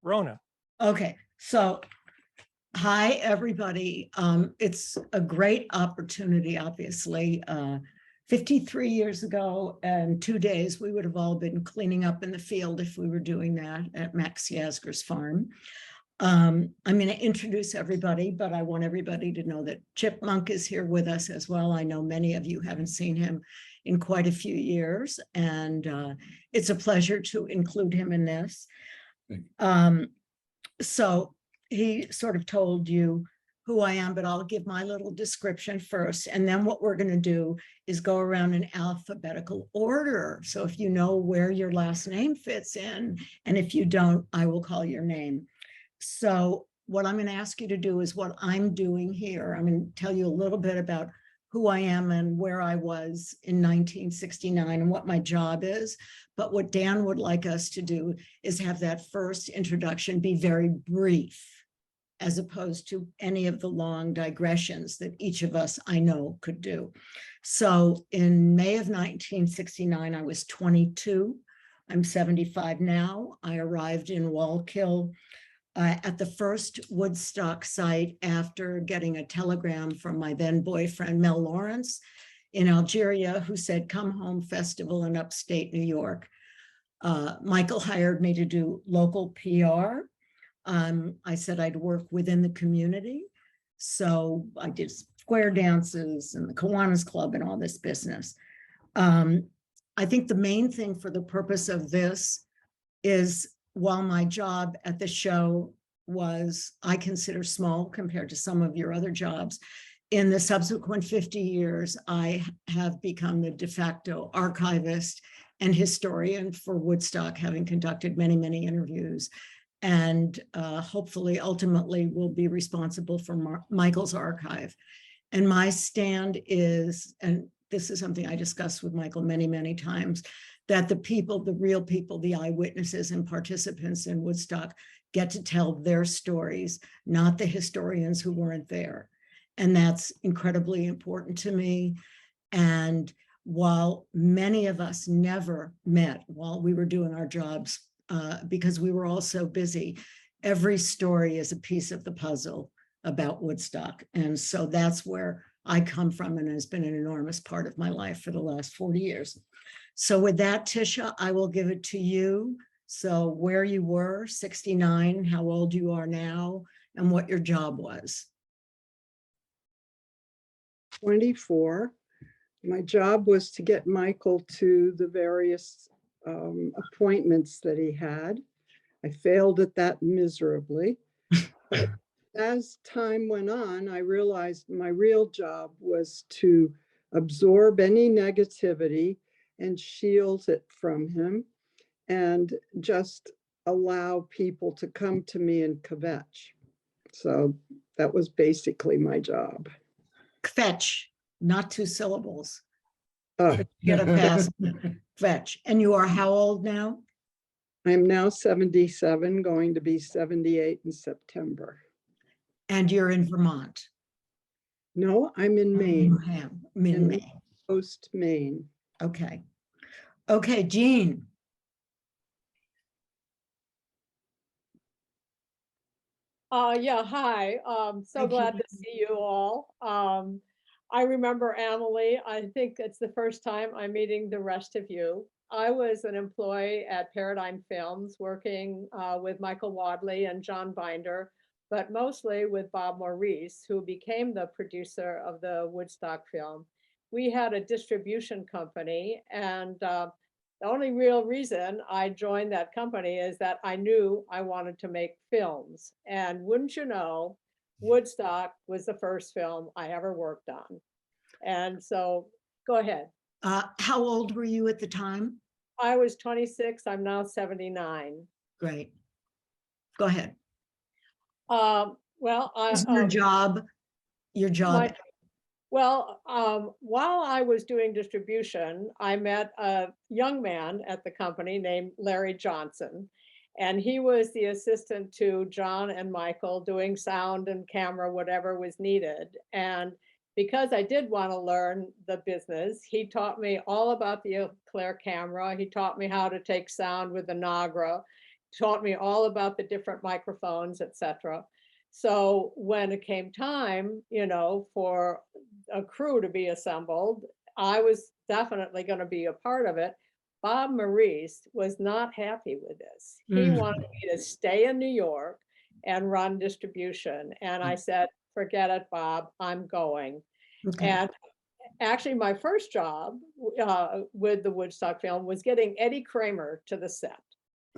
Rona. Okay, so hi, everybody. It's a great opportunity, obviously. 53 years ago and 2 days, we would have all been cleaning up in the field if we were doing that at Max Yasgur's farm. I'm going to introduce everybody, but I want everybody to know that Chip Monk is here with us as well. I know many of you haven't seen him in quite a few years, and it's a pleasure to include him in this. So he sort of told you who I am, but I'll give my little description first. And then what we're going to do is go around in alphabetical order. So if you know where your last name fits in, and if you don't, I will call your name. So what I'm going to ask you to do is what I'm doing here. I'm going to tell you a little bit about who I am and where I was in 1969 and what my job is. But what Dan would like us to do is have that first introduction be very brief, as opposed to any of the long digressions that each of us I know could do. So in May of 1969, I was 22. I'm 75 now. I arrived in Wallkill at the first Woodstock site after getting a telegram from my then boyfriend, Mel Lawrence, in Algeria, who said, "Come home festival in upstate New York." Michael hired me to do local PR. I said I'd work within the community. So I did square dances and the Kiwanis Club and all this business. I think the main thing for the purpose of this is, while my job at the show was, I consider, small compared to some of your other jobs, in the subsequent 50 years, I have become the de facto archivist and historian for Woodstock, having conducted many, many interviews, and hopefully ultimately will be responsible for Michael's archive. And my stand is, and this is something I discussed with Michael many, many times, that the people, the real people, the eyewitnesses and participants in Woodstock get to tell their stories, not the historians who weren't there. And that's incredibly important to me. And while many of us never met while we were doing our jobs, because we were all so busy, every story is a piece of the puzzle about Woodstock. And so that's where I come from, and has been an enormous part of my life for the last 40 years. So with that, Ticia, I will give it to you. So where you were, 69, how old you are now, and what your job was. 24. My job was to get Michael to the various appointments that he had. I failed at that miserably. But as time went on, I realized my real job was to absorb any negativity and shield it from him, and just allow people to come to me and kvetch. So that was basically my job. Kvetch, not 2 syllables. Oh, Get a fast kvetch. And you are how old now? I'm now 77, going to be 78 in September. And you're in Vermont? No, I'm in Maine. In Maine. Coast, Maine. Okay. Okay, Jean. Yeah, hi. So glad to see you all. I remember Emily. I think it's the first time I'm meeting the rest of you. I was an employee at Paradigm Films, working with Michael Wadley and John Binder, but mostly with Bob Maurice, who became the producer of the Woodstock film. We had a distribution company, and the only real reason I joined that company is that I knew I wanted to make films. And wouldn't you know, Woodstock was the first film I ever worked on. And so go ahead. How old were you at the time? I was 26. I'm now 79. Great. Go ahead. Well, your job. Well, while I was doing distribution, I met a young man at the company named Larry Johnson, and he was the assistant to John and Michael, doing sound and camera, whatever was needed. And because I did want to learn the business, he taught me all about the Claire camera. He taught me how to take sound with the Nagra. taught me all about the different microphones, etc. So when it came time, for a crew to be assembled, I was definitely going to be a part of it. Bob Maurice was not happy with this. He wanted me to stay in New York and run distribution. And I said, forget it, Bob, I'm going. Okay. And actually, my first job with the Woodstock film was getting Eddie Kramer to the set.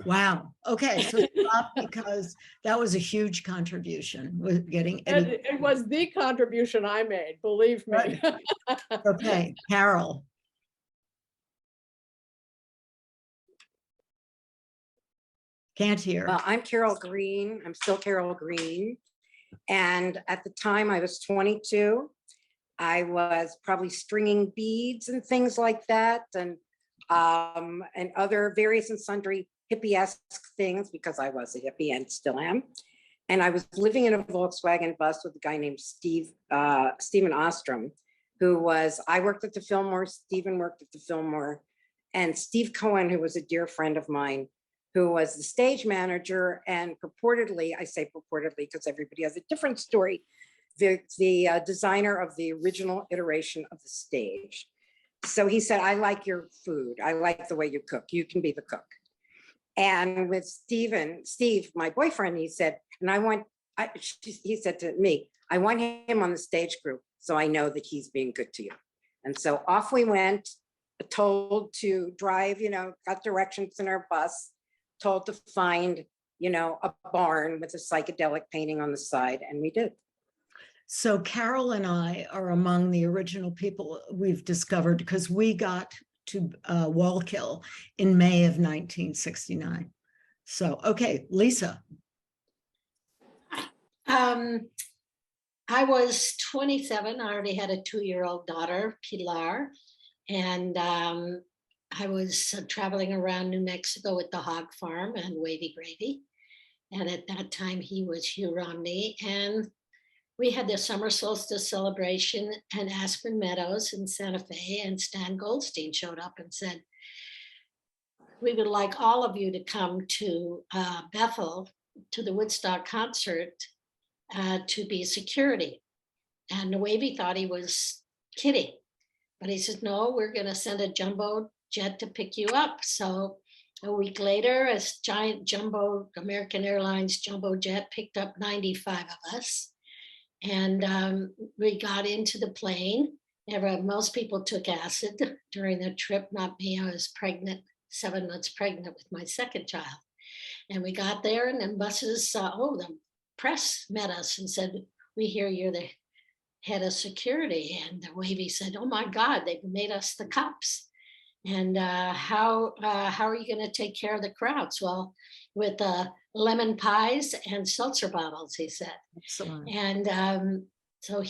Wow. Okay. So stop, because that was a huge contribution with getting Eddie. It was the contribution I made, believe me. Right. Okay, Carol. Can't hear. Well, I'm Carol Green. I'm still Carol Green. And at the time I was 22, I was probably stringing beads and things like that, and other various and sundry hippie-esque things, because I was a hippie and still am. And I was living in a Volkswagen bus with a guy named Stephen Ostrom, I worked at the Fillmore, Stephen worked at the Fillmore, and Steve Cohen, who was a dear friend of mine, who was the stage manager, and purportedly, I say purportedly because everybody has a different story, the designer of the original iteration of the stage. So he said, I like your food. I like the way you cook. You can be the cook. And with Steve, my boyfriend, he said, he said to me, I want him on the stage crew, so I know that he's being good to you. And so off we went, told to drive, got directions in our bus, told to find, a barn with a psychedelic painting on the side, and we did. So Carol and I are among the original people we've discovered, because we got to Wallkill in May of 1969. So, okay, Lisa. I was 27. I already had a 2-year-old daughter, Pilar, and I was traveling around New Mexico with the hog farm and Wavy Gravy. And at that time, he was Hugh Romney. And we had the summer solstice celebration in Aspen Meadows in Santa Fe. And Stan Goldstein showed up and said, we would like all of you to come to Bethel to the Woodstock concert to be security. And Wavy thought he was kidding. But he says, no, we're going to send a jumbo jet to pick you up. So a week later, a giant jumbo American Airlines jumbo jet picked up 95 of us. And we got into the plane. Most people took acid during the trip, not me. I was pregnant, 7 months pregnant with my second child. And we got there, and then buses, the press met us and said, we hear you're the head of security. And the Wavy said, oh my God, they've made us the cops. And how are you going to take care of the crowds? Well, with lemon pies and seltzer bottles, he said. Excellent. And so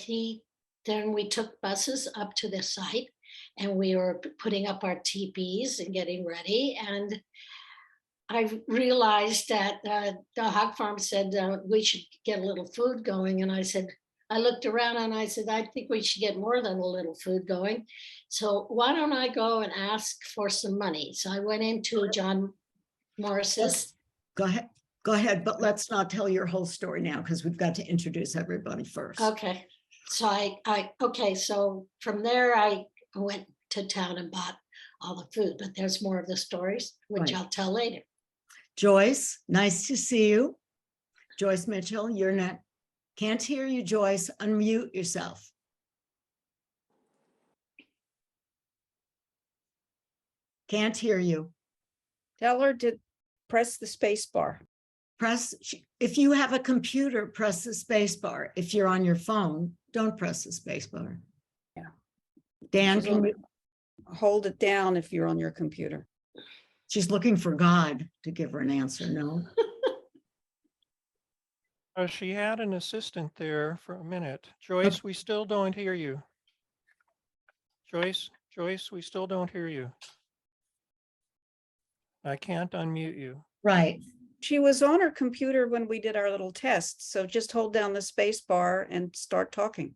then we took buses up to the site, and we were putting up our teepees and getting ready. And I realized that the hog farm said we should get a little food going. And I looked around and I said, I think we should get more than a little food going. So why don't I go and ask for some money? So I went into John Morris's. Go ahead, but let's not tell your whole story now, because we've got to introduce everybody first. Okay. So so from there I went to town and bought all the food, but there's more of the stories, which Right. I'll tell later. Joyce, nice to see you. Joyce Mitchell, you're not. Can't hear you, Joyce. Unmute yourself. Can't hear you. Tell her to press the space bar. If you have a computer, press the space bar. If you're on your phone, don't press the space bar. Yeah. Dan, She's can you? Hold it down if you're on your computer. She's looking for God to give her an answer. No. She had an assistant there for a minute. Joyce, we still don't hear you. Joyce, we still don't hear you. I can't unmute you. Right. She was on her computer when we did our little test, so just hold down the space bar and start talking.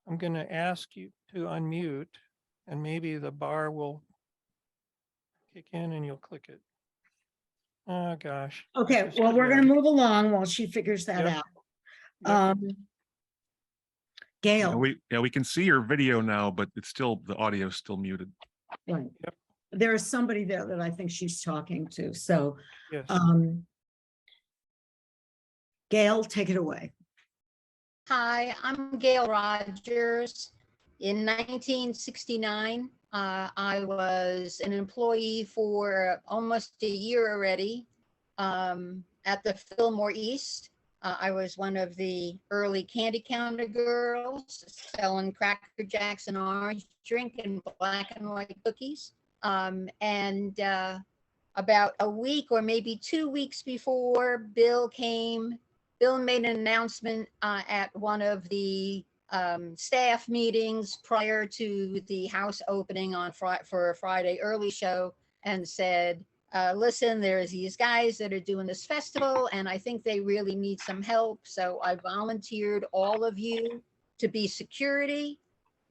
I'm going to ask you to unmute, and maybe the bar will kick in and you'll click it. Oh, gosh. Okay, This is well, too we're gonna bad. move along while she figures that Yep. out. Yep. Yeah, Gail, we can see your video now, but it's still, the audio is still muted. right. Yep. There is somebody there that I think she's talking to, so, Yes. Gail, take it away. Hi, I'm Gail Rogers. In 1969, I was an employee for almost a year already at the Fillmore East. I was one of the early candy counter girls selling Cracker Jacks and orange drink and black and white cookies. And about a week or maybe 2 weeks before Bill came, Bill made an announcement at one of the staff meetings prior to the house opening on for a Friday early show and said, listen, there's these guys that are doing this festival and I think they really need some help. So I volunteered all of you to be security.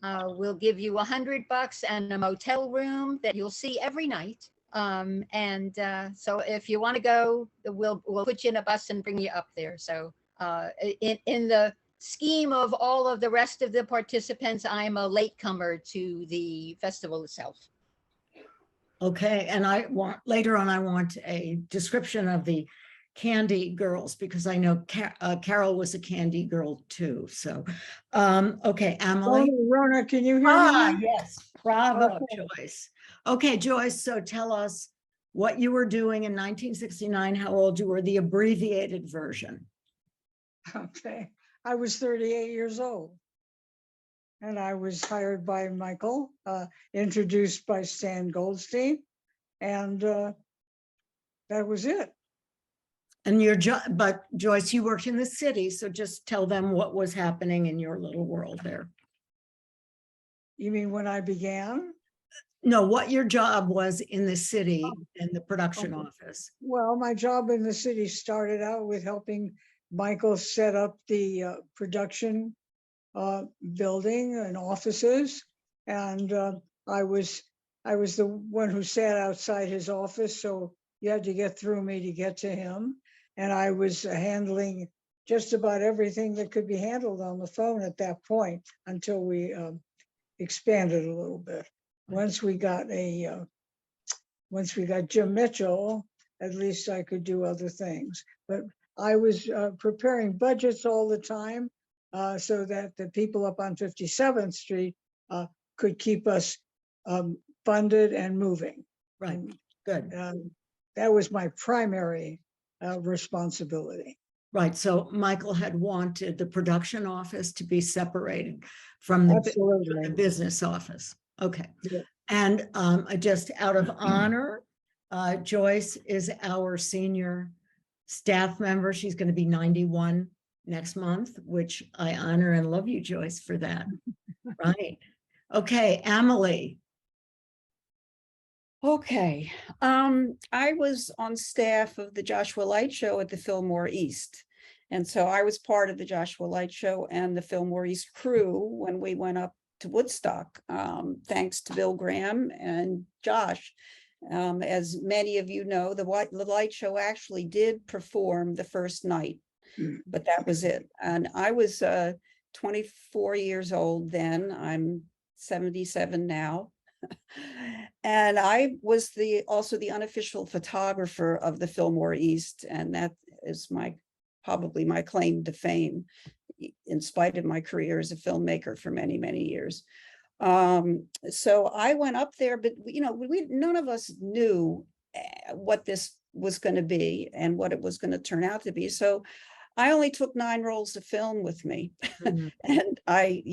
We'll give you $100 and a motel room that you'll see every night. So if you want to go, we'll put you in a bus and bring you up there. So in the scheme of all of the rest of the participants, I'm a latecomer to the festival itself. Okay, and later on, I want a description of the candy girls because I know Carol was a candy girl too. So, okay, Emily. Rona, can you hear me? Yes, bravo, Okay. Joyce. Okay, Joyce, so tell us what you were doing in 1969, how old you were, the abbreviated version. Okay, I was 38 years old. And I was hired by Michael, introduced by Stan Goldstein, and that was it. And but Joyce, you worked in the city, so just tell them what was happening in your little world there. You mean when I began? No, what your job was in the city in the production Okay. office. Well, my job in the city started out with helping Michael set up the production building and offices. And I was the one who sat outside his office. So you had to get through me to get to him. And I was handling just about everything that could be handled on the phone at that point until we expanded a little bit. Once we got Jim Mitchell, at least I could do other things. But I was preparing budgets all the time so that the people up on 57th Street could keep us funded and moving. Right, good. That was my primary responsibility. Right, so Michael had wanted the production office to be separated from the business office. Okay. Yeah. And just out of honor, Joyce is our senior staff member. She's going to be 91 next month, which I honor and love you, Joyce, for that. Right. Okay, Emily. Okay, I was on staff of the Joshua Light Show at the Fillmore East. And so I was part of the Joshua Light Show and the Fillmore East crew when we went up to Woodstock, thanks to Bill Graham and Josh. As many of you know, the Light Show actually did perform the first night, but that was it. And I was 24 years old then. I'm 77 now. And I was also the unofficial photographer of the Fillmore East, and that is probably my claim to fame, in spite of my career as a filmmaker for many, many years. So I went up there, but none of us knew what this was going to be and what it was going to turn out to be. So I only took 9 rolls of film with me, and I,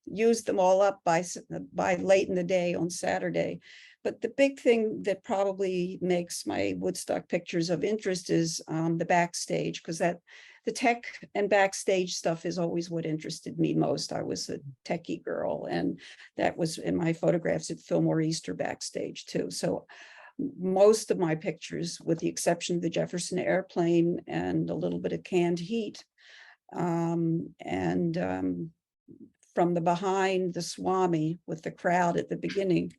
used them all up by late in the day on Saturday. But the big thing that probably makes my Woodstock pictures of interest is the backstage, because the tech and backstage stuff is always what interested me most. I was a techie girl, and that was in my photographs at Fillmore East or backstage too. So most of my pictures, with the exception of the Jefferson airplane and a little bit of canned heat, from the behind the Swami with the crowd at the beginning,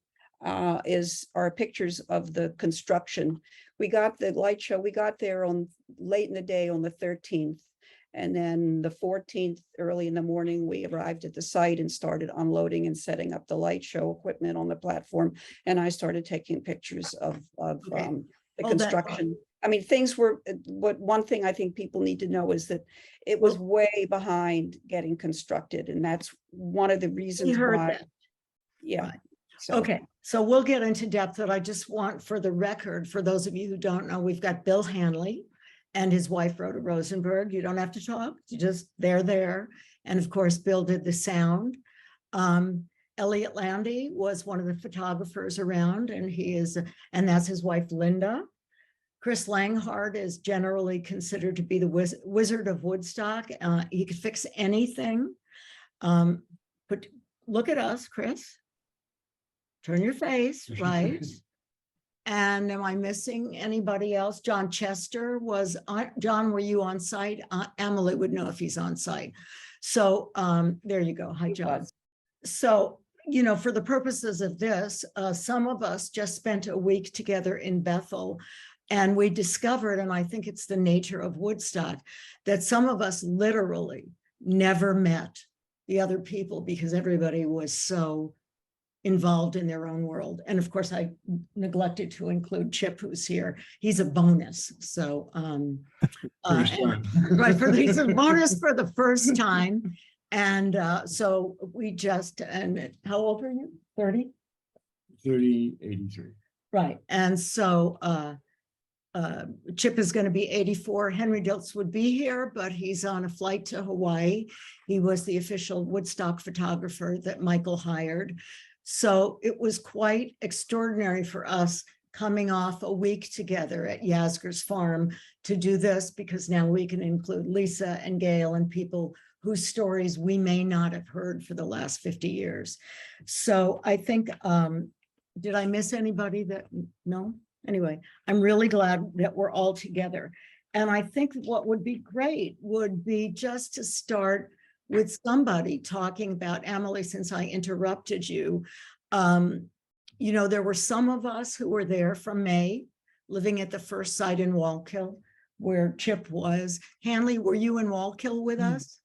are pictures of the construction. We got the light show, we got there on late in the day on the 13th. And then the 14th, early in the morning, we arrived at the site and started unloading and setting up the light show equipment on the platform. And I started taking pictures of Okay. the Hold that thought. construction. I mean, things were, what one thing I think people need to know is that it was way behind getting constructed. And that's one of the reasons heard why. that. Yeah. Right. So, Okay, so we'll get into depth, but I just want, for the record, for those of you who don't know, we've got Bill Hanley and his wife, Rhoda Rosenberg. You don't have to talk, you just, they're there. And of course, Bill did the sound. Elliot Landy was one of the photographers around, and and that's his wife, Linda. Chris Langhart is generally considered to be the Wizard of Woodstock. He could fix anything. But look at us, Chris. Turn your face, right? And am I missing anybody else? John Chester was on. John, were you on site? Emily would know if he's on site. So there you go. Hi, John. So, you know, for the purposes of this, some of us just spent a week together in Bethel, and we discovered, and I think it's the nature of Woodstock, that some of us literally never met the other people because everybody was so involved in their own world. And of course, I neglected to include Chip, who's here. He's a bonus. So, right, he's a bonus for the first time. And so we just, and how old are you? 30? 83. Right. And so Chip is going to be 84. Henry Diltz would be here, but he's on a flight to Hawaii. He was the official Woodstock photographer that Michael hired. So it was quite extraordinary for us coming off a week together at Yasgur's farm to do this, because now we can include Lisa and Gail and people whose stories we may not have heard for the last 50 years. So I think, did I miss anybody that, no? Anyway, I'm really glad that we're all together. And I think what would be great would be just to start with somebody talking about, Emily, since I interrupted you. You know, there were some of us who were there from May, living at the first site in Wallkill, where Chip was. Hanley, were you in Wallkill with us?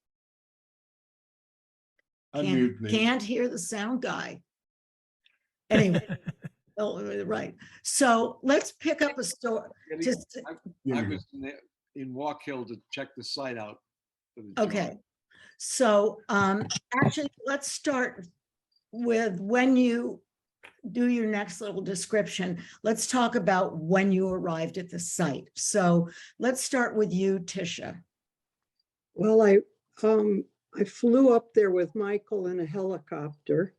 Can't hear the sound guy. Anyway, oh, right. So let's pick up a story. I was in Walk Hill to check the site out. For the Okay. job. So actually, let's start with when you do your next little description. Let's talk about when you arrived at the site. So let's start with you, Ticia. Well, I flew up there with Michael in a helicopter,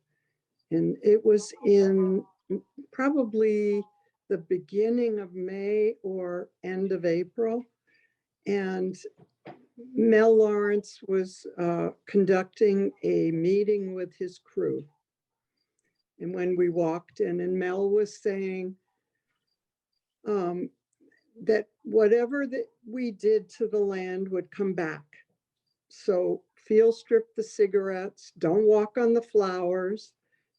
and it was in probably the beginning of May or end of April. And Mel Lawrence was conducting a meeting with his crew. And when we walked in, and Mel was saying that whatever that we did to the land would come back. So field strip the cigarettes, don't walk on the flowers,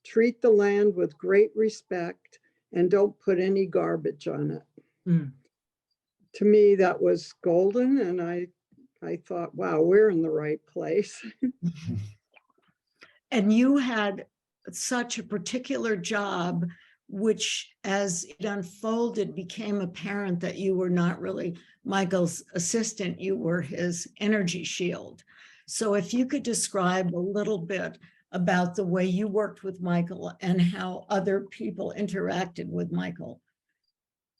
treat the land with great respect, and don't put any garbage on it. Mm. To me, that was golden. And I thought, wow, we're in the right place. And you had such a particular job, which as it unfolded became apparent that you were not really Michael's assistant, you were his energy shield. So if you could describe a little bit about the way you worked with Michael and how other people interacted with Michael.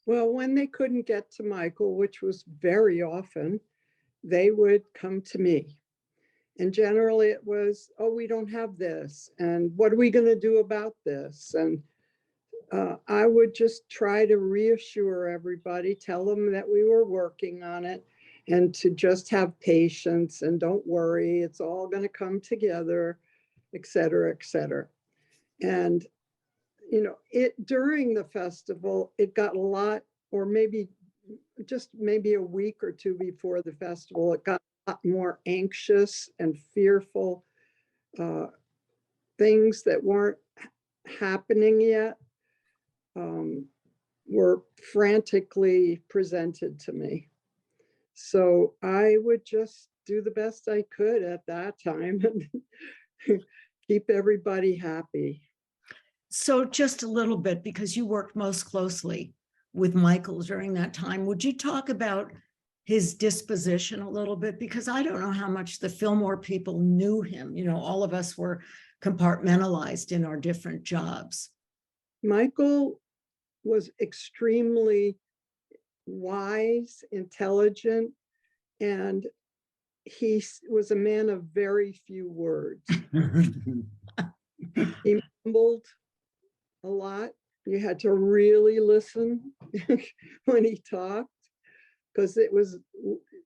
Well, when they couldn't get to Michael, which was very often, they would come to me. And generally it was, oh, we don't have this. And what are we going to do about this? And I would just try to reassure everybody, tell them that we were working on it and to just have patience and don't worry, it's all going to come together, et cetera, et cetera. And, you know, during the festival, it got a lot, or maybe a week or two before the festival, it got more anxious and fearful, things that weren't happening yet. were frantically presented to me. So I would just do the best I could at that time and keep everybody happy. So just a little bit, because you worked most closely with Michael during that time, would you talk about his disposition a little bit? Because I don't know how much the Fillmore people knew him. You know, all of us were compartmentalized in our different jobs. Michael was extremely wise, intelligent, and he was a man of very few words. He mumbled a lot. You had to really listen when he talked because it was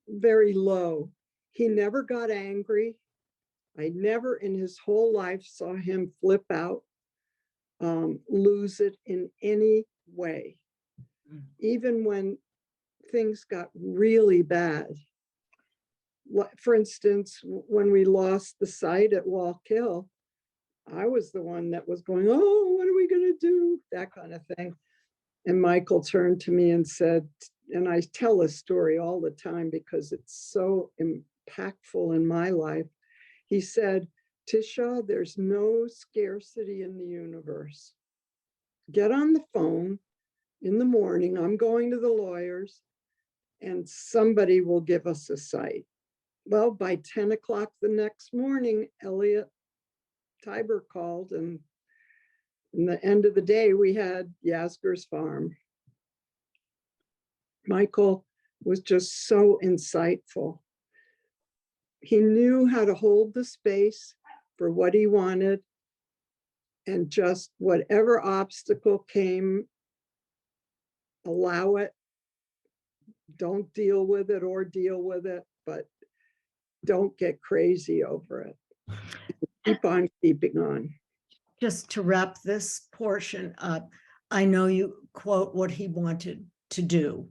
very low. He never got angry. I never in his whole life saw him flip out, lose it in any way. Even when things got really bad. For instance, when we lost the site at Wallkill, I was the one that was going, oh, what are we going to do? That kind of thing. And Michael turned to me and said, and I tell this story all the time because it's so impactful in my life. He said, Ticia, there's no scarcity in the universe. Get on the phone in the morning. I'm going to the lawyers and somebody will give us a site. Well, by 10 o'clock the next morning, Elliot Tiber called, and in the end of the day, we had Yasgur's farm. Michael was just so insightful. He knew how to hold the space for what he wanted, and just whatever obstacle came, allow it. Don't deal with it or deal with it, but don't get crazy over it. Keep on keeping on. Just to wrap this portion up, I know you quote what he wanted to do.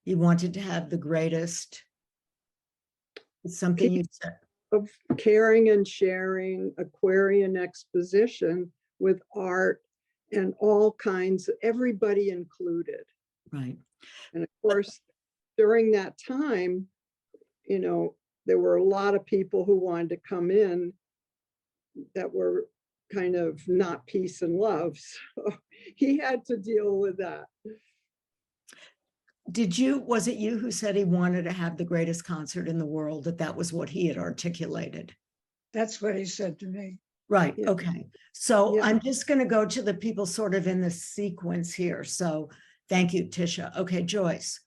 He wanted to have the greatest, it's something you said. Of caring and sharing Aquarian exposition with art and all kinds, everybody included. Right. And of course, during that time, you know, there were a lot of people who wanted to come in that were kind of not peace and love. So he had to deal with that. Was it you who said he wanted to have the greatest concert in the world, that was what he had articulated? That's what he said to me. Right, Yeah. okay. So Yeah. I'm just going to go to the people sort of in the sequence here. So thank you, Ticia. Okay, Joyce,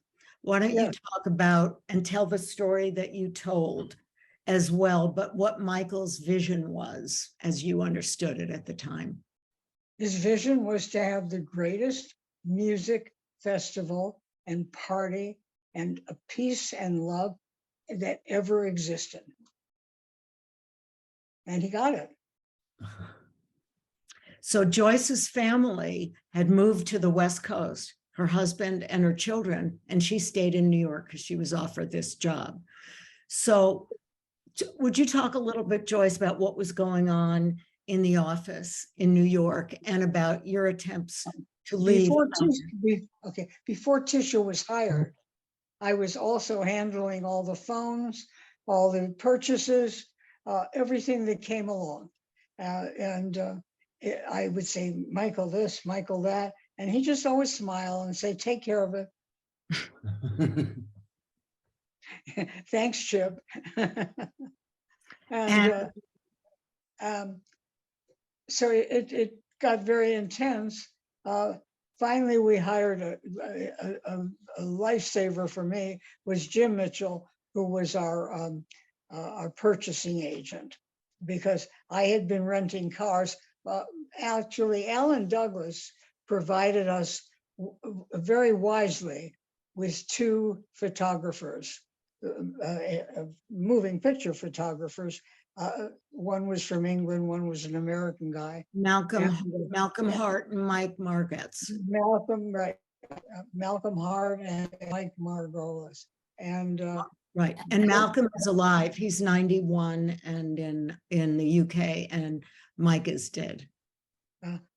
why don't you Yeah. talk about and tell the story that you told as well, but what Michael's vision was as you understood it at the time. His vision was to have the greatest music festival and party and a peace and love that ever existed. And he got it. So Joyce's family had moved to the West Coast, her husband and her children, and she stayed in New York because she was offered this job. So would you talk a little bit, Joyce, about what was going on in the office in New York and about your attempts to leave? Before Ticia was hired, I was also handling all the phones, all the purchases, everything that came along. I would say, Michael this, Michael that, and he just always smile and say, take care of it. Thanks, Chip. So it got very intense. Finally, we hired a lifesaver for me, was Jim Mitchell, who was our purchasing agent, because I had been renting cars. Actually, Alan Douglas provided us very wisely with two photographers, moving picture photographers. One was from England, one was an American guy. Malcolm Hart and Mike Margetts. Malcolm Hart and Mike Margolis. And right. And Malcolm is alive. He's 91 and in the UK, and Mike is dead.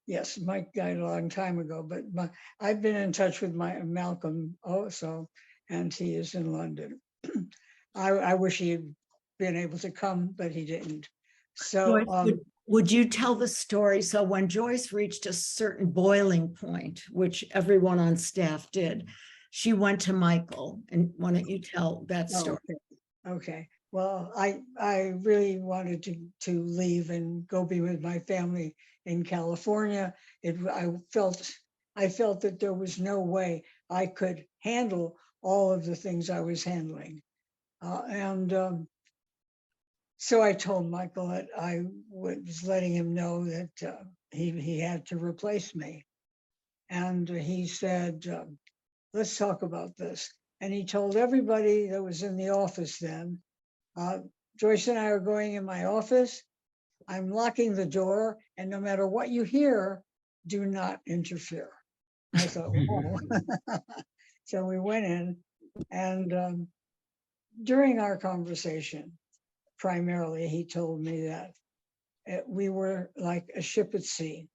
Yes, Mike died a long time ago, but I've been in touch with my Malcolm also, and he is in London. I wish he had been able to come, but he didn't. So, Joyce, would you tell the story? So when Joyce reached a certain boiling point, which everyone on staff did, she went to Michael. And why don't you tell that story? Okay. Well, I really wanted to leave and go be with my family in California. I felt that there was no way I could handle all of the things I was handling. So I told Michael that I was letting him know that he had to replace me. And he said, let's talk about this. And he told everybody that was in the office then, Joyce and I are going in my office. I'm locking the door, and no matter what you hear, do not interfere. I thought, whoa. So we went in, and during our conversation, primarily, he told me that we were like a ship at sea,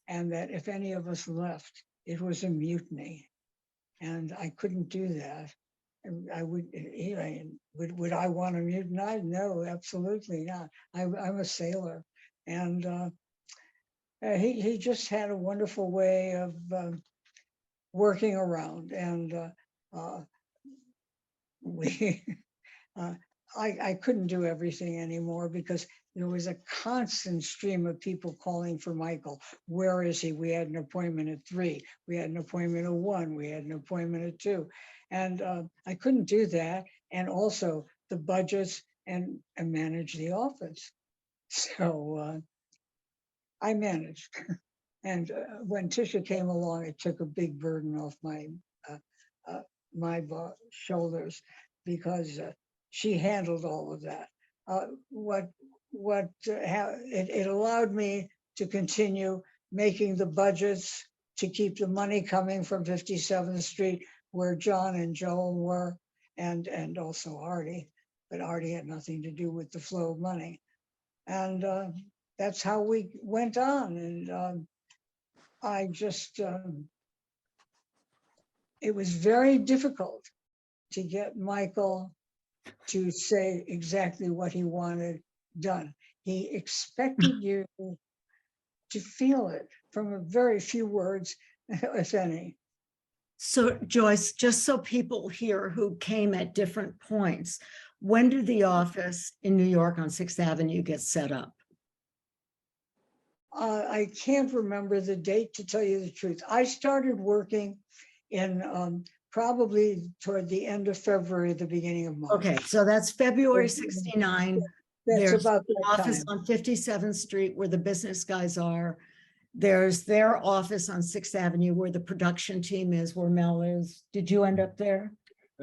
and that if any of us left, it was a mutiny. And I couldn't do that. I would, would I want to mutinize? No, absolutely not. I'm a sailor. And he just had a wonderful way of working around. And I couldn't do everything anymore because there was a constant stream of people calling for Michael. Where is he? We had an appointment at 3. We had an appointment at 1. We had an appointment at 2. And I couldn't do that. And also the budgets and manage the office. So I managed. And when Ticia came along, it took a big burden off my shoulders because she handled all of that. It allowed me to continue making the budgets to keep the money coming from 57th Street, where John and Joel were, and also Artie, but Artie had nothing to do with the flow of money. And that's how we went on. And I just, it was very difficult to get Michael to say exactly what he wanted done. He expected you to feel it from a very few words, if any. So Joyce, just so people here who came at different points, when did the office in New York on 6th Avenue get set up? I can't remember the date, to tell you the truth. I started working in probably toward the end of February, the beginning of March. Okay, so that's February 69. That's There's about that office time. on 57th Street where the business guys are. There's their office on 6th Avenue where the production team is, where Mel is. Did you end up there?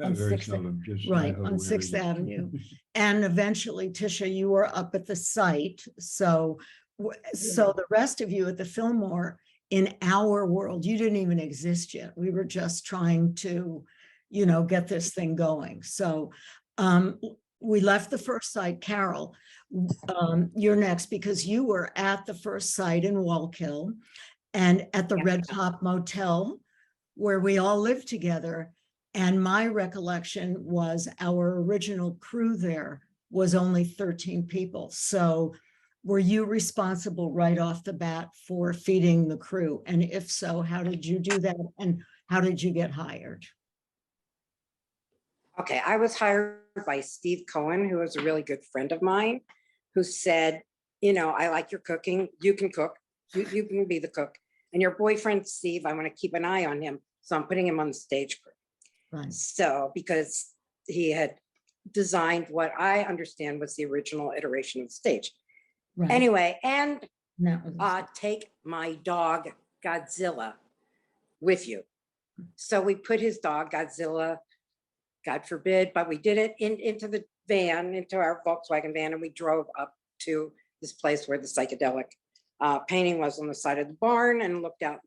On Very 6th seldom, just. Right, on 6th Avenue. And eventually, Ticia, you were up at the site. So the rest of you at the Fillmore, in our world, you didn't even exist yet. We were just trying to, get this thing going. So we left the first site. Carol, you're next because you were at the first site in Wallkill and at the Red Top Motel where we all lived together. And my recollection was our original crew there was only 13 people. So were you responsible right off the bat for feeding the crew? And if so, how did you do that? And how did you get hired? Okay, I was hired by Steve Cohen, who was a really good friend of mine, who said, I like your cooking. You can cook. You can be the cook. And your boyfriend, Steve, I want to keep an eye on him. So I'm putting him on the stage crew. Right. So because he had designed what I understand was the original iteration of the stage. Right. Anyway, and No. take my dog Godzilla with you. So we put his dog Godzilla, God forbid, but we did it into the van, into our Volkswagen van, and we drove up to this place where the psychedelic painting was on the side of the barn, and looked out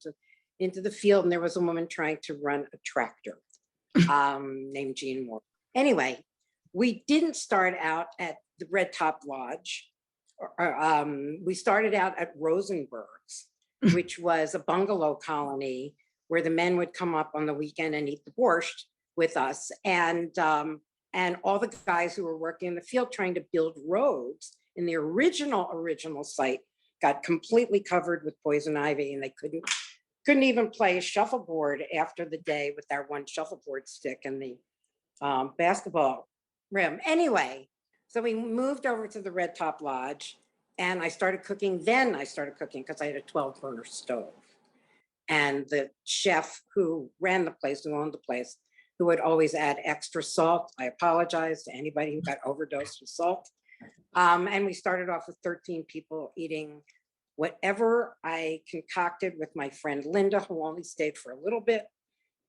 into the field, and there was a woman trying to run a tractor named Jean Moore. Anyway, we didn't start out at the Red Top Lodge. We started out at Rosenberg's, which was a bungalow colony where the men would come up on the weekend and eat the borscht with us. And all the guys who were working in the field trying to build roads in the original site got completely covered with poison ivy, and they couldn't even play shuffleboard after the day with their one shuffleboard stick and the basketball rim. Anyway, so we moved over to the Red Top Lodge, and I started cooking. Then I started cooking because I had a 12-burner stove. And the chef who ran the place, who owned the place, who would always add extra salt. I apologize to anybody who got overdosed with salt. And we started off with 13 people eating whatever I concocted with my friend Linda, who only stayed for a little bit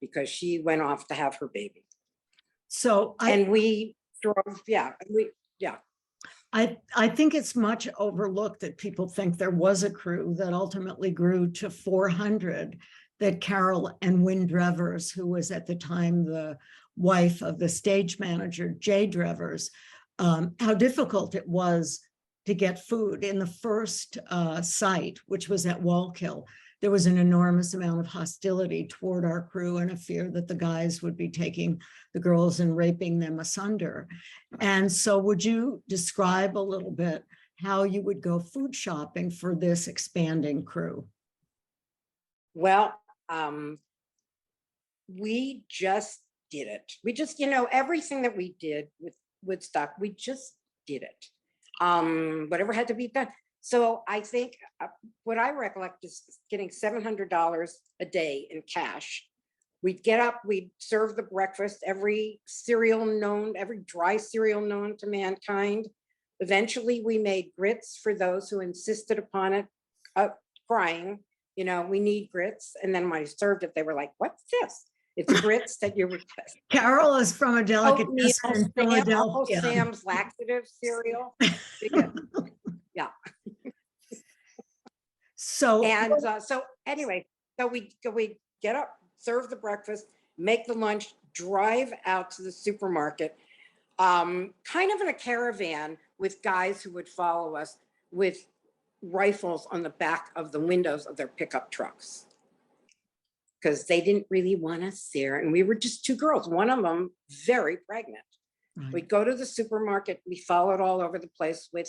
because she went off to have her baby. So And we drove, I think it's much overlooked that people think there was a crew that ultimately grew to 400, that Carol and Wynne Drevers, who was at the time the wife of the stage manager, Jay Drevers, how difficult it was to get food. In the first site, which was at Wallkill, there was an enormous amount of hostility toward our crew and a fear that the guys would be taking the girls and raping them asunder. And so would you describe a little bit how you would go food shopping for this expanding crew? well, we just did it. We just, everything that we did with Woodstock, we just did it. Whatever had to be done. So I think what I recollect is getting $700 a day in cash. We'd get up, we'd serve the breakfast, every dry cereal known to mankind. Eventually we made grits for those who insisted upon it, crying, we need grits. And then when I served it, they were like, what's this? It's grits that you request. Carol is from a delicatessen in Philadelphia. Sam's laxative cereal. Yeah. So anyway, we get up, serve the breakfast, make the lunch, drive out to the supermarket, kind of in a caravan with guys who would follow us with rifles on the back of the windows of their pickup trucks, because they didn't really want us there. And we were just two girls, one of them very pregnant. Right. We'd go to the supermarket, we followed all over the place with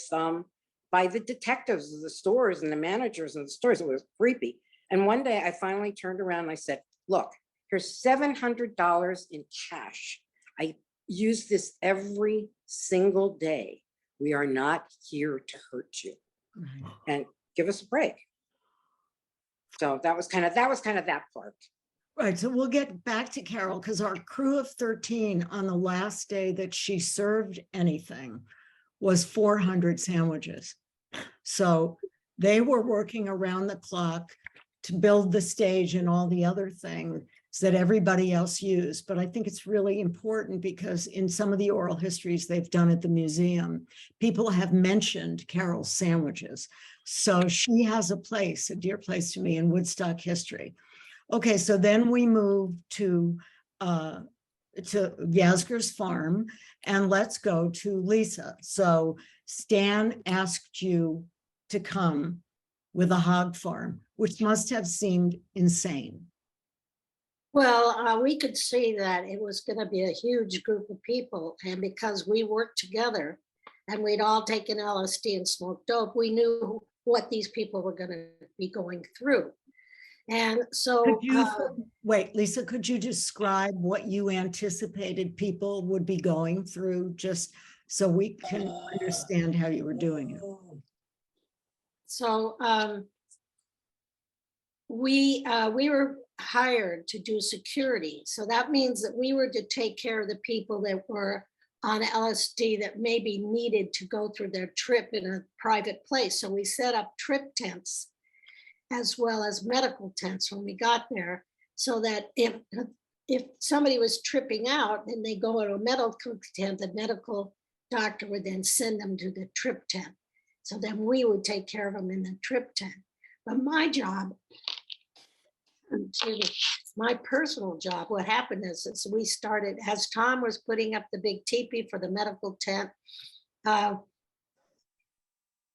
by the detectives of the stores and the managers of the stores. It was creepy. And one day I finally turned around and I said, look, here's $700 in cash. I use this every single day. We are not here to hurt you. Right. And give us a break. So that was kind of that part. Right, so we'll get back to Carol, because our crew of 13 on the last day that she served anything was 400 sandwiches. So they were working around the clock to build the stage and all the other things that everybody else used. But I think it's really important because in some of the oral histories they've done at the museum, people have mentioned Carol's sandwiches. So she has a place, a dear place to me in Woodstock history. Okay, so then we move to Yasgur's farm, and let's go to Lisa. So Stan asked you to come with a hog farm, which must have seemed insane. Well, we could see that it was going to be a huge group of people. And because we worked together and we'd all taken LSD and smoked dope, we knew what these people were going to be going through. And so, wait, Lisa, could you describe what you anticipated people would be going through, just so we can understand how you were doing it? So we were hired to do security. So that means that we were to take care of the people that were on LSD that maybe needed to go through their trip in a private place. So we set up trip tents as well as medical tents when we got there, so that if somebody was tripping out and they go into a medical tent, the medical doctor would then send them to the trip tent. So then we would take care of them in the trip tent. But my job, my personal job, what happened is we started, as Tom was putting up the big teepee for the medical tent,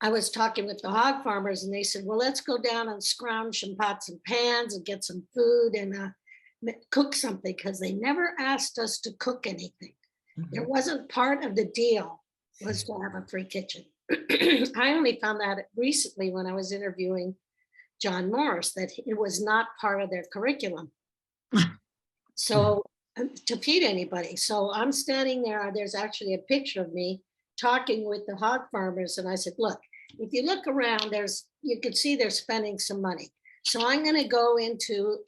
I was talking with the hog farmers and they said, well, let's go down and scrounge some pots and pans and get some food and cook something, because they never asked us to cook anything. It wasn't part of the deal was to have a free kitchen. I only found that recently when I was interviewing John Morris, that it was not part of their curriculum. So to feed anybody. So I'm standing there, there's actually a picture of me talking with the hog farmers. And I said, look, if you look around, you can see they're spending some money. So I'm going to go into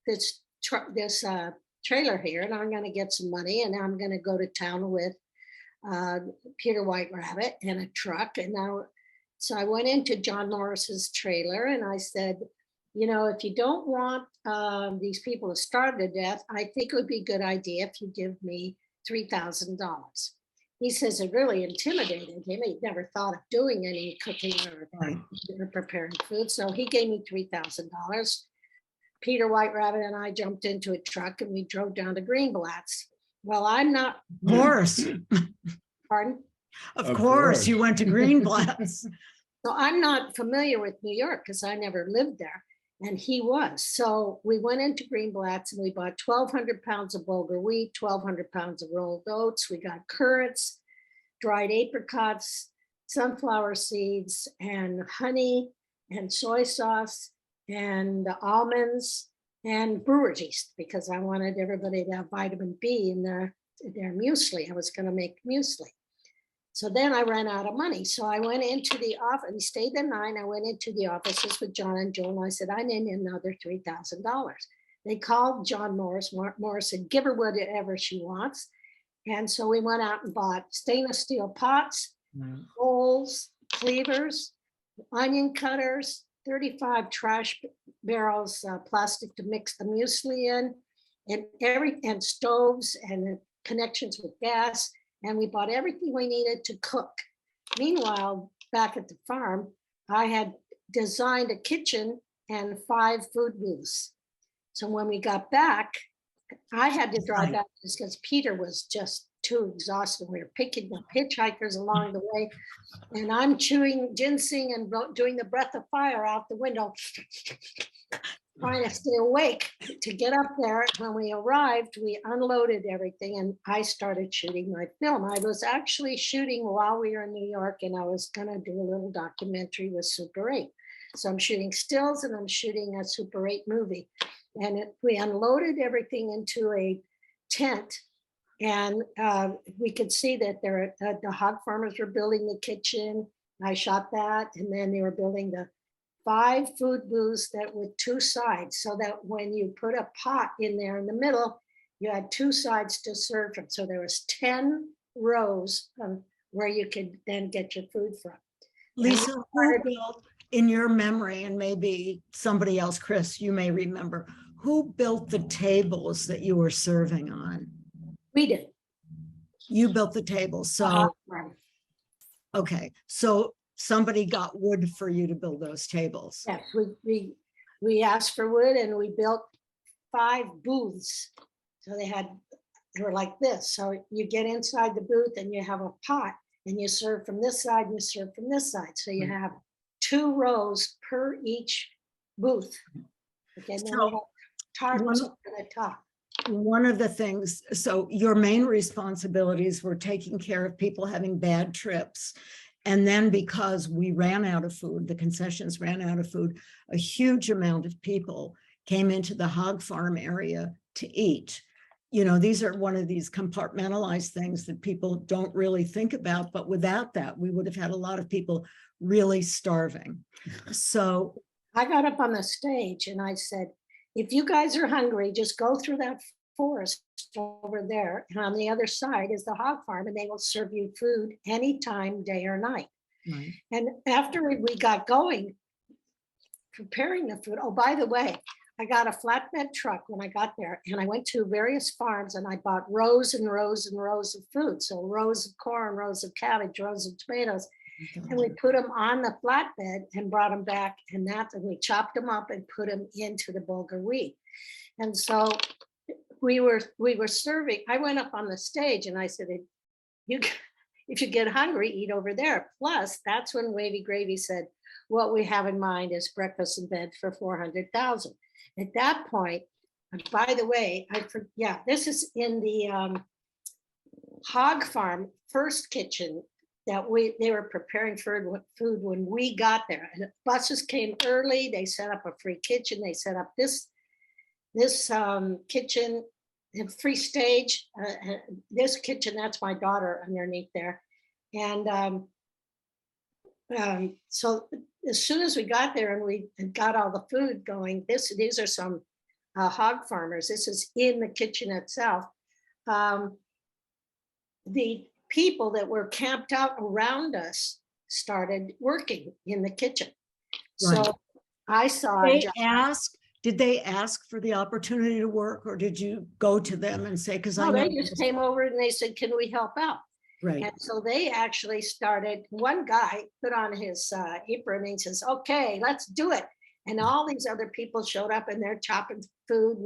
this trailer here and I'm going to get some money and I'm going to go to town with Peter White Rabbit and a truck. And now, so I went into John Morris's trailer and I said, you know, if you don't want these people to starve to death, I think it would be a good idea if you give me $3,000. He says it really intimidated him. He never thought of doing any cooking or preparing food. So he gave me $3,000. Peter White Rabbit and I jumped into a truck and we drove down to Greenblatt's. Well, I'm not. Of course. Pardon? Of course, you went to Greenblatt's. So I'm not familiar with New York because I never lived there. And he was. So we went into Greenblatt's and we bought 1,200 pounds of bulgur wheat, 1,200 pounds of rolled oats. We got currants, dried apricots, sunflower seeds, and honey, and soy sauce, and almonds, and brewer's yeast, because I wanted everybody to have vitamin B in their muesli. I was going to make muesli. So then I ran out of money. So I went into the office, we stayed the night. I went into the offices with John and Joe, and I said, I need another $3,000. They called John Morris. Morris said, give her whatever she wants. And so we went out and bought stainless steel pots, bowls, cleavers, onion cutters, 35 trash barrels, plastic to mix the muesli in, and stoves and connections with gas. And we bought everything we needed to cook. Meanwhile, back at the farm, I had designed a kitchen and 5 food booths. So when we got back, I had to drive back because Peter was just too exhausted. We were picking up hitchhikers along the way, and I'm chewing ginseng and doing the breath of fire out the window, trying to stay awake to get up there. When we arrived, we unloaded everything and I started shooting my film. I was actually shooting while we were in New York, and I was gonna do a little documentary with Super 8. So I'm shooting stills and I'm shooting a Super 8 movie. And we unloaded everything into a tent, and we could see that the hog farmers were building the kitchen. I shot that, and then they were building the 5 food booths that with 2 sides, so that when you put a pot in there in the middle, you had 2 sides to serve from. So there was 10 rows where you could then get your food from. Lisa, who built, in your memory, and maybe somebody else, Chris, you may remember, who built the tables that you were serving on? We did. You built the tables, so, okay, so somebody got wood for you to build those tables. Yes, we asked for wood and we built 5 booths. So they were like this. So you get inside the booth and you have a pot and you serve from this side and you serve from this side. So you have 2 rows per each booth. Okay, So tarps up to the top. One of the things, so your main responsibilities were taking care of people having bad trips. And then because we ran out of food, the concessions ran out of food, a huge amount of people came into the hog farm area to eat. You know, these are one of these compartmentalized things that people don't really think about, but without that, we would have had a lot of people really starving. So I got up on the stage and I said, if you guys are hungry, just go through that forest over there. And on the other side is the hog farm, and they will serve you food anytime, day or night. right. And after we got going, preparing the food, oh, by the way, I got a flatbed truck when I got there, and I went to various farms and I bought rows and rows and rows of food. So rows of corn, rows of cabbage, rows of tomatoes. And we put them on the flatbed and brought them back, and we chopped them up and put them into the bulgur wheat. And so we were serving. I went up on the stage and I said, you if you get hungry, eat over there. Plus, that's when Wavy Gravy said, what we have in mind is breakfast in bed for 400,000. At that point, by the way, this is in the hog farm first kitchen that they were preparing for food when we got there. And the buses came early. They set up a free kitchen. They set up this kitchen, the free stage. This kitchen, that's my daughter underneath there. And so as soon as we got there and we got all the food going, these are some hog farmers. This is in the kitchen itself. The people that were camped out around us started working in the kitchen. Right. So I saw. Did they ask for the opportunity to work, or did you go to them and say, because I know they just came over and they said, can we help out? Right. And so they actually started, one guy put on his apron and he says, okay, let's do it. And all these other people showed up and they're chopping food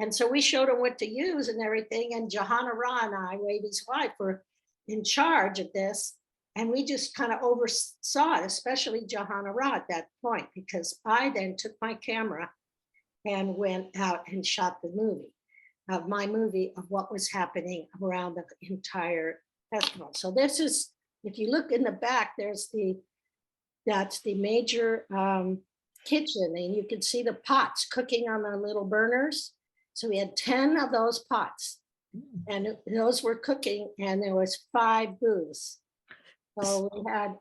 and so we showed them what to use and everything. And Johanna Ra and I, Wavy's wife, were in charge of this. And we just kind of oversaw it, especially Johanna Ra at that point, because I then took my camera and went out and shot the movie of what was happening around the entire festival. So this is, if you look in the back, that's the major kitchen, and you can see the pots cooking on the little burners. So we had 10 of those pots, and those were cooking, and there was 5 booths. So we had,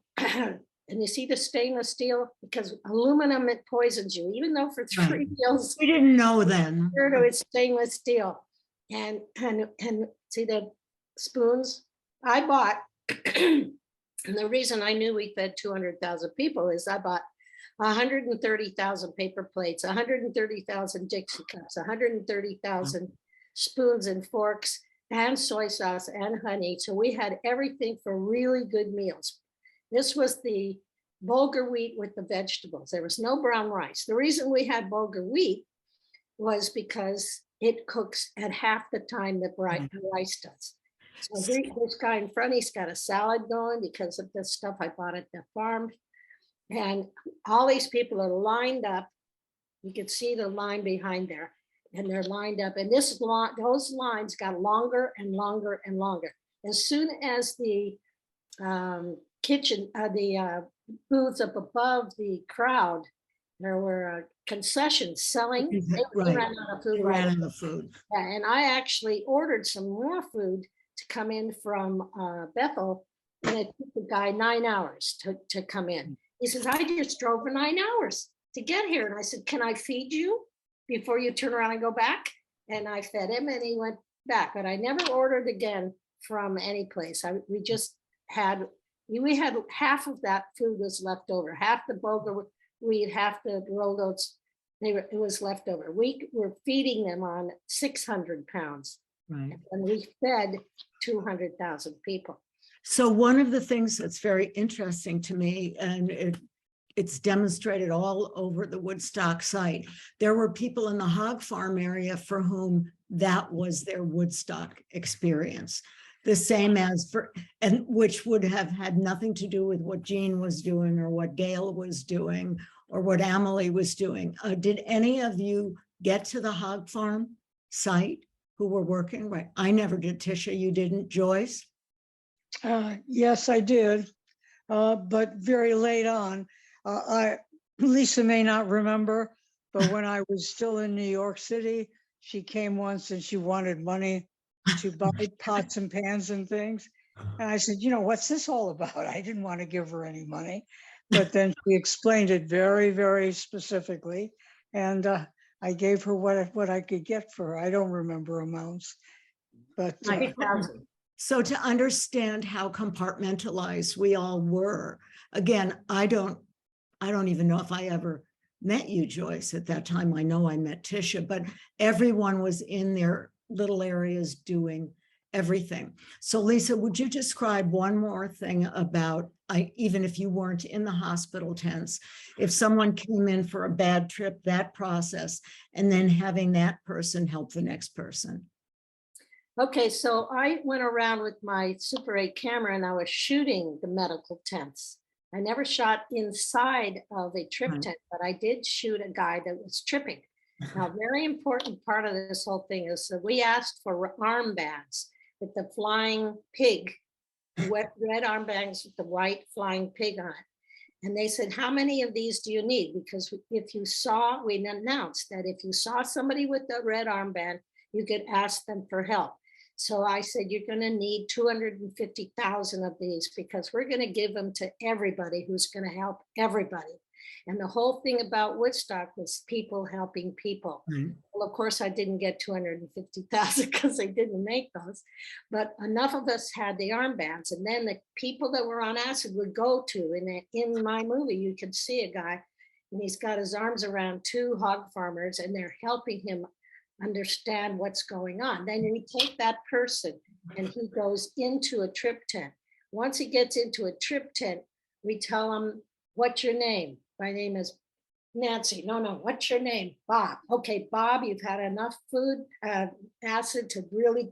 and you see the stainless steel, because aluminum, it poisons you, even though for 3 meals. We didn't know then. It's stainless steel. And see the spoons I bought, and the reason I knew we fed 200,000 people is I bought 130,000 paper plates, 130,000 Dixie cups, 130,000 spoons and forks, and soy sauce and honey. So we had everything for really good meals. This was the bulgur wheat with the vegetables. There was no brown rice. The reason we had bulgur wheat was because it cooks at half the time that rice does. So this guy in front, he's got a salad going because of the stuff I bought at the farm. And all these people are lined up. You can see the line behind there, and they're lined up. And those lines got longer and longer and longer. As soon as the kitchen, the booths up above the crowd, there were concessions selling. They ran out of food. Yeah, and I actually ordered some more food to come in from Bethel, and it took the guy 9 hours to come in. He says, I just drove for 9 hours to get here. And I said, can I feed you before you turn around and go back? And I fed him and he went back, but I never ordered again from any place. We had half of that food was left over, half the bulgur wheat, half the rolled oats, it was left over. We were feeding them on 600 pounds. Right. And we fed 200,000 people. So one of the things that's very interesting to me, and it's demonstrated all over the Woodstock site, there were people in the hog farm area for whom that was their Woodstock experience. The same as and which would have had nothing to do with what Jean was doing or what Gail was doing or what Amelie was doing. Did any of you get to the hog farm site who were working? Right. I never did. Ticia, you didn't. Joyce? Yes, I did, but very late on. Lisa may not remember, but when I was still in New York City, she came once and she wanted money to buy pots and pans and things. And I said, what's this all about? I didn't want to give her any money, but then she explained it very, very specifically. And I gave her what I could get for her. I don't remember amounts, but so to understand how compartmentalized we all were, again, I don't even know if I ever met you, Joyce, at that time. I know I met Ticia, but everyone was in their little areas doing everything. So Lisa, would you describe one more thing about, even if you weren't in the hospital tents, if someone came in for a bad trip, that process, and then having that person help the next person? Okay, so I went around with my Super 8 camera and I was shooting the medical tents. I never shot inside of a trip Right. tent, but I did shoot a guy that was tripping. Now, very important part of this whole thing is that we asked for armbands with the flying pig, red armbands with the white flying pig on it. And they said, how many of these do you need? Because if you saw, we announced that if you saw somebody with the red armband, you could ask them for help. So I said, you're going to need 250,000 of these because we're going to give them to everybody who's going to help everybody. And the whole thing about Woodstock was people helping people. Right. Well, of course, I didn't get 250,000 because they didn't make those, but enough of us had the armbands. And then the people that were on acid would go to, and in my movie, you could see a guy and he's got his arms around two hog farmers and they're helping him understand what's going on. Then we take that person and he goes into a trip tent. Once he gets into a trip tent, we tell him, what's your name? My name is Nancy. No, what's your name? Bob. Okay, Bob, you've had enough food, acid to really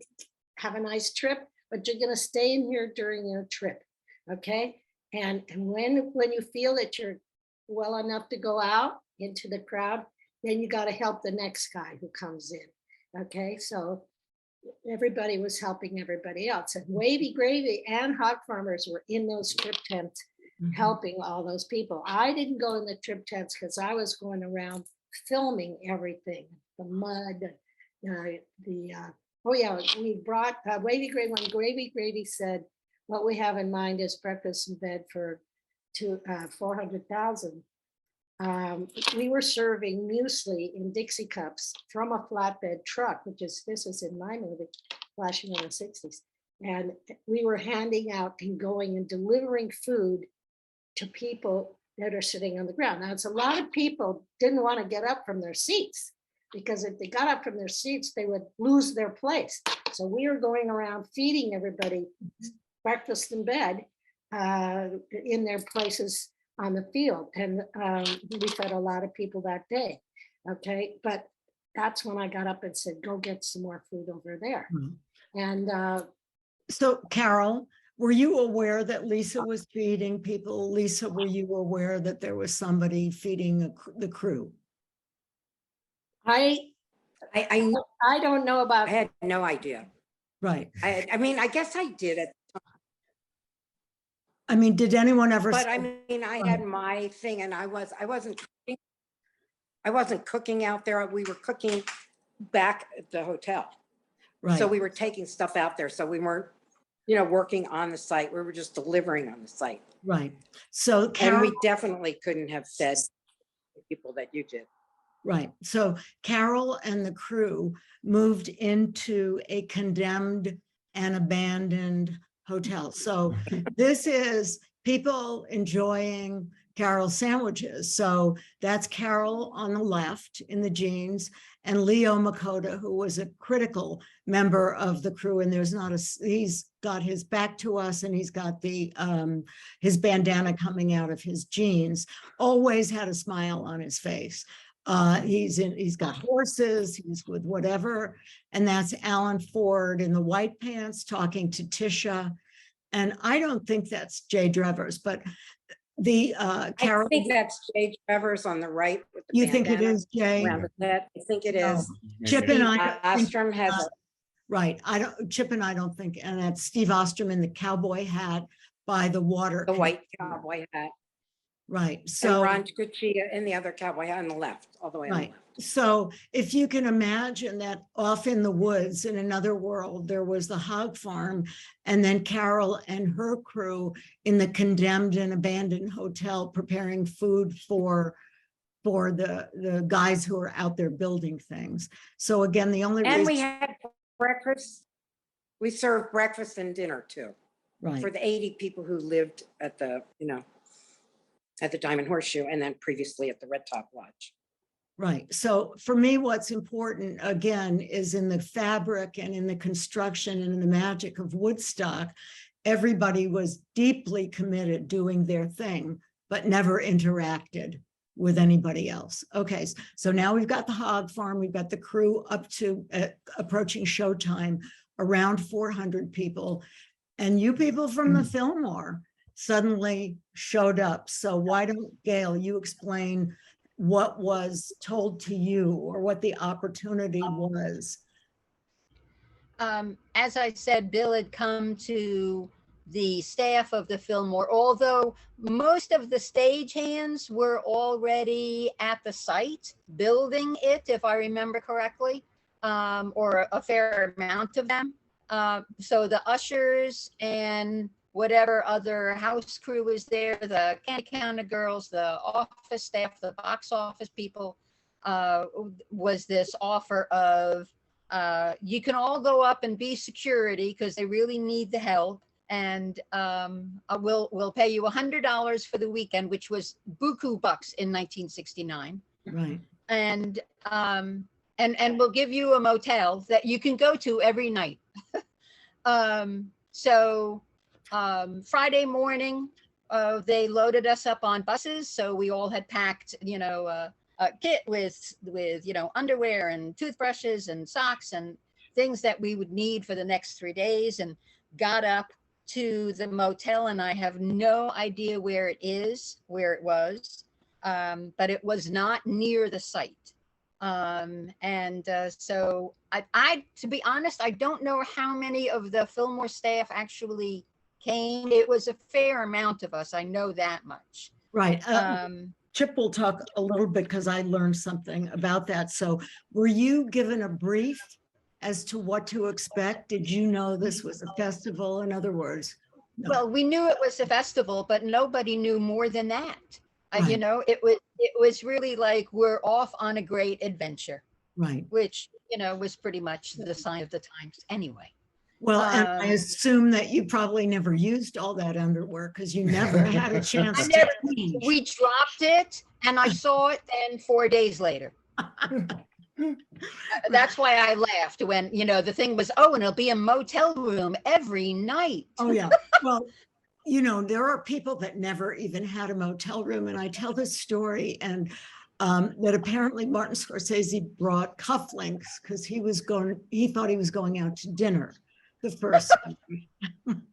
have a nice trip, but you're gonna stay in here during your trip, okay? And when you feel that you're well enough to go out into the crowd, then you gotta help the next guy who comes in, okay? So everybody was helping everybody else. And Wavy Gravy and hog farmers were in those trip tents helping all those people. I didn't go in the trip tents because I was going around filming everything, the mud, oh yeah, we brought Wavy Gravy. When Wavy Gravy said, what we have in mind is breakfast in bed for 400,000. We were serving muesli in Dixie cups from a flatbed truck, this is in my movie, Flashing in the 60s. And we were handing out and going and delivering food to people that are sitting on the ground. Now, it's a lot of people didn't want to get up from their seats because if they got up from their seats, they would lose their place. So we were going around feeding everybody breakfast in bed in their places on the field. And we fed a lot of people that day. Okay, but that's when I got up and said, go get some more food over there. And so Carol, were you aware that Lisa was feeding people? Lisa, were you aware that there was somebody feeding the crew? I don't know about. I had no idea. Right. I mean, I guess I did it, I mean, did anyone ever? but I mean, I had my thing, and I wasn't cooking out there. We were cooking back at the hotel. Right. So we were taking stuff out there. So we weren't, working on the site. We were just delivering on the site. Right. So Carol, and we definitely couldn't have fed the people that you did. Right. So Carol and the crew moved into a condemned and abandoned hotel. So this is people enjoying Carol's sandwiches. So that's Carol on the left in the jeans, and Leo Makota, who was a critical member of the crew. And there's not he's got his back to us, and he's got the his bandana coming out of his jeans, always had a smile on his face. He's got horses, he's with whatever. And that's Alan Ford in the white pants talking to Ticia. And I don't think that's Jay Drevers, but the Carol. I think that's Jay Drevers on the right. With the you think it is Jay? Around the head. I think it is. Chip and I. Ostrom has a right. Chip and I don't think, and that's Steve Ostrom in the cowboy hat by the water. The white cowboy hat. Right. So and Ron Cuccia in the other cowboy hat on the left, all the way on the left. So if you can imagine that off in the woods in another world, there was the hog farm, and then Carol and her crew in the condemned and abandoned hotel preparing food for the guys who are out there building things. So again, the only and reason. we had breakfast. We served breakfast and dinner too, right, for the 80 people who lived at the at the Diamond Horseshoe, and then previously at the Red Top Lodge. Right. So for me, what's important, again, is in the fabric and in the construction and in the magic of Woodstock, everybody was deeply committed doing their thing, but never interacted with anybody else. Okay, so now we've got the hog farm, we've got the crew up to approaching showtime. around 400 people. And you people from the Fillmore suddenly showed up. So why don't, Gail, you explain what was told to you or what the opportunity was? As I said, Bill had come to the staff of the Fillmore, although most of the stagehands were already at the site building it, if I remember correctly, or a fair amount of them. So the ushers and whatever other house crew was there, the candy counter girls, the office staff, the box office people, was this offer of, you can all go up and be security because they really need the help. And we'll pay you $100 for the weekend, which was buku bucks in 1969. Right. And we'll give you a motel that you can go to every night. So Friday morning, they loaded us up on buses. So we all had packed, a kit with underwear and toothbrushes and socks and things that we would need for the next 3 days, and got up to the motel. And I have no idea where it was, but it was not near the site. So I, to be honest, I don't know how many of the Fillmore staff actually came. It was a fair amount of us. I know that much. Right. Chip will talk a little bit because I learned something about that. So were you given a brief as to what to expect? Did you know this was a festival, in other words? No. Well, we knew it was a festival, but nobody knew more than that. Right. It was really like, we're off on a great adventure. Right. Which, was pretty much the sign of the times anyway. Well, and I assume that you probably never used all that underwear because you never had a chance to change. We dropped it and I saw it then 4 days later. That's why I laughed when, the thing was, and it'll be a motel room every night. Oh, yeah. Well, there are people that never even had a motel room. And I tell this story and that apparently Martin Scorsese brought cufflinks because he thought he was going out to dinner the first time.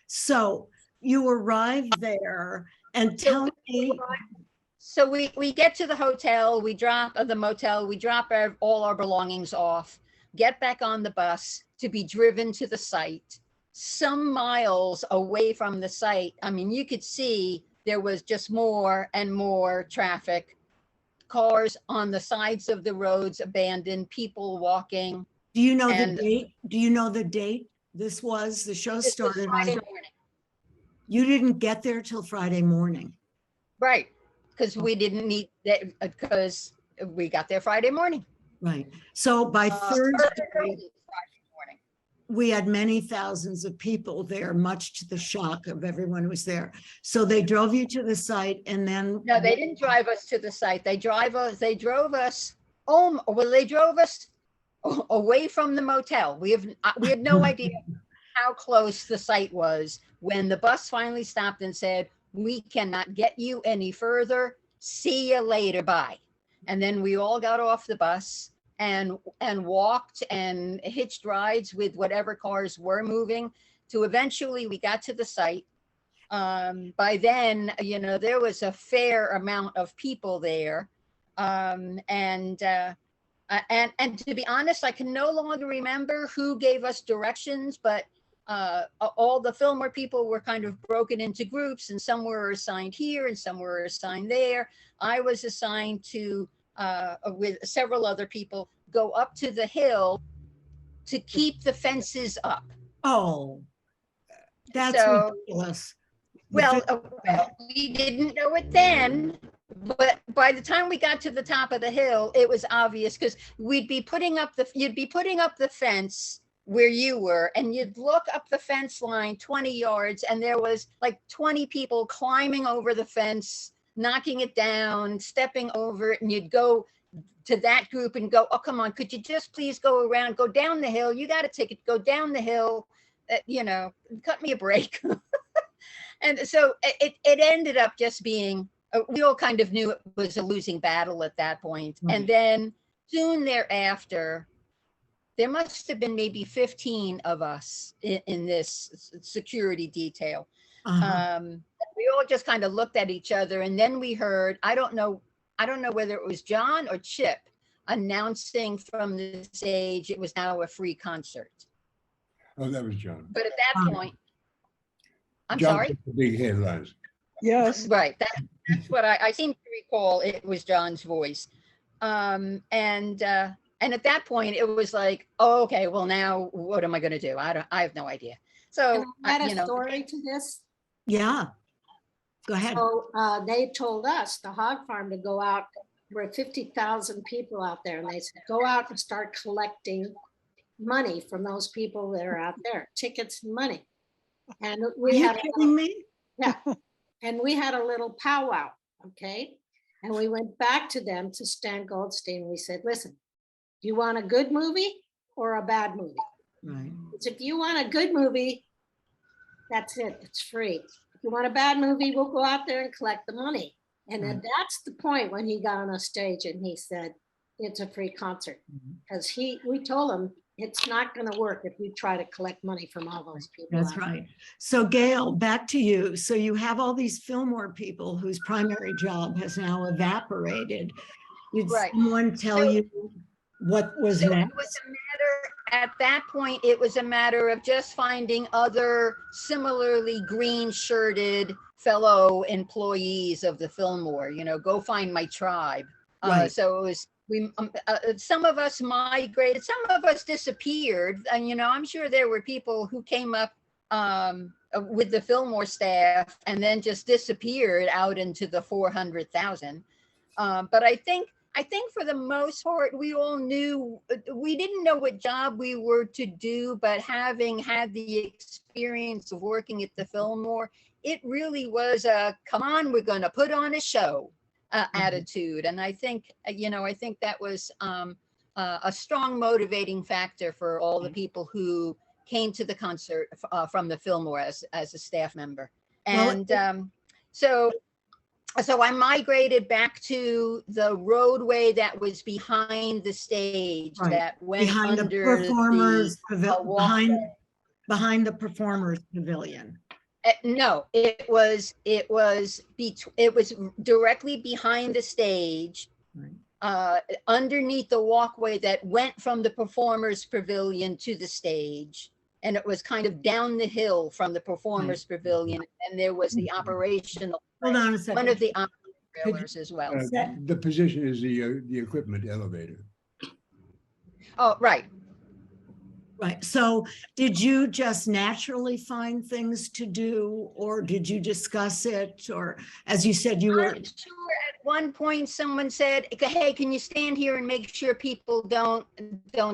So you arrive there and tell me. So we get to the hotel, we drop the motel, we drop all our belongings off, get back on the bus to be driven to the site. Some miles away from the site, I mean, you could see there was just more and more traffic, cars on the sides of the roads, abandoned, people walking. Do you know the date? Do you know the date? The show started Friday on morning. You didn't get there till Friday morning. Right, because we didn't need that, because we got there Friday morning. Right. So by Thursday, Friday morning. we had many thousands of people there, much to the shock of everyone who was there. So they drove you to the site and then. No, they didn't drive us to the site. They drove us away from the motel. We had no idea how close the site was when the bus finally stopped and said, "We cannot get you any further. See you later, bye." And then we all got off the bus and walked and hitched rides with whatever cars were moving to eventually we got to the site. By then, there was a fair amount of people there. And to be honest, I can no longer remember who gave us directions, but all the Fillmore people were kind of broken into groups, and some were assigned here and some were assigned there. I was assigned to, with several other people, go up to the hill to keep the fences up. Oh, that's ridiculous. Well, we didn't know it then, but by the time we got to the top of the hill, it was obvious because you'd be putting up the fence where you were, and you'd look up the fence line 20 yards, and there was like 20 people climbing over the fence, knocking it down, stepping over it, and you'd go to that group and go, "Oh, come on, could you just please go around, go down the hill? You got a ticket, go down the hill, cut me a break." And so it ended up just being, we all kind of knew it was a losing battle at that point. Right. And then soon thereafter, there must have been maybe 15 of us in this security detail. Uh-huh. We all just kind of looked at each other, and then we heard, I don't know whether it was John or Chip announcing from the stage it was now a free concert. Oh, that was John. But at that point, I'm John sorry? put the big headlines. Yes. Right, that's what I seem to recall, it was John's voice. And at that point, it was like, oh, okay, well now, what am I gonna do? I have no idea. So, Can I add you a know, story to this? Yeah. Go ahead. So they told us, the hog farm, to go out. There were 50,000 people out there, and they said, go out and start collecting money from those people that are out there, tickets and money. And Are we you had, kidding me? yeah, and we had a little powwow, okay? And we went back to them, to Stan Goldstein. We said, listen, do you want a good movie or a bad movie? Right. Because if you want a good movie, that's it, it's free. If you want a bad movie, we'll go out there and collect the money. And then that's the point when he got on a stage and he said, it's a free concert. Because we told him, it's not gonna work if you try to collect money from all those people. That's out there." right. So Gail, back to you. So you have all these Fillmore people whose primary job has now evaporated. Did Right. someone tell So- you what was So it next? was a matter, at that point, it was a matter of just finding other similarly green shirted fellow employees of the Fillmore, you know, go find my tribe. Right. So it was, some of us migrated, some of us disappeared. And, you know, I'm sure there were people who came up with the Fillmore staff and then just disappeared out into the 400,000. But I think for the most part, we all knew, we didn't know what job we were to do, but having had the experience of working at the Fillmore, it really was a, come on, we're going to put on a show attitude. And I think, you know, I think that was a strong motivating factor for all the people who came to the concert from the Fillmore as a staff member. And so I migrated back to the roadway that was behind the stage, Right. that went Behind the under performers, walkway. behind the performers pavilion. No, it was directly behind the stage, Right. Underneath the walkway that went from the performers pavilion to the stage. And it was kind of down the hill from the performers pavilion, and there was the operational. Hold on a second. One of the trailers as well. The position is the equipment elevator. Oh, right. Right. So did you just naturally find things to do, or did you discuss it? Or as you said, you were. I'm sure at one point someone said, hey, can you stand here and make sure people don't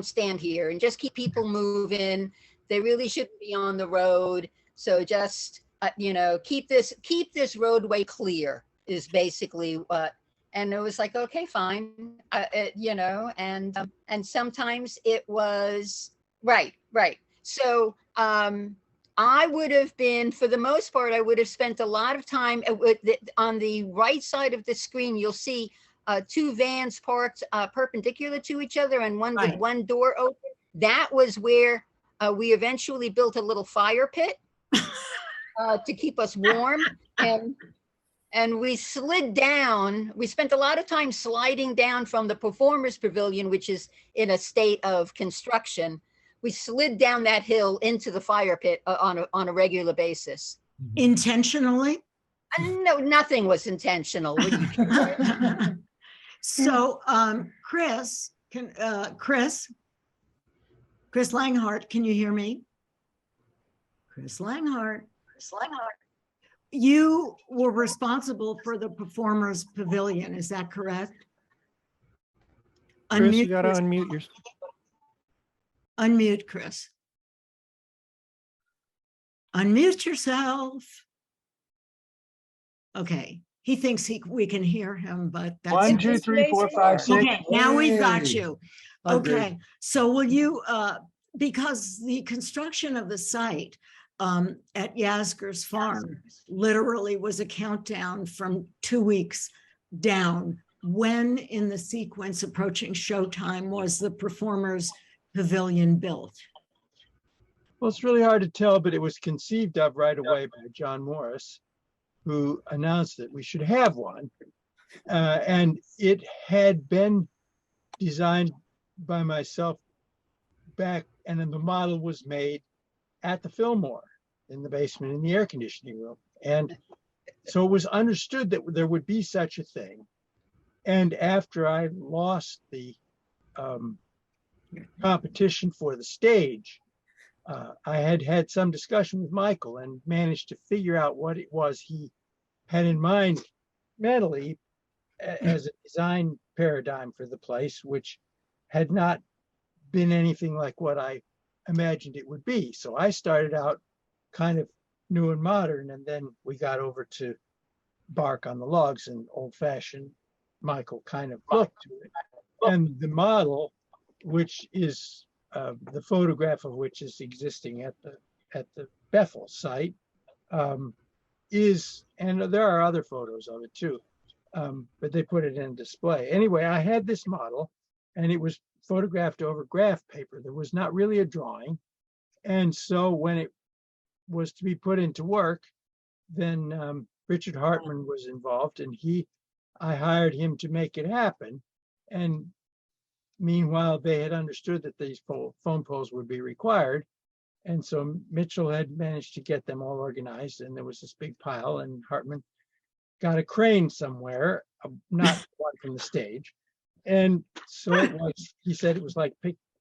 stand here and just keep people moving? They really shouldn't be on the road. So just, you know, keep this roadway clear is basically what, and it was like, okay, fine. You know, and sometimes it was, right. So I would have been, for the most part, I would have spent a lot of time on the right side of the screen. You'll see two vans parked perpendicular to each other and one with one door open. That was where we eventually built a little fire pit to keep us warm. And we slid down. We spent a lot of time sliding down from the performers pavilion, which is in a state of construction. We slid down that hill into the fire pit on a regular basis. Intentionally? No, nothing was intentional. So, Chris Langhart, can you hear me? Chris Langhart. You were responsible for the performers pavilion, is that correct? Chris, you gotta unmute yourself. Unmute, Chris. Unmute yourself. Okay, he thinks we can hear him, but that's. 1, 2, 3, 4, 5, 6. Okay, now we've got you. Okay. Okay, so will you, because the construction of the site at Yasgur's farm literally was a countdown from 2 weeks down. When in the sequence approaching showtime was the performers pavilion built? Well, it's really hard to tell, but it was conceived of right away by John Morris, who announced that we should have one. And it had been designed by myself back, and then the model was made at the Fillmore in the basement in the air conditioning room. And so it was understood that there would be such a thing. And after I lost the competition for the stage, I had had some discussion with Michael and managed to figure out what it was he had in mind mentally as a design paradigm for the place, which had not been anything like what I imagined it would be. So I started out kind of new and modern, and then we got over to bark on the logs and old-fashioned Michael kind of look to it. And the model, which is the photograph of which is existing at the Bethel site, is, and there are other photos of it too, but they put it in display. Anyway, I had this model, and it was photographed over graph paper. There was not really a drawing. And so when it was to be put into work, then Richard Hartman was involved, and I hired him to make it happen. And meanwhile, they had understood that these phone poles would be required. And so Mitchell had managed to get them all organized, and there was this big pile, and Hartman got a crane somewhere, not one from the stage. And so it was, he said it was like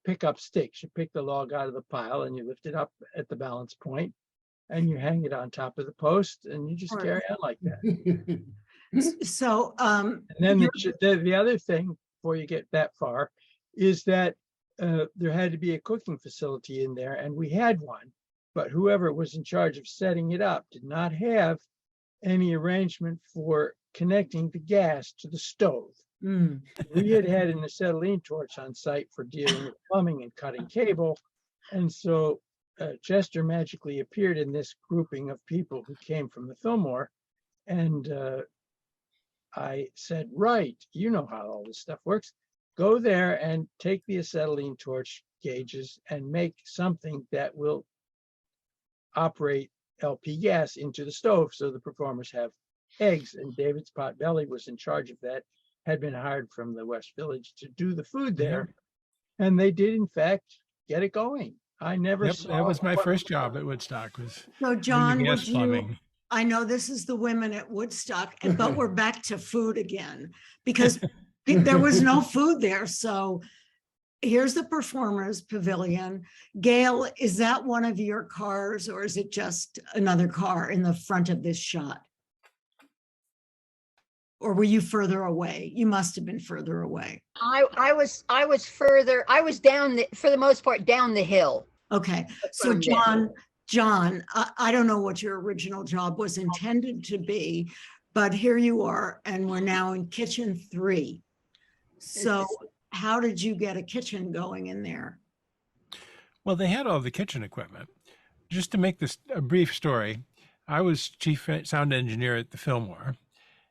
pick up sticks. You pick the log out of the pile and you lift it up at the balance point and you hang it on top of the post, and you just carry on like that. So, and then the other thing before you get that far is that there had to be a cooking facility in there, and we had one, but whoever was in charge of setting it up did not have any arrangement for connecting the gas to the stove. We had had an acetylene torch on site for dealing with plumbing and cutting cable. And so Chester magically appeared in this grouping of people who came from the Fillmore. And I said, right, you know how all this stuff works. Go there and take the acetylene torch gauges and make something that will operate LP gas into the stove so the performers have eggs. And David Potbelly was in charge of that, had been hired from the West Village to do the food there. And they did, in fact, get it going. I never saw. That was my first job at Woodstock, was so John, gas plumbing. I know this is the women at Woodstock, but we're back to food again, because there was no food there. So here's the performers pavilion. Gail, is that one of your cars, or is it just another car in the front of this shot? Or were you further away? You must have been further away. I was further, I was down, for the most part, down the hill. Okay, so John, I don't know what your original job was intended to be, but here you are, and we're now in kitchen 3. So how did you get a kitchen going in there? Well, they had all the kitchen equipment. Just to make this a brief story, I was chief sound engineer at the Fillmore,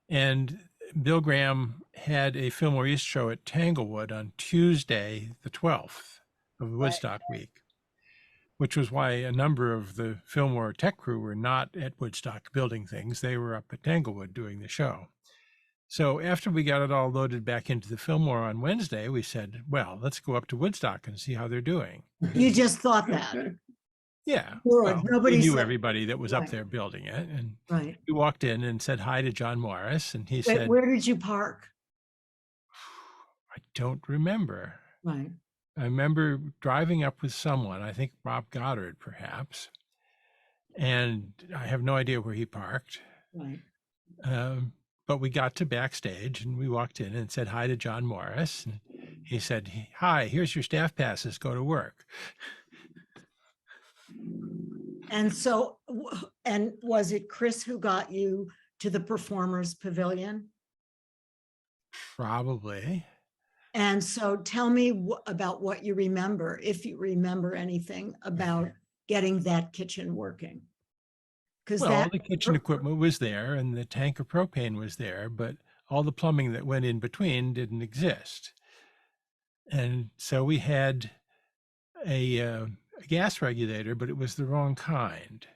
and Bill Graham had a Fillmore East show at Tanglewood on Tuesday, the 12th of Woodstock week, which was why a number of the Fillmore tech crew were not at Woodstock building things. They were up at Tanglewood doing the show. So after we got it all loaded back into the Fillmore on Wednesday, we said, well, let's go up to Woodstock and see how they're doing. You just thought that? Yeah. Well, we knew everybody that was up there building it. And right. We walked in and said hi to John Morris, and he said, where did you park? I don't remember. Right. I remember driving up with someone, I think Rob Goddard perhaps, and I have no idea where he parked. Right. But we got to backstage and we walked in and said hi to John Morris. And he said, hi, here's your staff passes, go to work. And so, and was it Chris who got you to the performers pavilion? Probably. And so tell me about what you remember, if you remember anything about getting that kitchen working. Well, all the kitchen equipment was there and the tank of propane was there, but all the plumbing that went in between didn't exist. And so we had a gas regulator, but it was the wrong kind.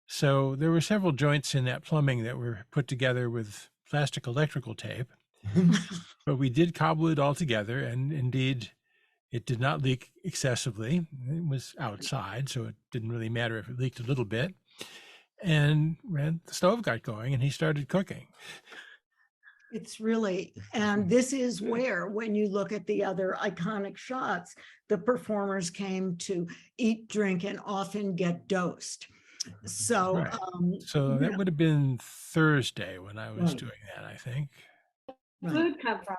So there were several joints in that plumbing that were put together with plastic electrical tape, but we did cobble it all together, and indeed it did not leak excessively. It was outside, so it didn't really matter if it leaked a little bit. And the stove got going and he started cooking. It's really, and this is where, when you look at the other iconic shots, the performers came to eat, drink, and often get dosed. So, Right. So that would have been Thursday when I was Right. doing that, I think. right. Food come from?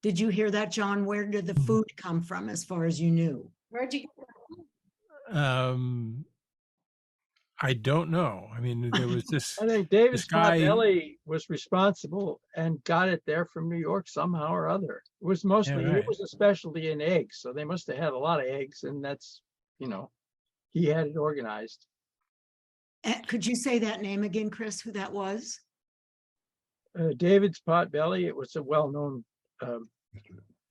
Did you hear that, John? Where did the food come from, as far as you knew? Where'd you get I don't know. I mean, there was this. I think David this guy- Spotbelly was responsible and got it there from New York somehow or other. It was mostly, right. it was a specialty in eggs, so they must have had a lot of eggs, and that's, you know, he had it organized. Could you say that name again, Chris, who that was? David's Potbelly, it was a well-known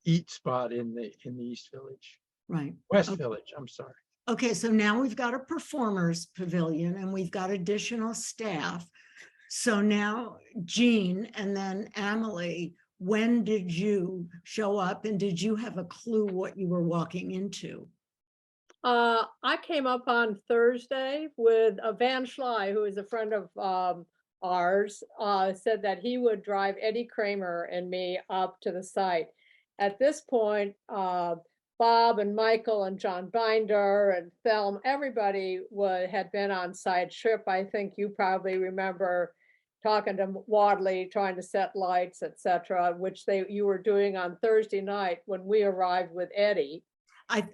eat spot in the East Village, Right. West Okay. Village, I'm sorry. Okay, so now we've got a performers pavilion and we've got additional staff. So now Jean and then Emily, when did you show up and did you have a clue what you were walking into? I came up on Thursday with Van Schley, who is a friend of ours, said that he would drive Eddie Kramer and me up to the site. At this point, Bob and Michael and John Binder and Thelm, everybody had been on site. Trip, I think you probably remember talking to Wadley, trying to set lights, etc., which you were doing on Thursday night when we arrived with Eddie.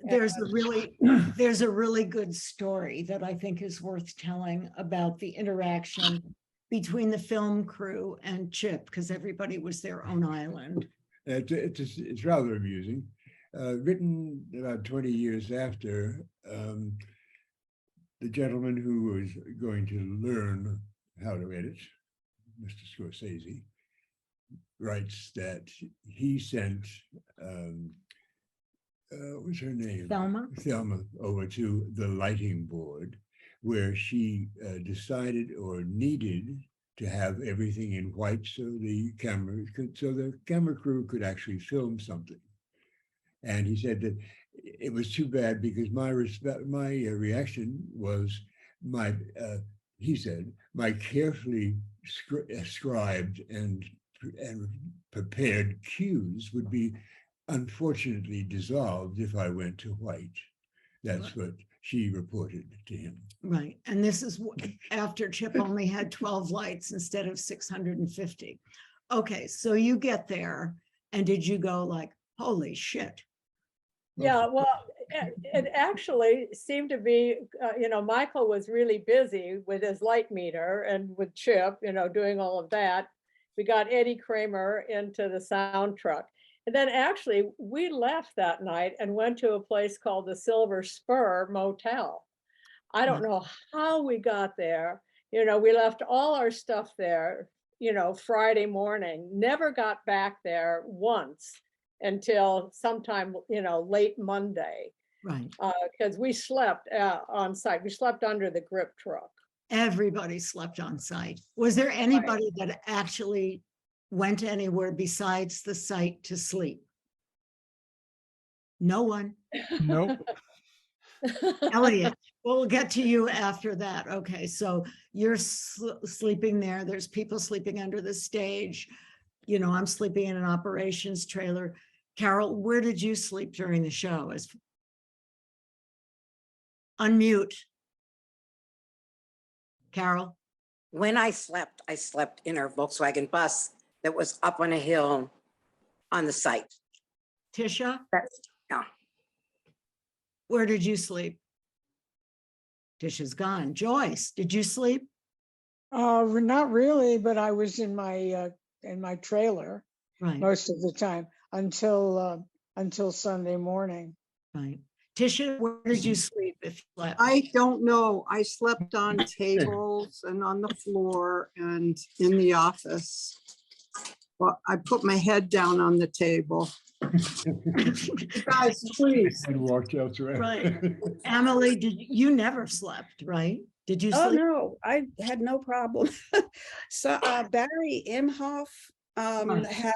There's a really good story that I think is worth telling about the interaction between the film crew and Chip, because everybody was their own island. It's rather amusing. Written about 20 years after, the gentleman who was going to learn how to edit, Mr. Scorsese, writes that he sent what was her name? Thelma? Thelma over to the lighting board, where she decided or needed to have everything in white so the camera crew could actually film something. And he said that it was too bad because my reaction was he said, my carefully scribed and prepared cues would be unfortunately dissolved if I went to white. That's what she reported to him. Right. And this is after Chip only had 12 lights instead of 650. Okay, so you get there and did you go like, holy shit? Yeah, well, it actually seemed to be, Michael was really busy with his light meter and with Chip, doing all of that. We got Eddie Kramer into the sound truck. And then actually we left that night and went to a place called the Silver Spur Motel. I don't know how we got there. We left all our stuff there, Friday morning, never got back there once until sometime, late Monday. Right. Because we slept on site. We slept under the grip truck. Everybody slept on site. Was there anybody that actually went anywhere besides the site to sleep? No one. Nope. Elliot, we'll get to you after that. Okay, so you're sleeping there. There's people sleeping under the stage. I'm sleeping in an operations trailer. Carol, where did you sleep during the show? Unmute. Carol? When I slept in our Volkswagen bus that was up on a hill on the site. Ticia? Yeah. Where did you sleep? Ticia's gone. Joyce, did you sleep? Not really, but I was in my trailer Right. most of the time until Sunday morning. Right. Ticia, where did you sleep if you slept? I don't know. I slept on tables and on the floor and in the office. Well, I put my head down on the table. You guys, please. And walked elsewhere. Right. Emily, you never slept, right? Did you Oh, sleep? no, I had no problem. So Barry Imhoff had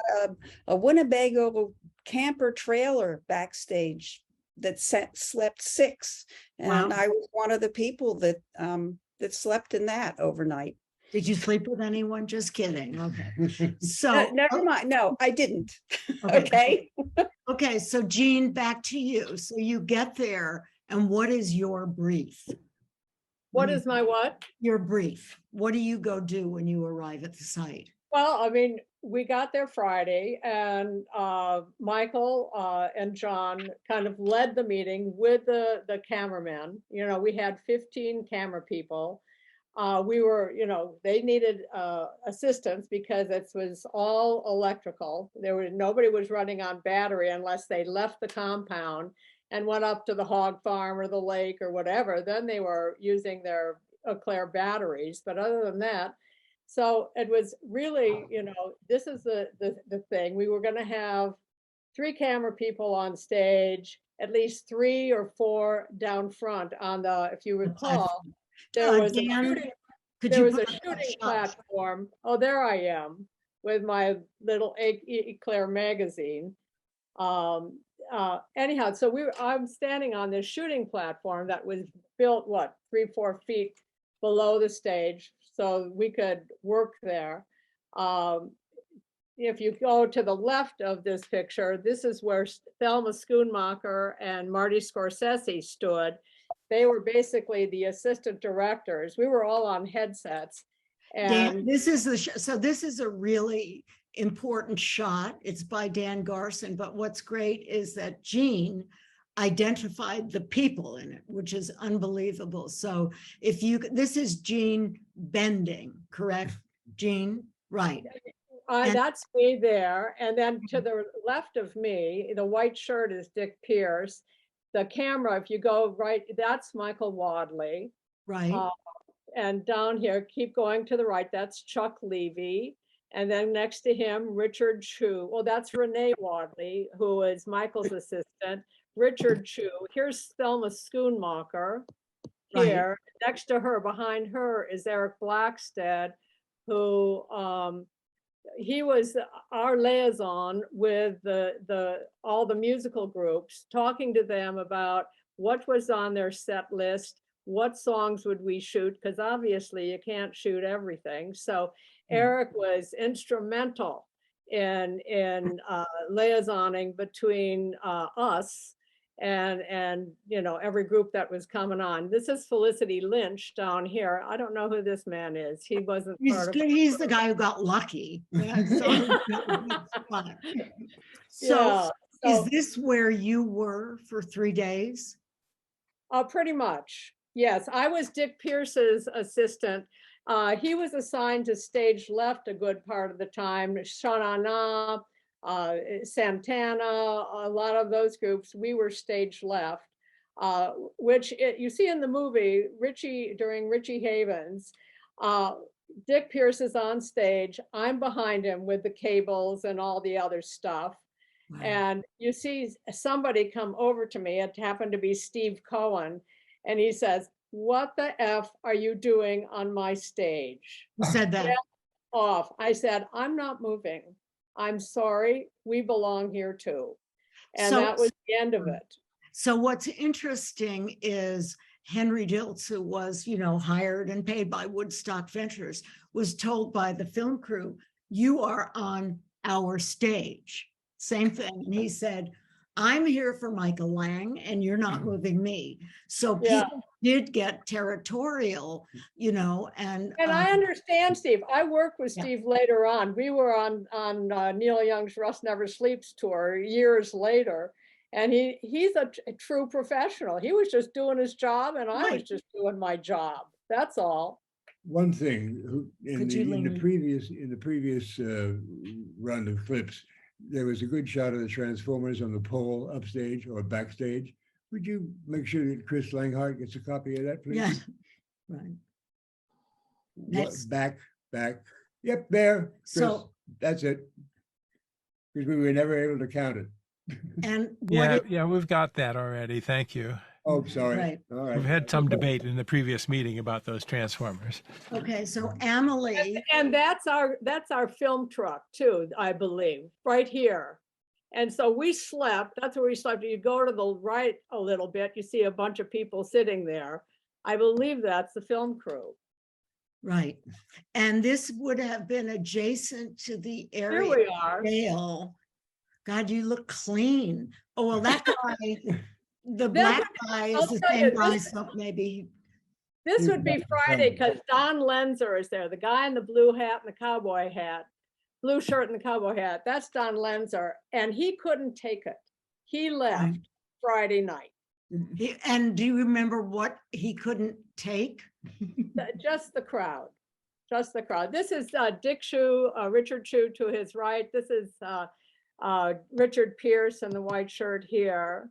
a Winnebago camper trailer backstage that slept 6. And Wow. I was one of the people that that slept in that overnight. Did you sleep with anyone? Just kidding. Okay. So Never mind. No, I didn't. Okay. Okay. Okay, so Jean, back to you. So you get there, and what is your brief? What is my what? Your brief? What do you go do when you arrive at the site? Well, I mean, we got there Friday and Michael and John kind of led the meeting with the cameraman. You know, we had 15 camera people. We were, you know, they needed assistance because it was all electrical. Nobody was running on battery unless they left the compound and went up to the hog farm or the lake or whatever. Then they were using their Eau Claire batteries. But other than that, so it was really, you know, this is the thing. We were going to have 3 camera people on stage, at least 3 or 4 down front on the, if you recall, there was Dan, there was a shooting platform. Oh, there I am with my little Eclair magazine. Anyhow, so I'm standing on this shooting platform that was built, what, 3-4 feet below the stage, so we could work there. If you go to the left of this picture, this is where Thelma Schoonmaker and Marty Scorsese stood. They were basically the assistant directors. We were all on headsets. And Dan, this is so this is a really important shot. It's by Dan Garson, but what's great is that Jean identified the people in it, which is unbelievable. So if you, this is Jean Bending, correct, Jean? Right. That's me there. And then to the left of me, the white shirt is Dick Pierce. The camera, if you go right, that's Michael Wadley. Right. And down here, keep going to the right, that's Chuck Levy. And then next to him, Richard Chu. Well, that's Renee Wadley, who is Michael's assistant. Richard Chu. Here's Thelma Schoonmaker here. Right. Next to her, behind her, is Eric Blackstead, who he was our liaison with all the musical groups, talking to them about what was on their set list, what songs would we shoot, because obviously you can't shoot everything. So Eric was instrumental in liaisoning between us and you know, every group that was coming on. This is Felicity Lynch down here. I don't know who this man is. He wasn't part of it. He's the guy who got lucky. So is this where you were for 3 days? Pretty much. Yes, I was Dick Pierce's assistant. He was assigned to stage left a good part of the time. Shanana, Santana, a lot of those groups, we were stage left, which you see in the movie, during Richie Havens, Dick Pierce is on stage. I'm behind him with the cables and all the other stuff. Wow. And you see somebody come over to me, it happened to be Steve Cohen, and he says, "What the F are you doing on my stage?" Who said that? Get off. I said, "I'm not moving. I'm sorry, we belong here too." And that was the end of it. So what's interesting is Henry Diltz, who was, you know, hired and paid by Woodstock Ventures, was told by the film crew, "You are on our stage." Same thing. And he said, "I'm here for Michael Lang and you're not moving me." So people did get territorial, you know, and I understand Steve. I worked with Steve later on. We were on Neil Young's Rust Never Sleeps tour years later. And he's a true professional. He was just doing his job and I was just doing my job. That's all. One thing in the previous run of clips, there was a good shot of the Transformers on the pole upstage or backstage. Would you make sure that Chris Langhart gets a copy of that, please? Yeah, right. Back. Yep, there. Chris. So That's it. Because we were never able to count it. And Yeah, what, yeah, we've got that already. Thank you. Oh, sorry. right. All right. We've had some debate in the previous meeting about those transformers. Okay, so Emily, And that's our film truck too, I believe, right here. And so we slept, that's where we slept. You go to the right a little bit, you see a bunch of people sitting there. I believe that's the film crew. right. And this would have been adjacent to the Here area we are. jail. God, you look clean. Oh, well, that guy, the black guy is I'll the tell same you, guy, this- so maybe. This Here's would be Dr. Friday Campbell. because Don Lenzer is there, the guy in the blue hat and the cowboy hat, blue shirt and the cowboy hat. That's Don Lenzer, and he couldn't take it. He left Friday night. And do you remember what he couldn't take? Just the crowd, just the crowd. This is Dick Shue, Richard Shue to his right. This is Richard Pierce in the white shirt here.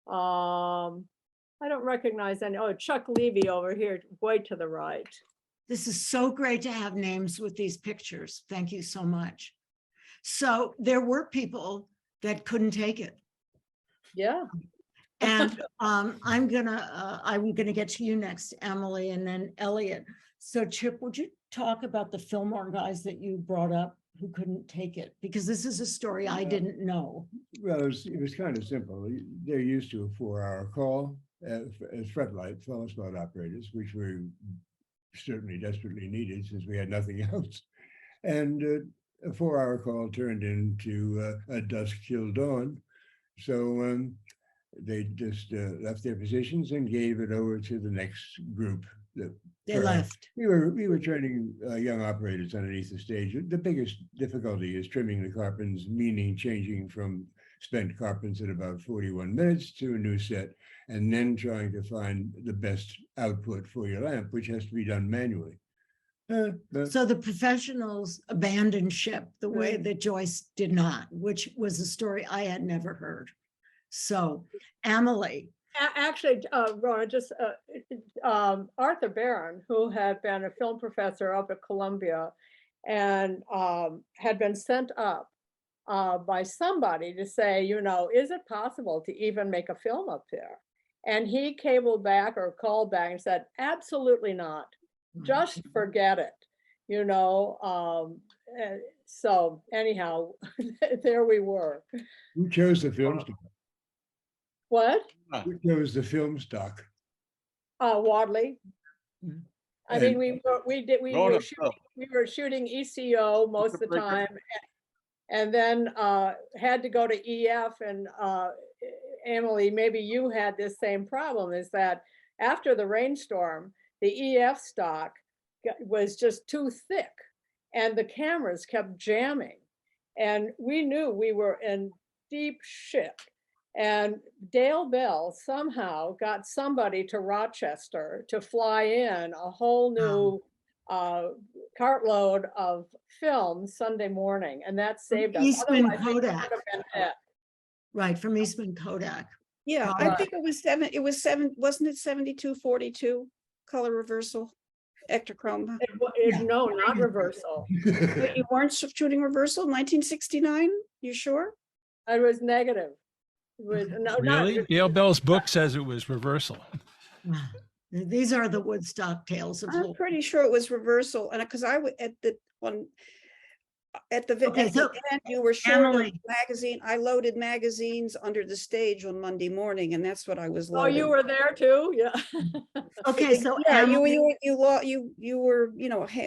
I don't recognize any. Oh, Chuck Levy over here, way to the right. This is so great to have names with these pictures. Thank you so much. So there were people that couldn't take it. Yeah. And I'm gonna get to you next, Emily, and then Elliot. So Chip, would you talk about the Fillmore guys that you brought up who couldn't take it? Because this is a story I didn't know. Well, it was kind of simple. They're used to a 4-hour call as frontlight fellow spot operators, which were certainly desperately needed since we had nothing else. And a 4-hour call turned into a dusk till dawn. So they just left their positions and gave it over to the next group. They left. We were training young operators underneath the stage. The biggest difficulty is trimming the carpins, meaning changing from spent carpins at about 41 minutes to a new set, and then trying to find the best output for your lamp, which has to be done manually. So the professionals abandoned ship the way that Joyce did not, which was a story I had never heard. So Emily. Actually, Rona, just Arthur Barron, who had been a film professor up at Columbia and had been sent up by somebody to say, you know, is it possible to even make a film up there? And he cabled back or called back and said, absolutely not. Just forget it, you know. So anyhow, there we were. Who chose the film stock? What? Who chose the film stock? Wadley. I mean, we were shooting ECO most of the time, and then had to go to EF. And Emily, maybe you had this same problem, is that after the rainstorm, the EF stock was just too thick and the cameras kept jamming. And we knew we were in deep shit. And Dale Bell somehow got somebody to Rochester to fly in a whole new cartload of film Sunday morning. And that saved us. Eastman Otherwise, we would Kodak. have been dead. Right, from Eastman Kodak. Yeah, I think it was seven, wasn't it 7242 color reversal, ectochrome? No, not reversal. But you weren't shooting reversal, 1969? You sure? I was negative. No, Really? Dale Bell's book says it was reversal. These are the Woodstock tales of I'm pretty sure it was reversal, and because I would at the end you were short of magazine. I loaded magazines under the stage on Monday morning, and that's what I was loading. Oh, you were there too? Yeah. Okay, so yeah, you were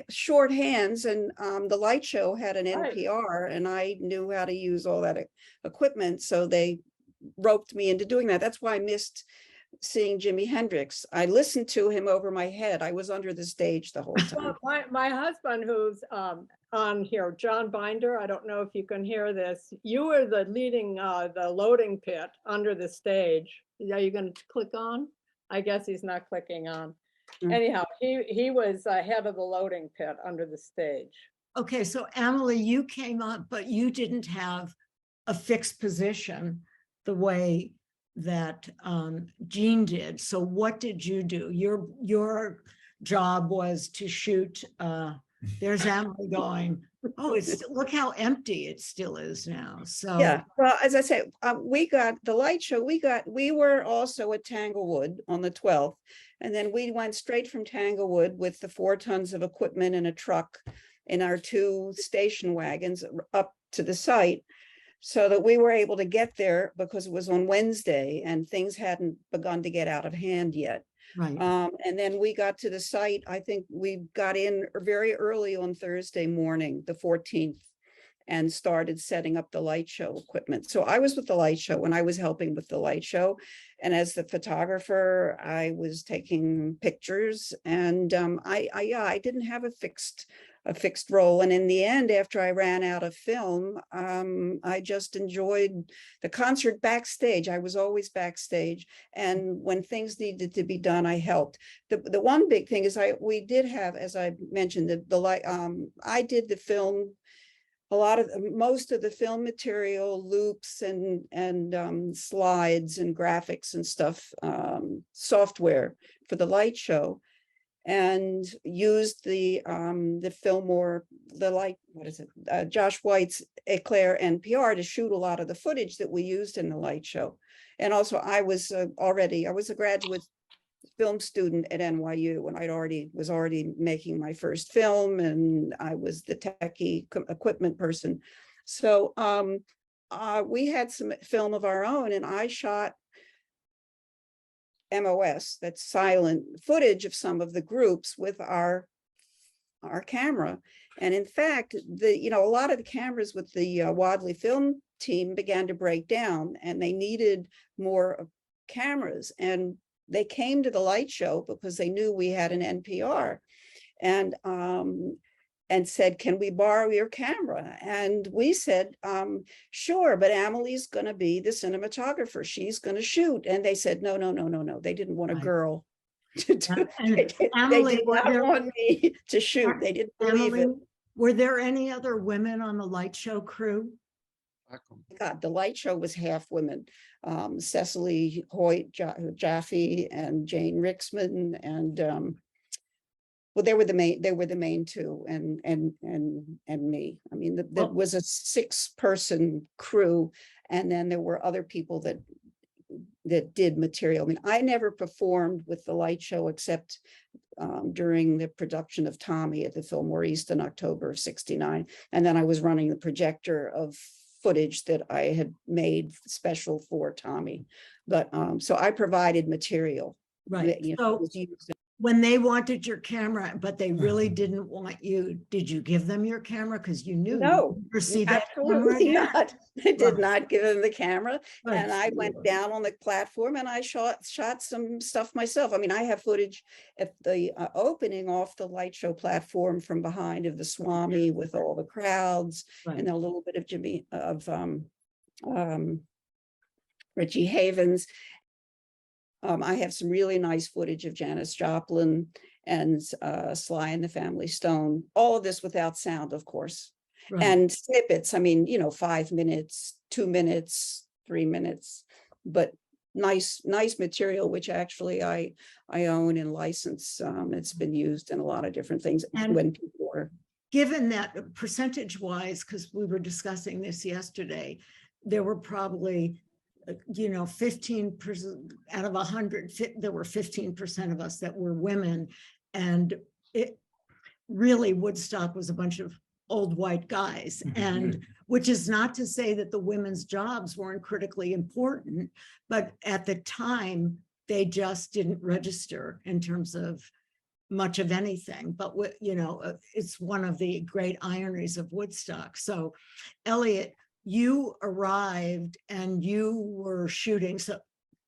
short hands, and the light show had an NPR, and I knew how to use all that equipment, so they roped me into doing that. That's why I missed seeing Jimi Hendrix. I listened to him over my head. I was under the stage the whole time. Well, my husband, who's on here, John Binder, I don't know if you can hear this. You were the leading the loading pit under the stage. Are you going to click on? I guess he's not clicking on. Anyhow, he was head of the loading pit under the stage. Okay, so Emily, you came up, but you didn't have a fixed position the way that Jean did. So what did you do? Your job was to shoot There's Emily going, oh, look how empty it still is now. So Yeah, well, as I say, we got the light show, we were also at Tanglewood on the 12th. And then we went straight from Tanglewood with the 4 tons of equipment and a truck in our 2 station wagons up to the site, so that we were able to get there because it was on Wednesday and things hadn't begun to get out of hand yet. right. And then we got to the site, I think we got in very early on Thursday morning, the 14th, and started setting up the light show equipment. So I was with the light show when I was helping with the light show. And as the photographer, I was taking pictures, and I didn't have a fixed role. And in the end, after I ran out of film, I just enjoyed the concert backstage. I was always backstage. And when things needed to be done, I helped. The one big thing is we did have, as I mentioned, I did the film, most of the film material, loops and slides and graphics and stuff, software for the light show, and used the Fillmore, Josh White's Eclair NPR to shoot a lot of the footage that we used in the light show. And also I was a graduate film student at NYU, and I was already making my first film, and I was the techie equipment person. So we had some film of our own, and I shot MOS, that's silent footage of some of the groups with our camera. And in fact, a lot of the cameras with the Wadley film team began to break down, and they needed more cameras. And they came to the light show because they knew we had an NPR, and said, can we borrow your camera? And we said, sure, but Amelie's going to be the cinematographer. She's going to shoot. And they said, no. They didn't want a girl to do. They did not want me to shoot. They didn't believe it. Were there any other women on the light show crew? God, the light show was half women. Cecily Hoyt Jaffe and Jane Rixman, and well, they were the main 2, and me. I mean, there was a 6-person crew, and then there were other people that did material. I mean, I never performed with the light show except during the production of Tommy at the Fillmore East in October of '69, and then I was running the projector of footage that I had made special for Tommy. But so I provided material. Right. So when they wanted your camera, but they really didn't want you, did you give them your camera? Because you knew. No, absolutely not. I did not give them the camera. Right. And I went down on the platform and I shot some stuff myself. I mean, I have footage at the opening off the light show platform from behind of the Swami with all the crowds, and a little bit of Richie Havens. I have some really nice footage of Janis Joplin and Sly and the Family Stone, all of this without sound, of course, and snippets. I mean, 5 minutes, 2 minutes, 3 minutes, but nice material, which actually I own and license. It's been used in a lot of different things. And when people are given that percentage-wise, because we were discussing this yesterday, there were probably 15% out of 100, there were 15% of us that were women. And it really, Woodstock was a bunch of old white guys. And which is not to say that the women's jobs weren't critically important, but at the time, they just didn't register in terms of much of anything. But it's one of the great ironies of Woodstock. So Elliot, you arrived and you were shooting. So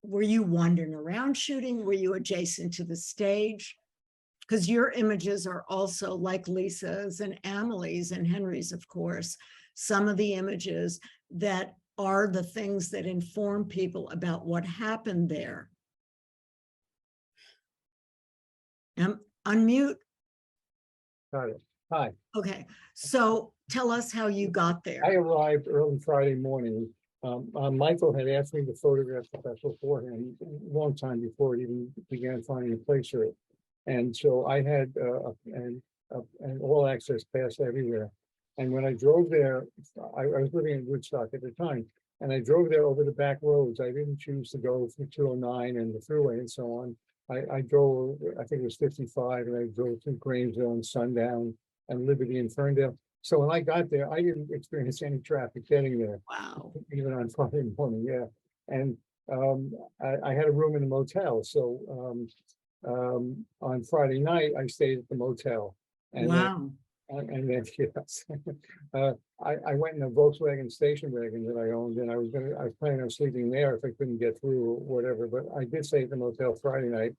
were you wandering around shooting? Were you adjacent to the stage? Because your images are also like Lisa's and Amelie's and Henry's, of course, some of the images that are the things that inform people about what happened there. Unmute. Got it. Hi. Okay, so tell us how you got there. I arrived early Friday morning. Michael had asked me to photograph the vessel for him a long time before it even began finding a place for it. And so I had, and and all access passed everywhere. And when I drove there, I was living in Woodstock at the time, and I drove there over the back roads. I didn't choose to go through 209 and the freeway and so on. I drove, I think it was 55, and I drove through Grangeville and Sundown and Liberty and Ferndale. So when I got there, I didn't experience any traffic getting there. Wow. Even on Friday morning, yeah. And I had a room in a motel. So on Friday night, I stayed at the motel. And Wow. and then yes, I went in a Volkswagen station wagon that I owned, and I was planning on sleeping there if I couldn't get through or whatever. But I did stay at the motel Friday night,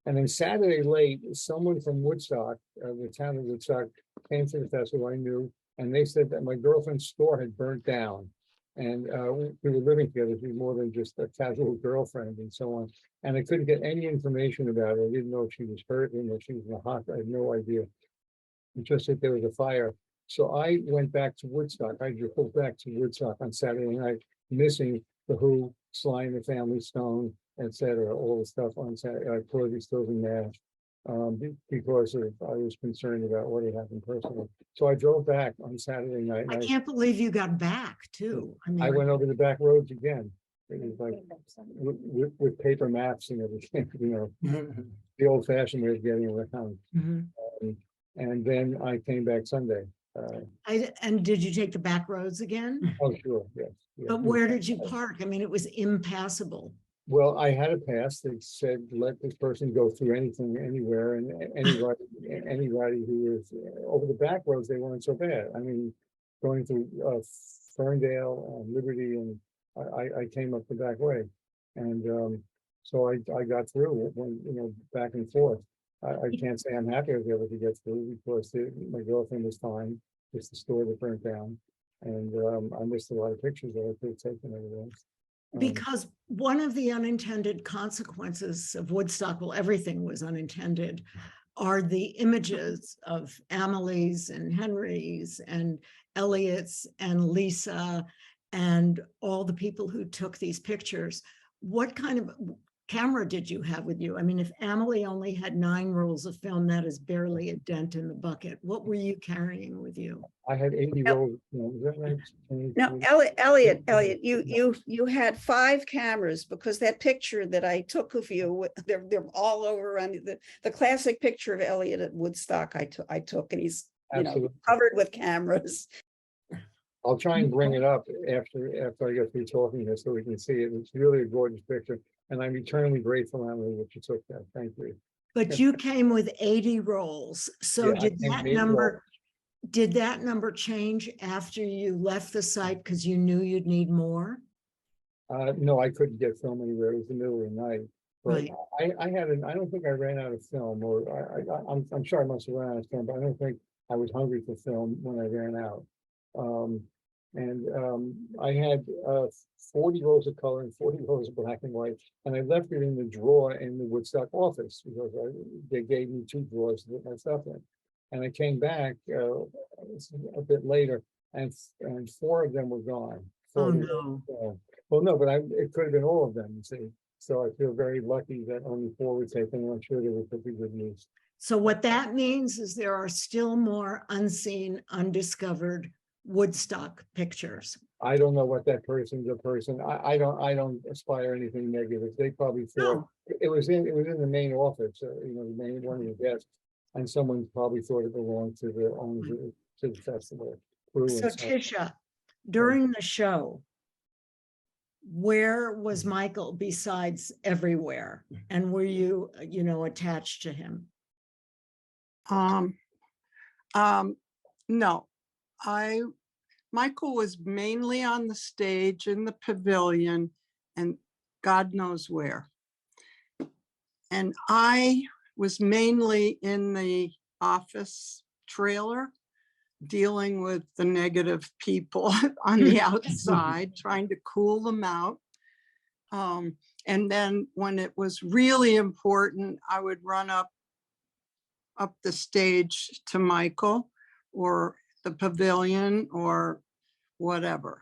and then Saturday late, someone from Woodstock, the town of Woodstock, came to the festival I knew, and they said that my girlfriend's store had burnt down, and we were living together. She was more than just a casual girlfriend and so on. And I couldn't get any information about her. I didn't know if she was hurt, didn't know if she was in the hospital. I had no idea. Just that there was a fire. So I went back to Woodstock. I drove back to Woodstock on Saturday night, missing the Who, Sly and the Family Stone, etc. All the stuff on Saturday, Crosby, Stills and Nash, because I was concerned about what had happened personally. So I drove back on Saturday night. I And can't believe you got back too. I mean, I went over the back roads again. It was like with paper maps and everything, you know, the old fashioned way of getting around. Mhm. And then I came back Sunday. And did you take the back roads again? Oh, sure, yes. Yeah. But where did you park? I mean, it was impassable. Well, I had a pass that said, let this person go through anything, anywhere, and anybody who was over the back roads, they weren't so bad. I mean, going through Ferndale and Liberty, and I came up the back way. And so I got through it when, you know, back and forth. I can't say I'm happy I was able to get through because my girlfriend was fine. It's the store that burnt down. And I missed a lot of pictures that I could have taken over there. Because one of the unintended consequences of Woodstock, well, everything was unintended, are the images of Amelie's and Henry's and Elliot's and Lisa and all the people who took these pictures. What kind of camera did you have with you? I mean, if Amelie only had 9 rolls of film, that is barely a dent in the bucket. What were you carrying with you? I had 80 rolls. Is that right? Now, Elliot, you had 5 cameras, because that picture that I took of you, they're all over on the classic picture of Elliot at Woodstock. I took, and he's covered with cameras. I'll try and bring it up after I get through talking this so we can see it. It's really a gorgeous picture, and I'm eternally grateful, Emily, that you took that. Thank you. But you came with 80 rolls. So Yeah, did that number change after you left the site because you knew you'd need more? No, I couldn't get film anywhere. It was the middle of the night. But Right. I don't think I ran out of film, or I'm sure I must have run out of film, but I don't think I was hungry for film when I ran out. I had 40 rolls of color and 40 rolls of black and white, and I left it in the drawer in the Woodstock office because they gave me 2 drawers to put my stuff in. And I came back a bit later, and 4 of them were gone. Oh, no. Well, no, but it could have been all of them, you see. So I feel very lucky that only 4 were taken, and I'm sure they were pretty good news. So what that means is there are still more unseen, undiscovered Woodstock pictures. I don't know what that person's a person. I don't aspire anything negative. They probably thought it was in the main office, you know, the main one of the desks, and someone probably thought it belonged to the owners to the festival. So Ticia, during the show, where was Michael besides everywhere? And were you, attached to him? No, Michael was mainly on the stage in the pavilion and God knows where. And I was mainly in the office trailer dealing with the negative people on the outside, trying to cool them out. And then when it was really important, I would run up the stage to Michael or the pavilion or whatever.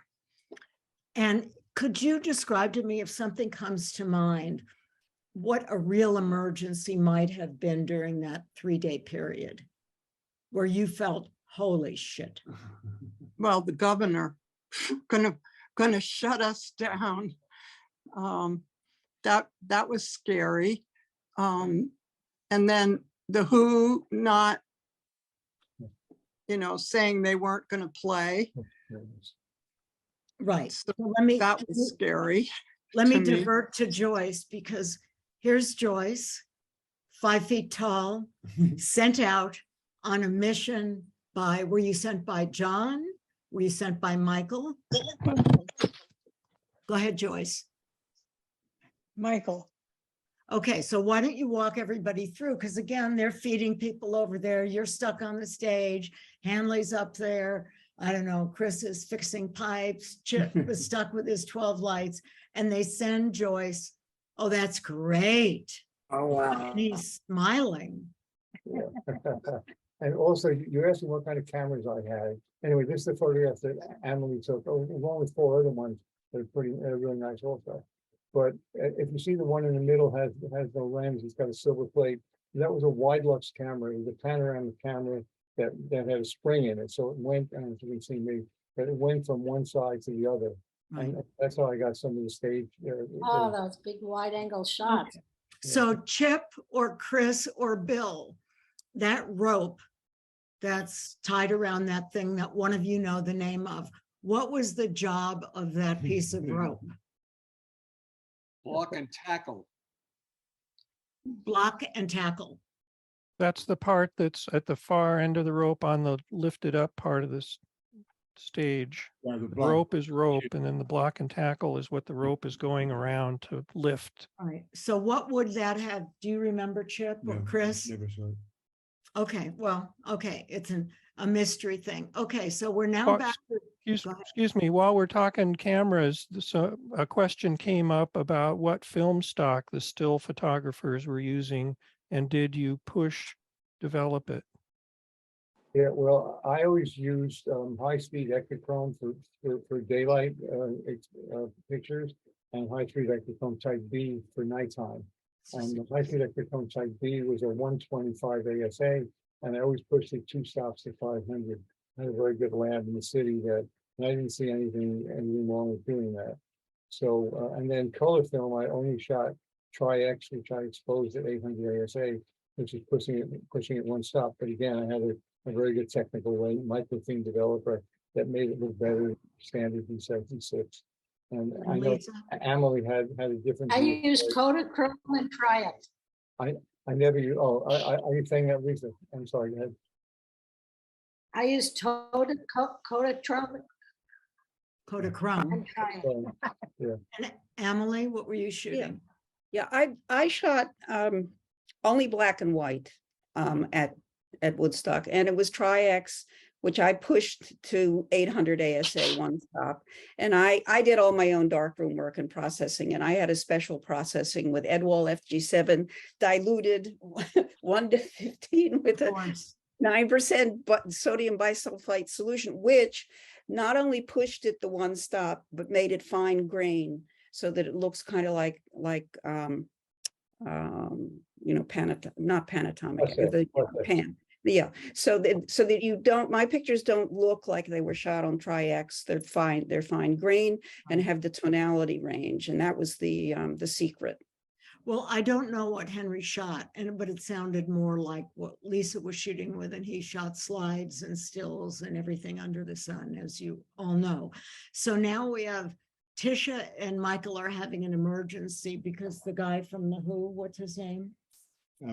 And could you describe to me, if something comes to mind, what a real emergency might have been during that 3-day period? where you felt, holy shit? Well, the governor gonna shut us down. That was scary. And then the Who not, saying they weren't gonna play. Right. So Well, that was scary. Let me to me. divert to Joyce, because here's Joyce, 5 feet tall, sent out on a mission by, were you sent by John? Were you sent by Michael? Go ahead, Joyce. Michael. Okay, so why don't you walk everybody through? Because again, they're feeding people over there. You're stuck on the stage. Hanley's up there. I don't know, Chris is fixing pipes. Chip was stuck with his 12 lights. And they send Joyce, oh, that's great. Oh, wow. And he's smiling. Yeah. And also, you asked me what kind of cameras I had. Anyway, this is the photograph that Emily took, along with 4 other ones that are pretty really nice also. But if you see the one in the middle has no lens, it's got a silver plate. That was a wide lux camera. It was a panoramic camera that had a spring in it. So it went, and as you can see me, but it went from one side to the other. Right. And that's how I got some of the stage. Oh, those big wide angle shots. Okay. So Chip or Chris or Bill, that rope that's tied around that thing that one of you know the name of, what was the job of that piece of rope? Block and tackle. Block and tackle. That's the part that's at the far end of the rope on the lifted up part of this stage. Yeah, the The block. rope is rope, and then the block and tackle is what the rope is going around to lift. All right. So what would that have? Do you remember, Chip or No, Chris? never saw it. Okay, well, okay, it's a mystery thing. Okay, so we're now Oh, back to, Excuse me, while we're talking cameras, a question came up about what film stock the still photographers were using, and did you push develop it? Yeah, well, I always used high-speed Ektachrome for daylight pictures, and high-speed Ektachrome type B for nighttime. And the high-speed Ektachrome type B was a 125 ASA, and I always pushed it 2 stops to 500. I had a very good lab in the city and I didn't see anything wrong with doing that. So, and then color film, I only shot Tri-X, which I exposed at 800 ASA, which is pushing it 1 stop. But again, I had a very good technical micro theme developer that made it look better, standard B76. And I know Lisa? Emily had a different. I view. used Kodachrome and Tri-X. I never use, are you saying that, Lisa? I'm sorry, go ahead. I used Kodachrome Kodachrome. and Tri-X. Yeah. And Emily, what were you shooting? Yeah, I shot only black and white at Woodstock, and it was Tri-X, which I pushed to 800 ASA 1 stop. And I did all my own darkroom work and processing, and I had a special processing with Edwall FG7 diluted 1 to 15 with a 9% sodium bisulfite solution, which not only pushed it the 1 stop, but made it fine grain so that it looks kind of like not panatomic, the pan. Yeah, so that you don't, my pictures don't look like they were shot on Tri-X. They're fine grain and have the tonality range, and that was the secret. Well, I don't know what Henry shot, but it sounded more like what Lisa was shooting with, and he shot slides and stills and everything under the sun, as you all know. So now we have Ticia and Michael are having an emergency because the guy from the Who, what's his name?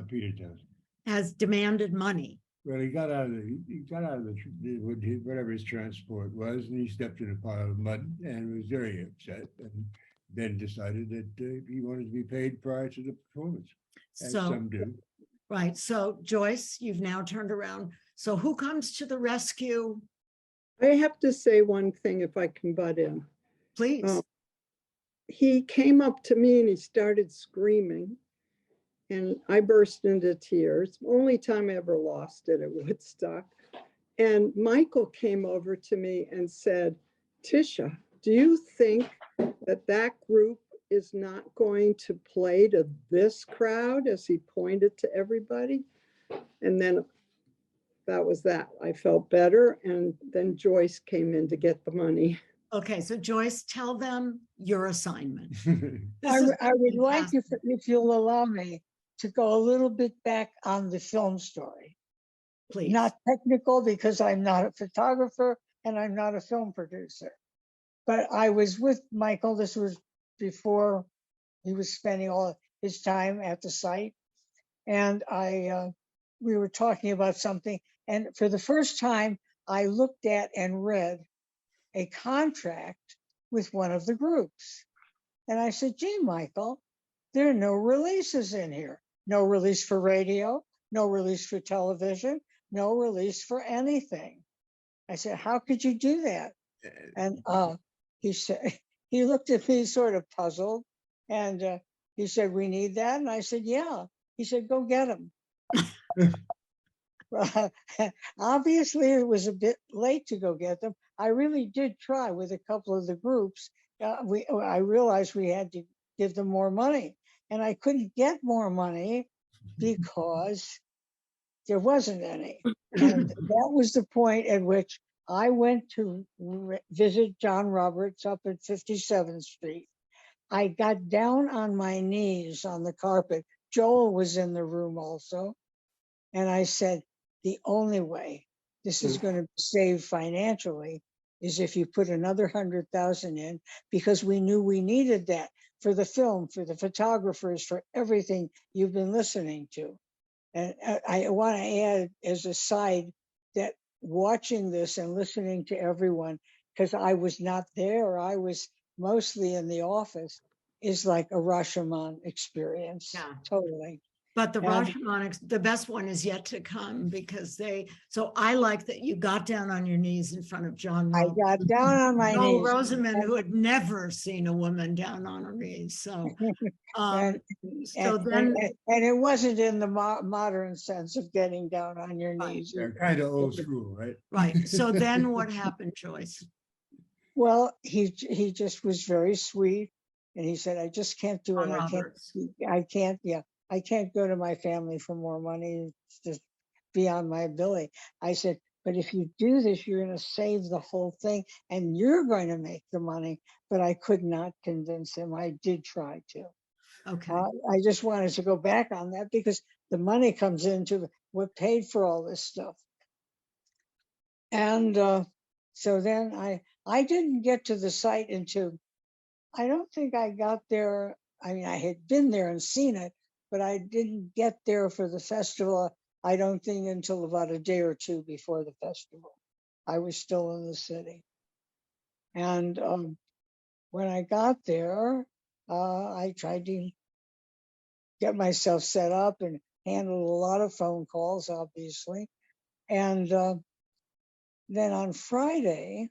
Peter Townsend. Has demanded money. Well, he got out of whatever his transport was, and he stepped in a pile of mud and was very upset, and then decided that he wanted to be paid prior to the performance, as some do. Right. So Joyce, you've now turned around. So who comes to the rescue? I have to say one thing if I can butt in. Please. He came up to me and he started screaming. And I burst into tears. Only time I ever lost it at Woodstock. And Michael came over to me and said, Ticia, do you think that group is not going to play to this crowd, as he pointed to everybody? And then that was that. I felt better, and then Joyce came in to get the money. Okay, so Joyce, tell them your assignment. I would like, fantastic. if you'll allow me, to go a little bit back on the film story. Please. Not technical, because I'm not a photographer and I'm not a film producer. But I was with Michael. This was before he was spending all his time at the site. And we were talking about something. And for the first time, I looked at and read a contract with one of the groups. And I said, gee, Michael, there are no releases in here. No release for radio, no release for television, no release for anything. I said, how could you do that? And he said, he looked at me sort of puzzled, and he said, we need that. And I said, yeah. He said, go get them. Well, obviously it was a bit late to go get them. I really did try with a couple of the groups. I realized we had to give them more money, and I couldn't get more money because there wasn't any. And that was the point at which I went to visit John Roberts up at 57th Street. I got down on my knees on the carpet. Joel was in the room also. And I said, the only way this is going to be saved financially is if you put another 100,000 in, because we knew we needed that for the film, for the photographers, for everything you've been listening to. And I want to add as a side that watching this and listening to everyone, because I was not there, I was mostly in the office, is like a Rashomon experience. Yeah. Totally. But the And- Rashomon, the best one is yet to come, because so I like that you got down on your knees in front of John. I got down on my Joel knees. Rosenberg, who had never seen a woman down on her knees. So, And it wasn't in the modern sense of getting down on your knees. They're kind of old school, right? right. So then what happened, Joyce? Well, he just was very sweet, and he said, I just can't do it. I can't go to my family for more money. It's just beyond my ability. I said, but if you do this, you're going to save the whole thing and you're going to make the money. But I could not convince him. I did try to. Okay. I just wanted to go back on that because the money comes into what paid for all this stuff. And so then I didn't get to the site until, I don't think I got there. I mean, I had been there and seen it, but I didn't get there for the festival, I don't think, until about a day or two before the festival. I was still in the city. And when I got there, I tried to get myself set up and handled a lot of phone calls, obviously. And then on Friday,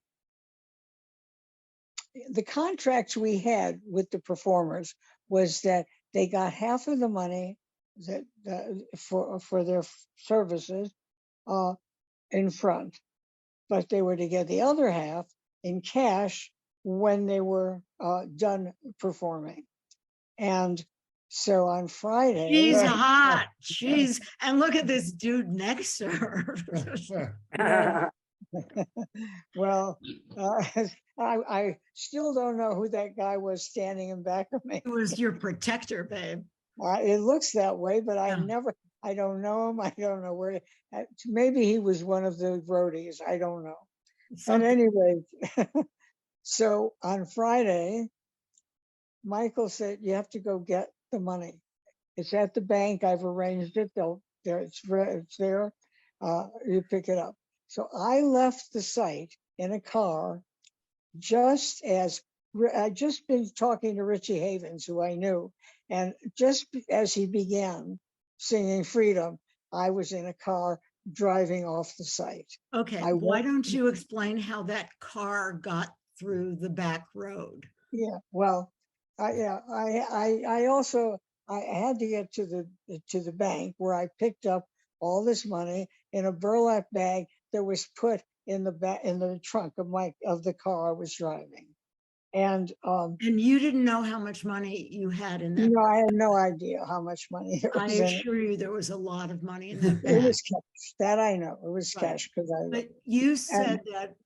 the contracts we had with the performers was that they got half of the money that for their services in front, but they were to get the other half in cash when they were done performing. And so on Friday, she's hot. And look at this dude next to her. Well, I still don't know who that guy was standing in back of me. He was your protector, babe. It looks that way, but Yeah. I don't know him. I don't know where. Maybe he was one of the roadies. I don't know. At any rate, so on Friday, Michael said, you have to go get the money. It's at the bank. I've arranged it. It's there. You pick it up. So I left the site in a car just as I'd just been talking to Richie Havens, who I knew. And just as he began singing Freedom, I was in a car driving off the site. Okay, why don't you explain how that car got through the back road? Yeah, well, I also had to get to the bank, where I picked up all this money in a burlap bag that was put in the trunk of the car I was driving. And you didn't know how much money you had in that? no, I had no idea how much money there I was in it. assure you, there was a lot of money in that It bag. was cash. That I know. It was Right. cash because I. But you said that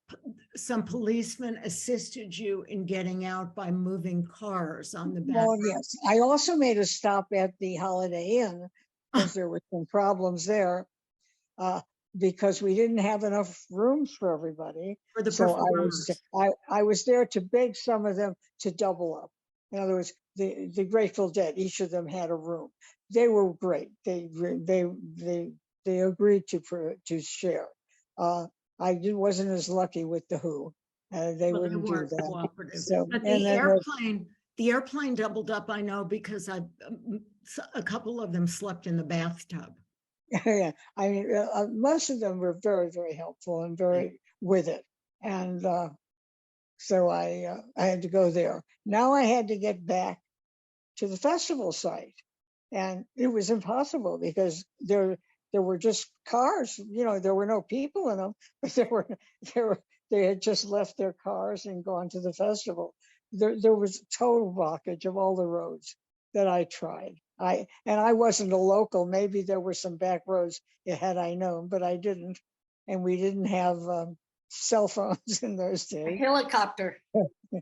some policemen assisted you in getting out by moving cars on the back. Well, road. yes. I also made a stop at the Holiday Inn because there were some problems there. Because we didn't have enough rooms for everybody. For the So performers. I was there to beg some of them to double up. In other words, the Grateful Dead, each of them had a room. They were great. They agreed to share. Wasn't as lucky with the Who. They Well, wouldn't do weren't that. cooperative. So, But and the airplane doubled up, I know, because a couple of them slept in the bathtub. yeah, I mean, most of them were very, very helpful and very with it. And so I had to go there. Now I had to get back to the festival site. And it was impossible because there were just cars, you know, there were no people in them, but they had just left their cars and gone to the festival. There was total blockage of all the roads that I tried. And I wasn't a local. Maybe there were some back roads had I known, but I didn't. And we didn't have cell phones in those A days. helicopter.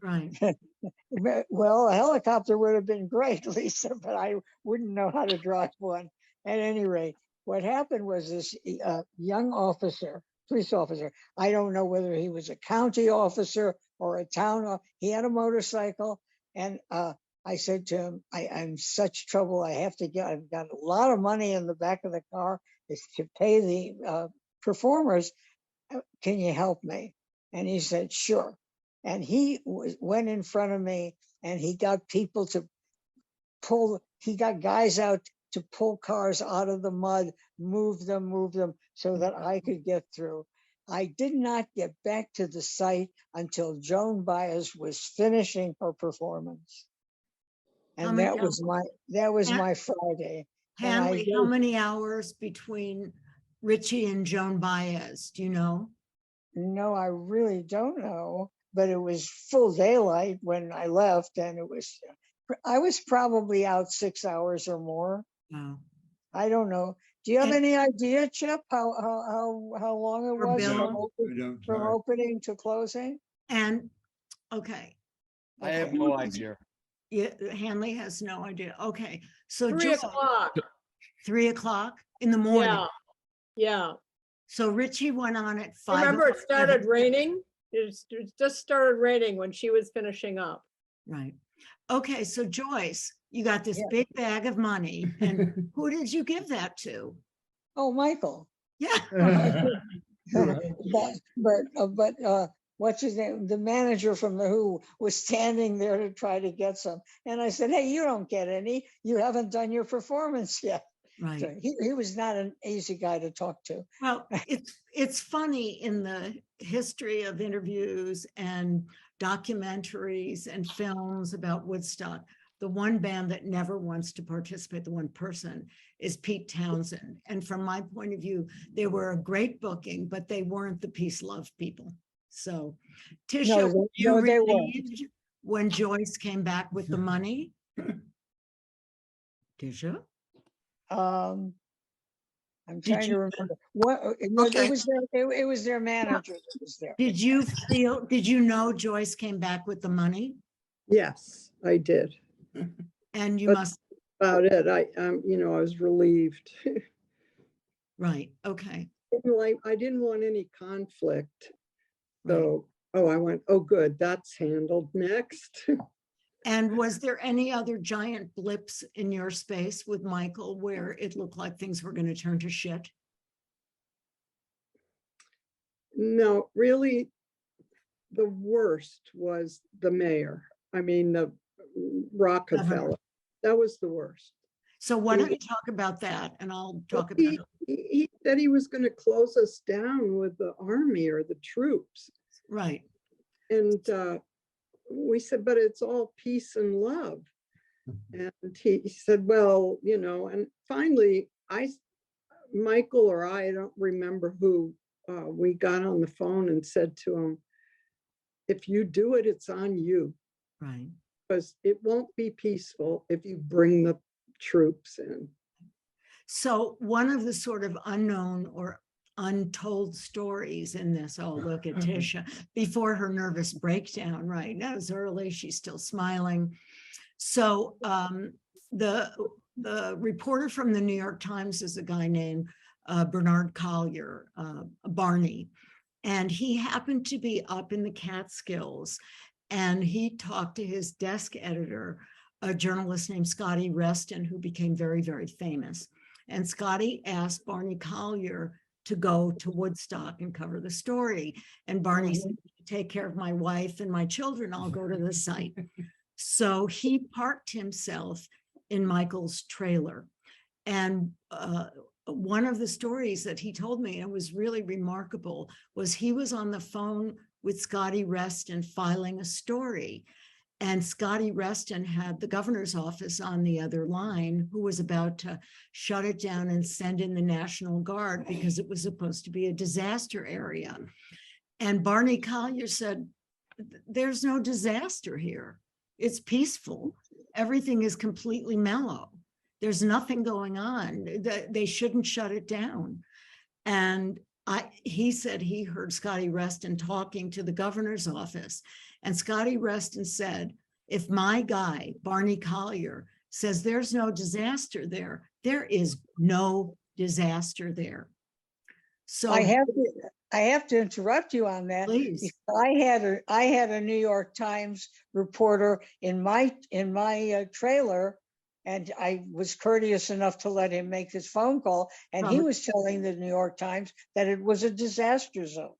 Right. Well, a helicopter would have been great, Lisa, but I wouldn't know how to drive one. At any rate, what happened was this young officer, police officer, I don't know whether he was a county officer or a town, he had a motorcycle. And I said to him, I'm in such trouble. I've got a lot of money in the back of the car. It's to pay the performers. Can you help me? And he said, sure. And he went in front of me and he got people to he got guys out to pull cars out of the mud, move them so that I could get through. I did not get back to the site until Joan Baez was finishing her performance. And that was my Friday. Hanley, how many hours between Richie and Joan Baez? Do you know? No, I really don't know, but it was full daylight when I left, and I was probably out 6 hours or more. No. I don't know. Do you have any idea, Chip, how long it was from opening to closing? And okay. I have no idea. Yeah, Hanley has no idea. Okay, so 3 o'clock. 3 o'clock in the morning. Yeah, yeah. So Richie went on at 5. Remember, it started raining. It just started raining when she was finishing up. Right. Okay, so Joyce, you got this big bag of money, and who did you give that to? Oh, Michael. Yeah. but what's his name? The manager from the Who was standing there to try to get some. And I said, hey, you don't get any. You haven't done your performance yet. Right. So he was not an easy guy to talk to. Well, it's funny in the history of interviews and documentaries and films about Woodstock, the one band that never wants to participate, the one person, is Pete Townsend. And from my point of view, they were a great booking, but they weren't the peace love people. So, Ticia, were you relieved when Joyce came back with the money? Ticia? I'm trying to remember what it was their manager that was there. Did you know Joyce came back with the money? Yes, I did. And you But must about it. I was relieved. Right. Okay. I didn't want any conflict. So, I went, oh, good, that's handled next. And was there any other giant blips in your space with Michael where it looked like things were going to turn to shit? No, really, the worst was the mayor. I mean, the Rockefeller. That was the worst. So why don't you talk about that, and I'll talk about it. He said he was going to close us down with the army or the troops. Right. And we said, but it's all peace and love. And he said, well, and finally, Michael or I don't remember who, we got on the phone and said to him, if you do it, it's on you. Right. Because it won't be peaceful if you bring the troops in. So one of the sort of unknown or untold stories in this, oh, look at Ticia, before her nervous breakdown, right? That was early, she's still smiling. So the reporter from the New York Times is a guy named Bernard Collier, Barney, and he happened to be up in the Catskills, and he talked to his desk editor, a journalist named Scotty Reston, who became very, very famous. And Scotty asked Barney Collier to go to Woodstock and cover the story. And Barney said, take care of my wife and my children, I'll go to the site. So he parked himself in Michael's trailer. And one of the stories that he told me, and it was really remarkable, was he was on the phone with Scotty Reston filing a story. And Scotty Reston had the governor's office on the other line, who was about to shut it down and send in the National Guard because it was supposed to be a disaster area. And Barney Collier said, there's no disaster here. It's peaceful. Everything is completely mellow. There's nothing going on. They shouldn't shut it down. And he said he heard Scotty Reston talking to the governor's office. And Scotty Reston said, if my guy, Barney Collier, says there's no disaster there, there is no disaster there. So I have to interrupt you on that. Please. I had a New York Times reporter in my trailer, and I was courteous enough to let him make his phone call, and he was telling the New York Times that it was a disaster zone.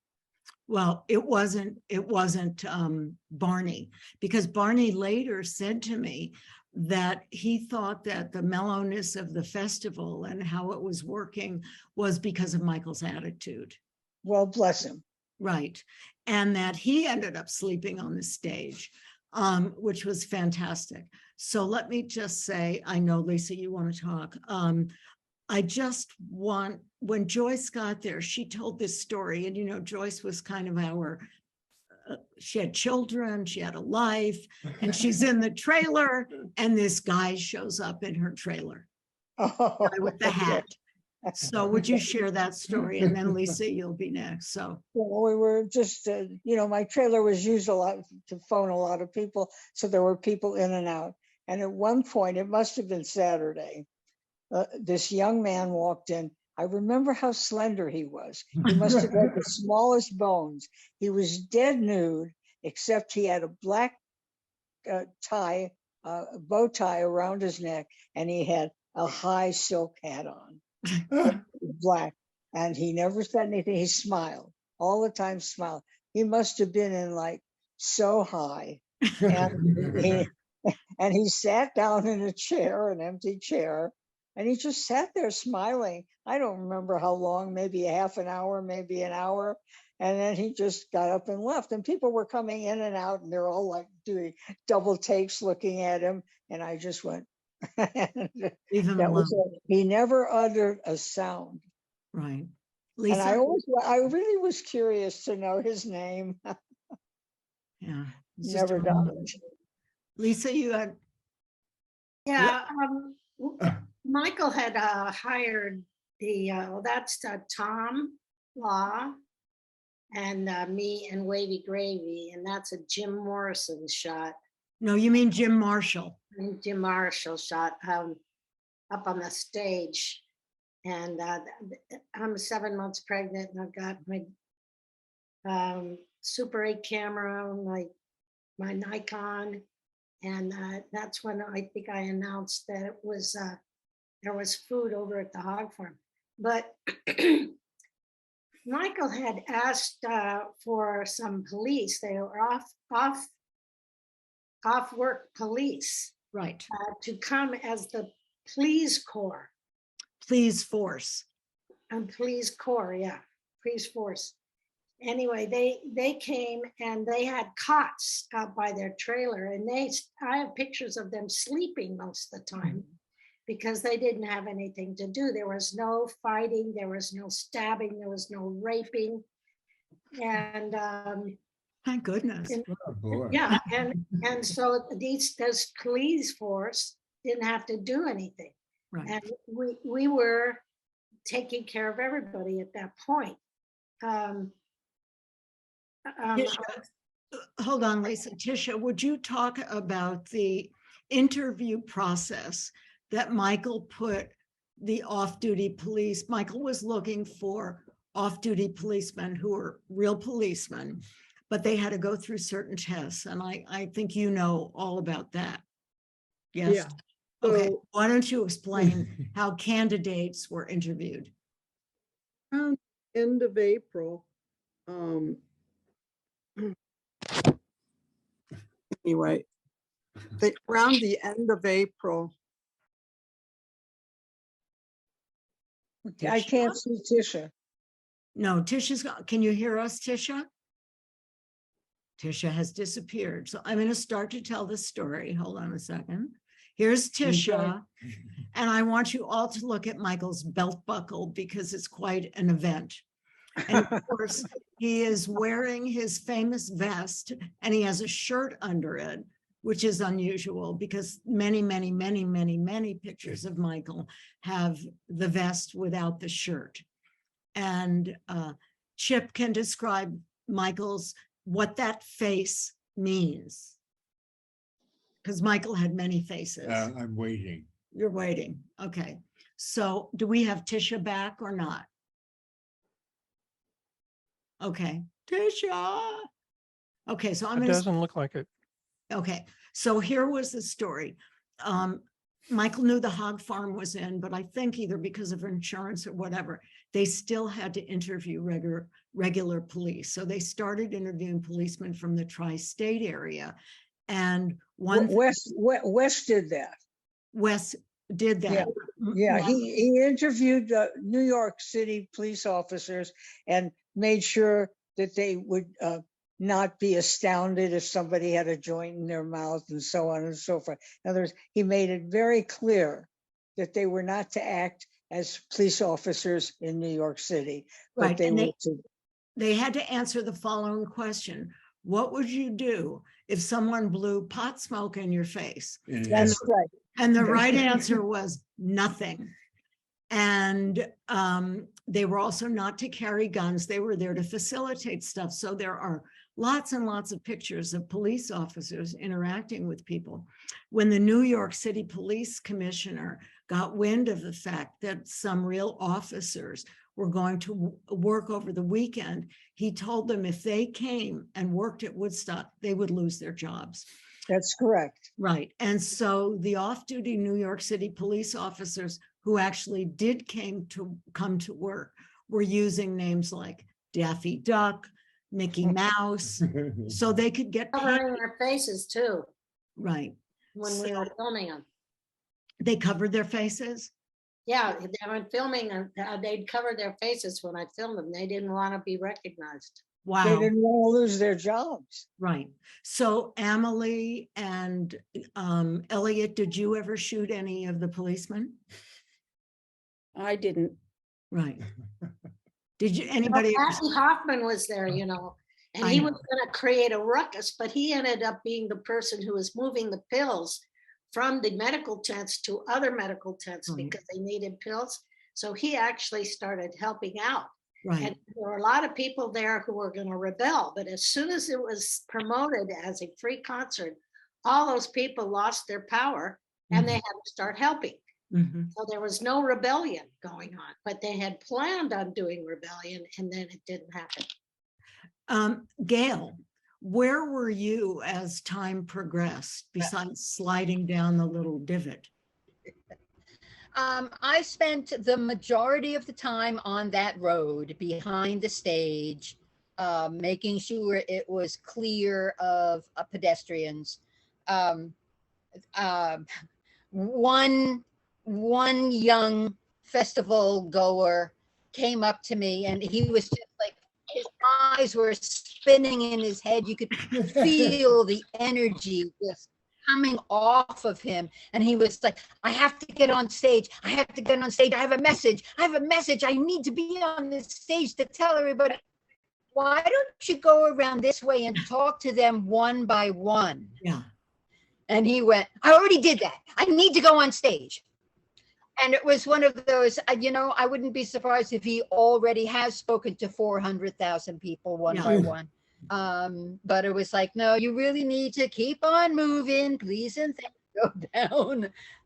Well, it wasn't Barney, because Barney later said to me that he thought that the mellowness of the festival and how it was working was because of Michael's attitude. Well, bless him. Right. And that he ended up sleeping on the stage, which was fantastic. So let me just say, I know, Lisa, you want to talk. I just want, when Joyce got there, she told this story, and, you know, Joyce was kind of our, she had children, she had a life, and she's in the trailer, and this guy shows up in her trailer with the hat. So would you share that story? And then Lisa, you'll be next. So well, we were just, my trailer was used a lot to phone a lot of people. So there were people in and out. And at one point, it must have been Saturday, this young man walked in. I remember how slender he was. He must have had the smallest bones. He was dead nude, except he had a black tie, bow tie around his neck, and he had a high silk hat on, black. And he never said anything. He smiled all the time, smiled. He must have been in like so high. And he sat down in a chair, an empty chair, and he just sat there smiling. I don't remember how long, maybe a half an hour, maybe an hour. And then he just got up and left. And people were coming in and out, and they're all like doing double takes looking at him. And I just went, he never uttered a sound. Right. Lisa? And I really was curious to know his name. Yeah. Never done it. Lisa, you had. Yeah. Michael had hired that's Tom Law and me and Wavy Gravy, and that's a Jim Morrison shot. No, you mean Jim Marshall. Jim Marshall shot up on the stage. And I'm 7 months pregnant, and I've got my Super 8 camera, my Nikon, and that's when I think I announced that it was there was food over at the hog farm. But Michael had asked for some police. They were off work police, right, to come as the police corps. Police force. Police corps, yeah, police force. Anyway, they came and they had cots out by their trailer, and I have pictures of them sleeping most of the time because they didn't have anything to do. There was no fighting, there was no stabbing, there was no raping. And Thank goodness. And- Oh, boy. Yeah, and so this police force didn't have to do anything. Right. And we were taking care of everybody at that point. Ticia, hold on, Lisa. Ticia, would you talk about the interview process that Michael put the off-duty police? Michael was looking for off-duty policemen who were real policemen, but they had to go through certain tests. And I think you know all about that. Yes. Yeah. Okay. So, Why don't you explain how candidates were interviewed? end of April. Anyway, around the end of April. I can't see Ticia. No, can you hear us, Ticia? Ticia has disappeared. So I'm going to start to tell the story. Hold on a second. Here's Ticia. And I want you all to look at Michael's belt buckle because it's quite an event. And of course, he is wearing his famous vest and he has a shirt under it, which is unusual because many, many, many, many, many pictures of Michael have the vest without the shirt. And Chip can describe Michael's, what that face means. Because Michael had many faces. I'm waiting. You're waiting. Okay. So do we have Ticia back or not? Okay. Ticia. Okay. So I'm It going to. doesn't look like it. Okay. So here was the story. Michael knew the hog farm was in, but I think either because of insurance or whatever, they still had to interview regular police. So they started interviewing policemen from the tri-state area. And West did that. Wes did that. Yeah, he interviewed New York City police officers and made sure that they would not be astounded if somebody had a joint in their mouth and so on and so forth. In other words, he made it very clear that they were not to act as police officers in New York City, but Right, they and were to. They had to answer the following question. What would you do if someone blew pot smoke in your face? That's right. And the right answer was nothing. And they were also not to carry guns. They were there to facilitate stuff. So there are lots and lots of pictures of police officers interacting with people. When the New York City Police Commissioner got wind of the fact that some real officers were going to work over the weekend, he told them if they came and worked at Woodstock, they would lose their jobs. That's correct. Right. And so the off-duty New York City police officers who actually did come to work were using names like Daffy Duck, Mickey Mouse, so they could get covering their faces too. Right. When we were filming them. They covered their faces? Yeah, they were filming and they'd cover their faces when I filmed them. They didn't want to be recognized. Wow. They didn't want to lose their jobs. Right. So Emily and Elliot, did you ever shoot any of the policemen? I didn't. Right. Did you, anybody? Kathy Hoffman was there, you know, and he was going to create a ruckus, but he ended up being the person who was moving the pills from the medical tents to other medical tents because they needed pills. So he actually started helping out. Right. And there were a lot of people there who were going to rebel, but as soon as it was promoted as a free concert, all those people lost their power and they had to start helping. So there was no rebellion going on, but they had planned on doing rebellion and then it didn't happen. Gail, where were you as time progressed besides sliding down the little divot? I spent the majority of the time on that road behind the stage, making sure it was clear of pedestrians. One young festival goer came up to me and he was just like, his eyes were spinning in his head. You could feel the energy just coming off of him. And he was like, I have to get on stage. I have to get on stage. I have a message. I have a message. I need to be on this stage to tell everybody why don't you go around this way and talk to them one by one? Yeah. And he went, I already did that. I need to go on stage. And it was one of those, I wouldn't be surprised if he already has spoken to 400,000 people one by one. But it was like, no, you really need to keep on moving, please and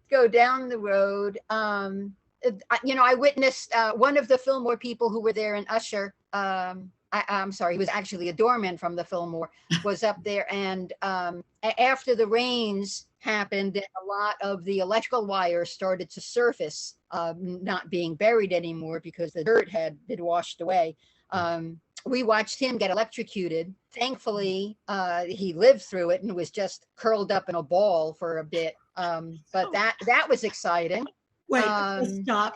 go down the road. I witnessed one of the Fillmore people who were there, an usher. I'm sorry, he was actually a doorman from the Fillmore, was up there. And after the rains happened, a lot of the electrical wires started to surface, not being buried anymore because the dirt had been washed away. We watched him get electrocuted. Thankfully, he lived through it and was just curled up in a ball for a bit. But that was exciting. Wait, stop.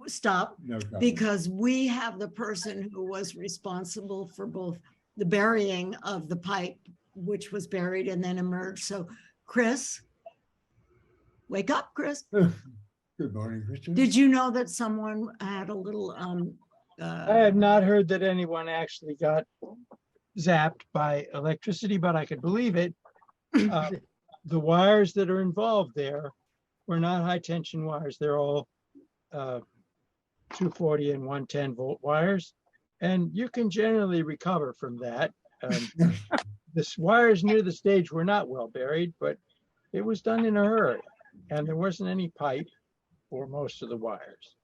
Stop, No problem. because we have the person who was responsible for both the burying of the pipe, which was buried and then emerged. So, Chris, wake up, Chris. Good morning, Christian. Did you know that someone had a little I have not heard that anyone actually got zapped by electricity, but I could believe it. The wires that are involved there were not high tension wires. They're all 240 and 110 volt wires, and you can generally recover from that. The wires near the stage were not well buried, but it was done in a hurry, and there wasn't any pipe for most of the wires.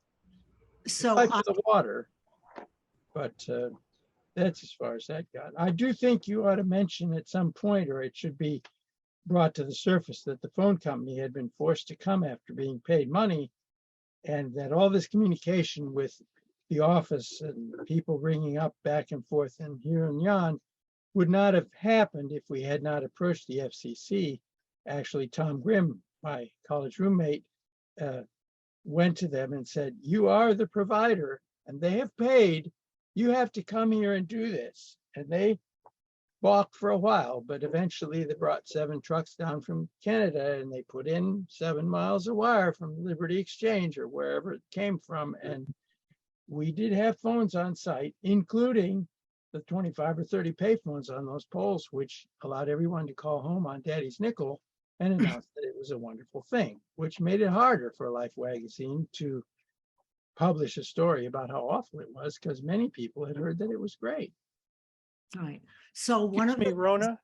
So Pipe for the water, but that's as far as that got. I do think you ought to mention at some point, or it should be brought to the surface, that the phone company had been forced to come after being paid money, and that all this communication with the office and people ringing up back and forth and here and yon would not have happened if we had not approached the FCC. Actually, Tom Grimm, my college roommate, went to them and said, you are the provider and they have paid. You have to come here and do this. And they balked for a while, but eventually they brought 7 trucks down from Canada and they put in 7 miles of wire from Liberty Exchange or wherever it came from. And we did have phones on site, including the 25 or 30 payphones on those poles, which allowed everyone to call home on Daddy's nickel and announce that it was a wonderful thing, which made it harder for Life magazine to publish a story about how awful it was, because many people had heard that it was great. right. So one of Excuse me, the Rona,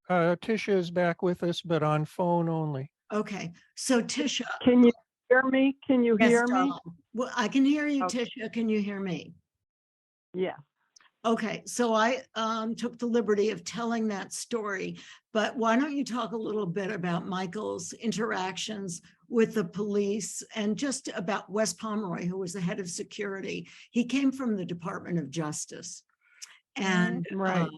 Ticia is back with us, but on phone only. okay. So Ticia, Can you hear me? Can you yes, hear me? darling. Well, I can hear you, Okay. Ticia. Can you hear me? Yeah. Okay, so I took the liberty of telling that story, but why don't you talk a little bit about Michael's interactions with the police and just about Wes Pomeroy, who was the head of security. He came from the Department of Justice, and Right.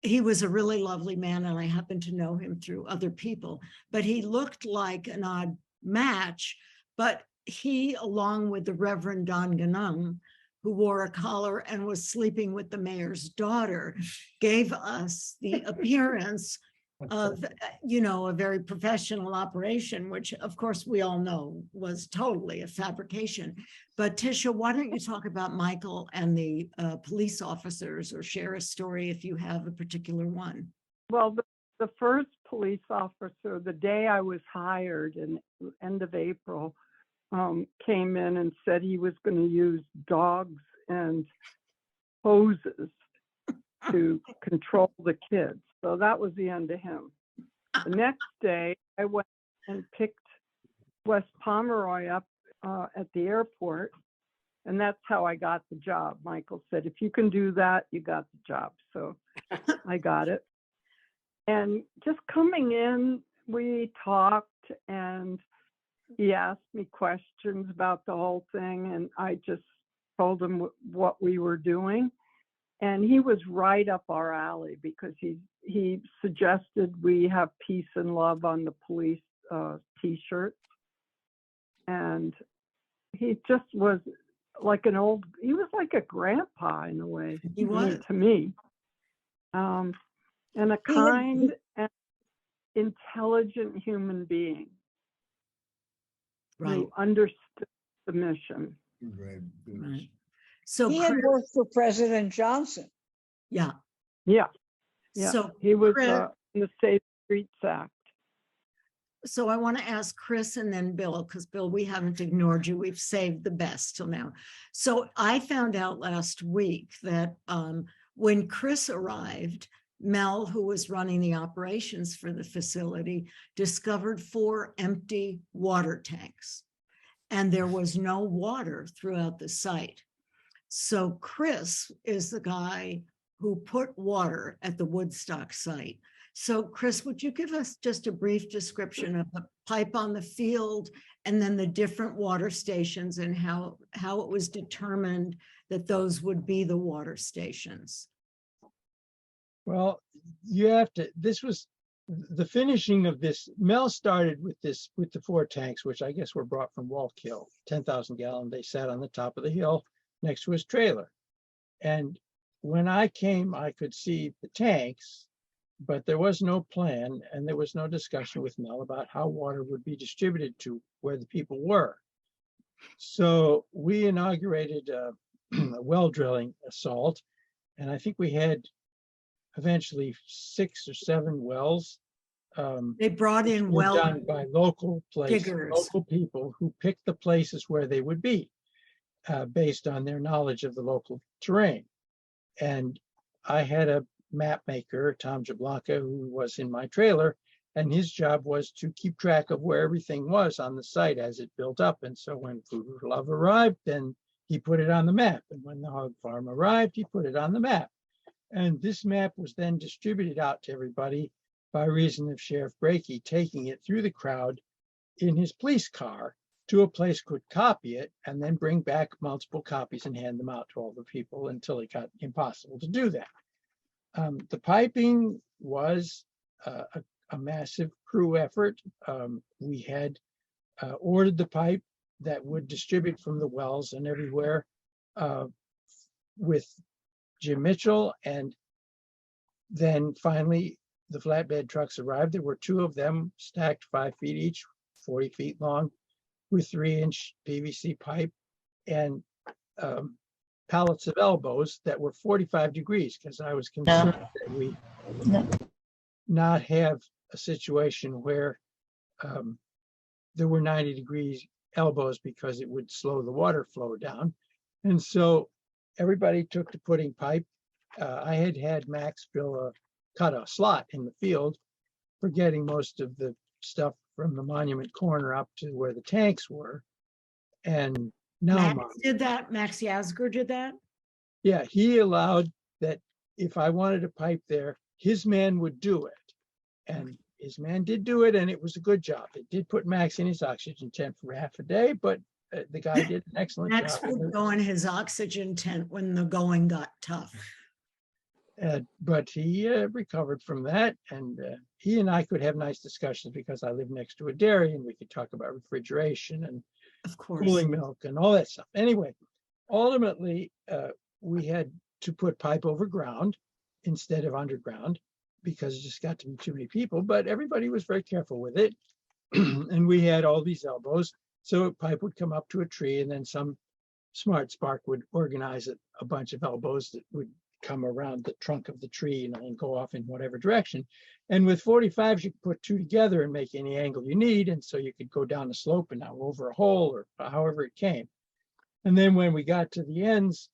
he was a really lovely man, and I happen to know him through other people, but he looked like an odd match. But he, along with the Reverend Don Ganung, who wore a collar and was sleeping with the mayor's daughter, gave us the appearance of, a very professional operation, which of course we all know was totally a fabrication. But Ticia, why don't you talk about Michael and the police officers, or share a story if you have a particular one? Well, the first police officer, the day I was hired in end of April, came in and said he was going to use dogs and hoses to control the kids. So that was the end of him. The next day, I went and picked Wes Pomeroy up at the airport, and that's how I got the job. Michael said, if you can do that, you got the job. So I got it. And just coming in, we talked, and he asked me questions about the whole thing, and I just told him what we were doing. And he was right up our alley, because he suggested we have peace and love on the police t-shirts. And he just was like he was like a grandpa in a way. He was. To me. And a kind and intelligent human being. Right. Who understood the mission. Right. Right. So He had Chris, worked for President Johnson. Yeah. Yeah. Yeah. So He was Chris- in the Safe Streets Act. So I want to ask Chris and then Bill, because Bill, we haven't ignored you. We've saved the best till now. So I found out last week that when Chris arrived, Mel, who was running the operations for the facility, discovered 4 empty water tanks, and there was no water throughout the site. So Chris is the guy who put water at the Woodstock site. So Chris, would you give us just a brief description of the pipe on the field and then the different water stations and how it was determined that those would be the water stations? Well, you have to, this was the finishing of this. Mel started with this, with the 4 tanks, which I guess were brought from Wallkill, 10,000 gallon. They sat on the top of the hill next to his trailer. And when I came, I could see the tanks, but there was no plan and there was no discussion with Mel about how water would be distributed to where the people were. So we inaugurated a well drilling assault, and I think we had eventually 6 or 7 wells. They brought in were well done by local diggers. local people who picked the places where they would be based on their knowledge of the local terrain. And I had a map maker, Tom Jablonka, who was in my trailer, and his job was to keep track of where everything was on the site as it built up. And so when Food for Love arrived, then he put it on the map. And when the hog farm arrived, he put it on the map. And this map was then distributed out to everybody by reason of Sheriff Brakey taking it through the crowd in his police car to a place could copy it and then bring back multiple copies and hand them out to all the people until it got impossible to do that. The piping was a massive crew effort. We had ordered the pipe that would distribute from the wells and everywhere with Jim Mitchell. And then finally the flatbed trucks arrived. There were 2 of them stacked 5 feet each, 40 feet long, with 3-inch PVC pipe and pallets of elbows that were 45 degrees, because I was concerned that we not have a situation where there were 90 degrees elbows, because it would slow the water flow down. And so everybody took to putting pipe. I had Max cut a slot in the field for getting most of the stuff from the monument corner up to where the tanks were. And now Max did that. Max Yasgur did that. yeah, he allowed that if I wanted a pipe there, his man would do it. And his man did do it, and it was a good job. It did put Max in his oxygen tent for half a day, but the guy did an excellent Max job. would go in his oxygen tent when the going got tough. But he recovered from that, and he and I could have nice discussions because I live next to a dairy, and we could talk about refrigeration and of course cooling milk and all that stuff. Anyway, ultimately, we had to put pipe over ground instead of underground because it just got to be too many people, but everybody was very careful with it. And we had all these elbows. So a pipe would come up to a tree, and then some smart spark would organize a bunch of elbows that would come around the trunk of the tree, and go off in whatever direction. And with 45s, you could put 2 together and make any angle you need. And so you could go down a slope and now over a hole, or however it came. And then when we got to the ends,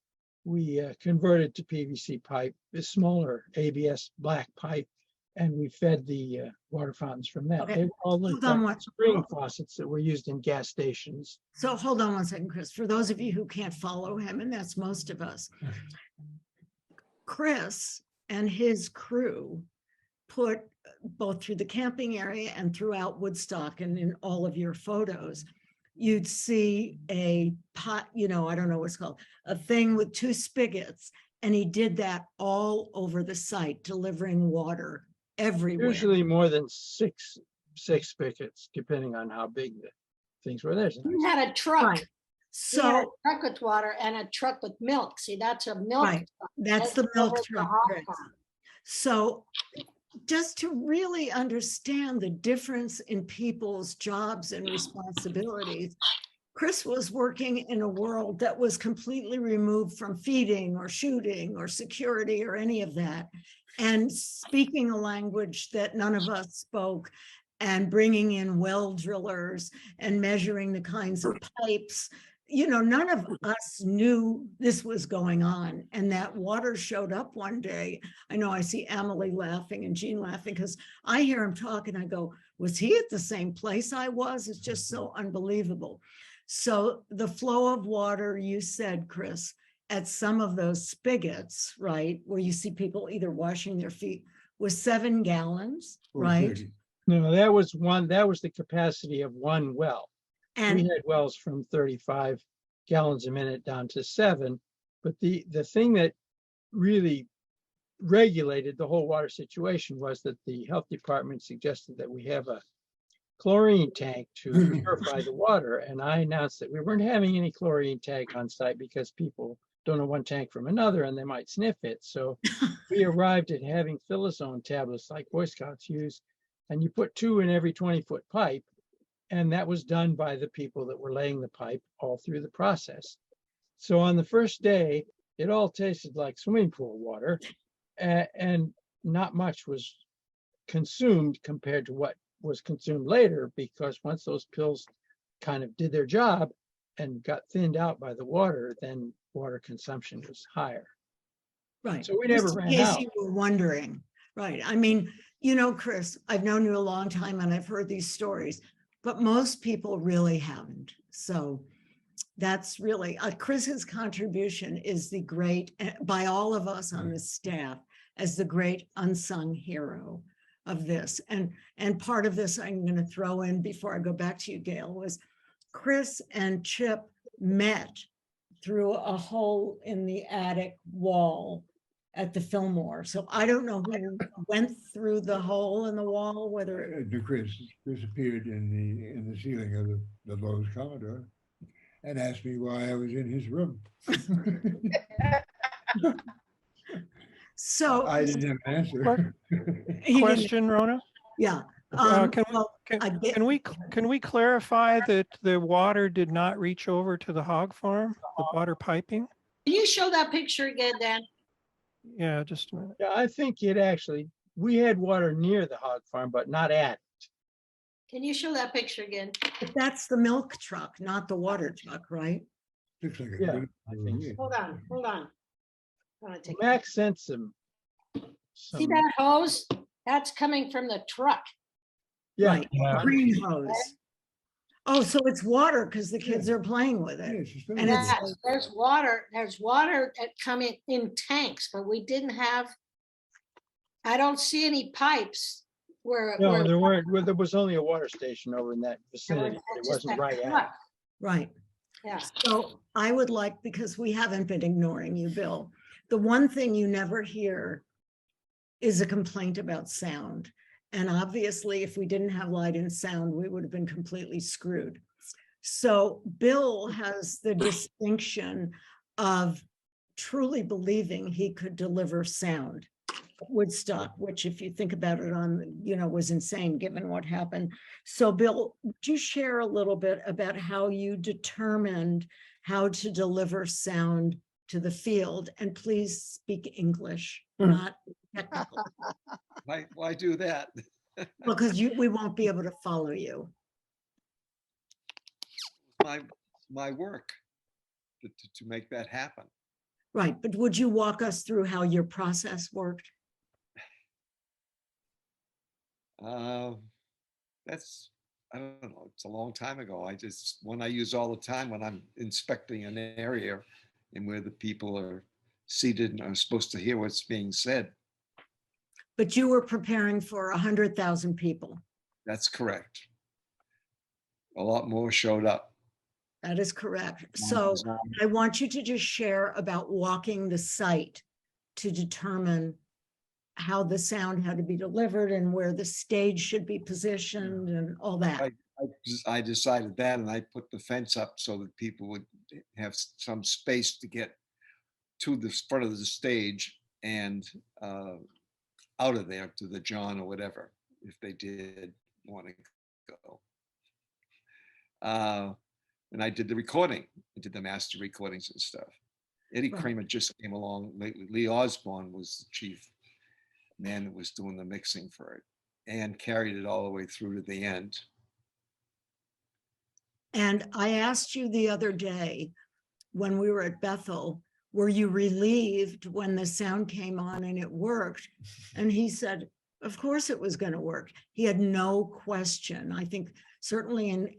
we converted to PVC pipe, this smaller ABS black pipe, and we fed the water fountains from that. Okay. They were all like Hold on one- spring faucets that were used in gas stations. So hold on one second, Chris. For those of you who can't follow him, and that's most of us, Chris and his crew put both through the camping area and throughout Woodstock, and in all of your photos, you'd see a pot, I don't know what it's called, a thing with 2 spigots. And he did that all over the site, delivering water everywhere. Usually more than six spigots, depending on how big the things were. There's He had a truck. Right. He had a So truck with water and a truck with milk. See, that's a milk. Right. truck. That's the milk over truck, hog Chris. farm. So just to really understand the difference in people's jobs and responsibilities, Chris was working in a world that was completely removed from feeding or shooting or security or any of that, and speaking a language that none of us spoke, and bringing in well drillers and measuring the kinds of pipes. You know, none of us knew this was going on, and that water showed up one day. I know I see Emily laughing and Jean laughing because I hear him talk and I go, was he at the same place I was? It's just so unbelievable. So the flow of water, you said, Chris, at some of those spigots, right, where you see people either washing their feet, was 7 gallons, right? No, that was the capacity of one well. We And had wells from 35 gallons a minute down to 7. But the thing that really regulated the whole water situation was that the health department suggested that we have a chlorine tank to purify the water. And I announced that we weren't having any chlorine tank on site because people don't know one tank from another and they might sniff it. So we arrived at having Philizone tablets like Boy Scouts use, and you put 2 in every 20-foot pipe. And that was done by the people that were laying the pipe all through the process. So on the first day, it all tasted like swimming pool water, and not much was consumed compared to what was consumed later, because once those pills kind of did their job and got thinned out by the water, then water consumption was higher. right. So we never Just in ran case out. you were wondering, right? I mean, you know, Chris, I've known you a long time and I've heard these stories, but most people really haven't. So that's really Chris's contribution is the great, by all of us on the staff, as the great unsung hero of this. And part of this I'm going to throw in before I go back to you, Gail, was Chris and Chip met through a hole in the attic wall at the Fillmore. So I don't know who went through the hole in the wall, whether Chris appeared in the ceiling of the Lowe's corridor and asked me why I was in his room. so I didn't have an answer. Question, Rona? Yeah. Can we clarify that the water did not reach over to the hog farm, the water piping? Can you show that picture again, Dan? Yeah, just a minute. Yeah, I think we had water near the hog farm, but not at. Can you show that picture again? But that's the milk truck, not the water truck, right? Looks like Yeah, I think so. Hold on. I wanna take- Max sent some. See that hose? That's coming from the truck. Yeah. Right. Green hose. Oh, so it's water because the kids are playing with it. And it's Yes, there's water that come in tanks, but we didn't have, I don't see any pipes where. No, where- there weren't. Well, there was only a water station over in that vicinity. It just wasn't that right at. truck. right. Yeah. So I would like, because we haven't been ignoring you, Bill, the one thing you never hear is a complaint about sound. And obviously, if we didn't have light and sound, we would have been completely screwed. So Bill has the distinction of truly believing he could deliver sound. Woodstock, which if you think about it was insane given what happened. So Bill, would you share a little bit about how you determined how to deliver sound to the field? And please speak English, not technical. Why do that? Because we won't be able to follow you. My work to make that happen. Right, but would you walk us through how your process worked? That's, I don't know, it's a long time ago. One I use all the time when I'm inspecting an area and where the people are seated and are supposed to hear what's being said. But you were preparing for 100,000 people. That's correct. A lot more showed up. That is correct. So I want you to just share about walking the site to determine how the sound had to be delivered and where the stage should be positioned and all that. I decided that, and I put the fence up so that people would have some space to get to the front of the stage and out of there to the John or whatever, if they did want to go. And I did the recording. I did the master recordings and stuff. Eddie Right. Kramer just came along lately. Lee Osborne was the chief man that was doing the mixing for it and carried it all the way through to the end. And I asked you the other day when we were at Bethel, were you relieved when the sound came on and it worked? And he said, of course it was going to work. He had no question. I think certainly in,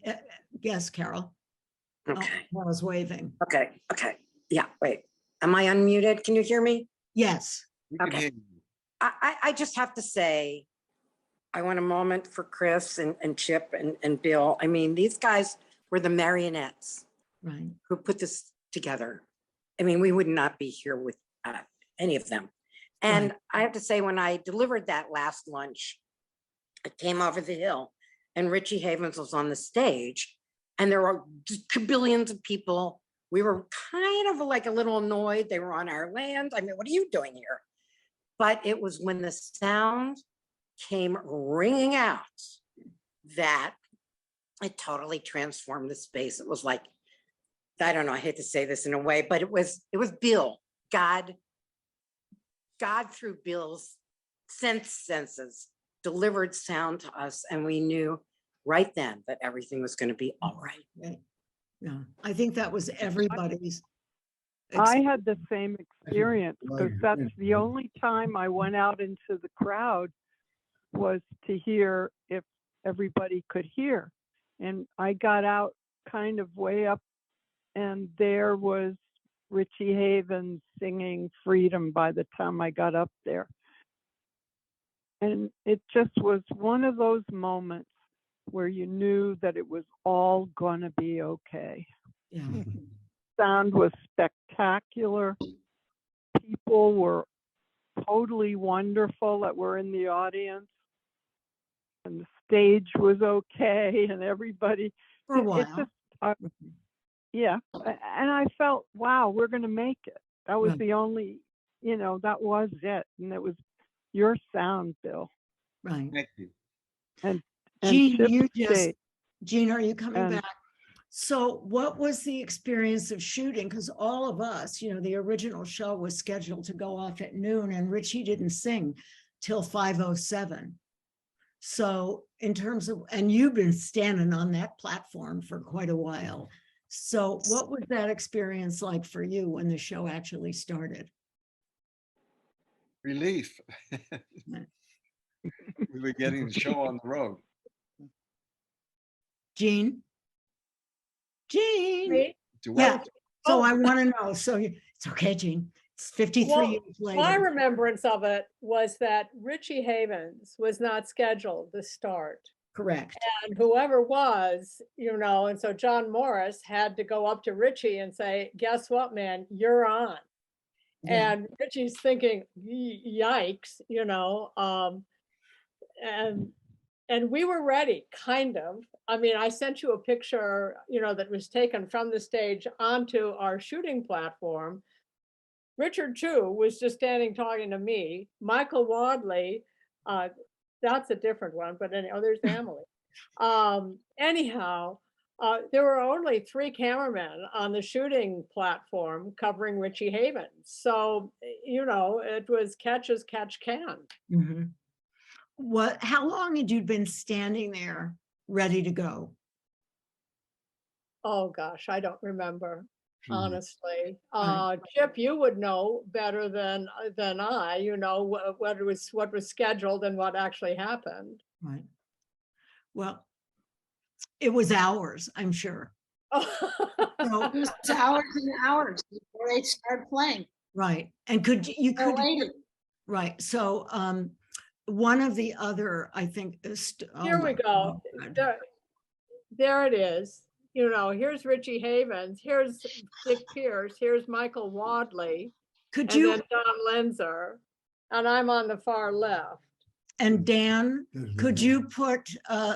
yes, Carol. Okay, Oh, I was waving. okay, yeah, wait. Am I unmuted? Can you hear me? Yes. We can Okay. hear you. I just have to say, I want a moment for Chris and Chip and Bill. I mean, these guys were the marionettes Right. who put this together. I mean, we would not be here with any of them. And Right. I have to say, when I delivered that last lunch, I came over the hill and Richie Havens was on the stage and there were billions of people. We were kind of like a little annoyed. They were on our land. I mean, what are you doing here? But it was when the sound came ringing out that it totally transformed the space. It was like, I don't know, I hate to say this in a way, but it was Bill, God through Bill's senses delivered sound to us. And we knew right then that everything was going to be all right. Right. Yeah, I think that was everybody's. I had the same experience Well, because yeah, that's the yeah. only time I went out into the crowd was to hear if everybody could hear. And I got out kind of way up and there was Richie Havens singing Freedom by the time I got up there. And it just was one of those moments where you knew that it was all gonna be okay. Yeah. Sound was spectacular. People were totally wonderful that were in the audience. And the stage was okay and everybody. For a it while. just, yeah. And I felt, wow, we're going to make it. That was Right. the only, that was it. And it was your sound, Bill. Right. Thank you. And Gene, Chip's you just, stage. Gene, are you coming And- back? So what was the experience of shooting? Because all of us, the original show was scheduled to go off at noon and Richie didn't sing till 5:07. So in terms of, and you've been standing on that platform for quite a while. So what was that experience like for you when the show actually started? Relief. We were getting the show on the road. Gene? Gene? Me? Do Yeah. what? So Oh. I want to know. So it's okay, Gene. It's 53 Well, years my later. remembrance of it was that Richie Havens was not scheduled to start. Correct. And whoever was, and so John Morris had to go up to Richie and say, guess what, man, you're on. Yeah. And Richie's thinking, yikes, and we were ready, kind of. I mean, I sent you a picture, that was taken from the stage onto our shooting platform. Richard Chu was just standing talking to me. Michael Wadley, that's a different one, but there's Emily. Anyhow, there were only 3 cameramen on the shooting platform covering Richie Havens. So, it was catch as catch can. Mhm. How long had you been standing there ready to go? Oh, gosh, I don't remember, honestly. Right. Chip, you would know better than I, what was scheduled and what actually happened. Right. Well, it was hours, I'm sure. So, It was hours and hours before they started playing. right. And could you They're could waiting. right. So one of the other, I think, Here we go. There it is. Here's Richie Havens, here's Dick Pierce, here's Michael Wadley, Could and you then Don Lenzer, and I'm on the far left. and Dan, could you put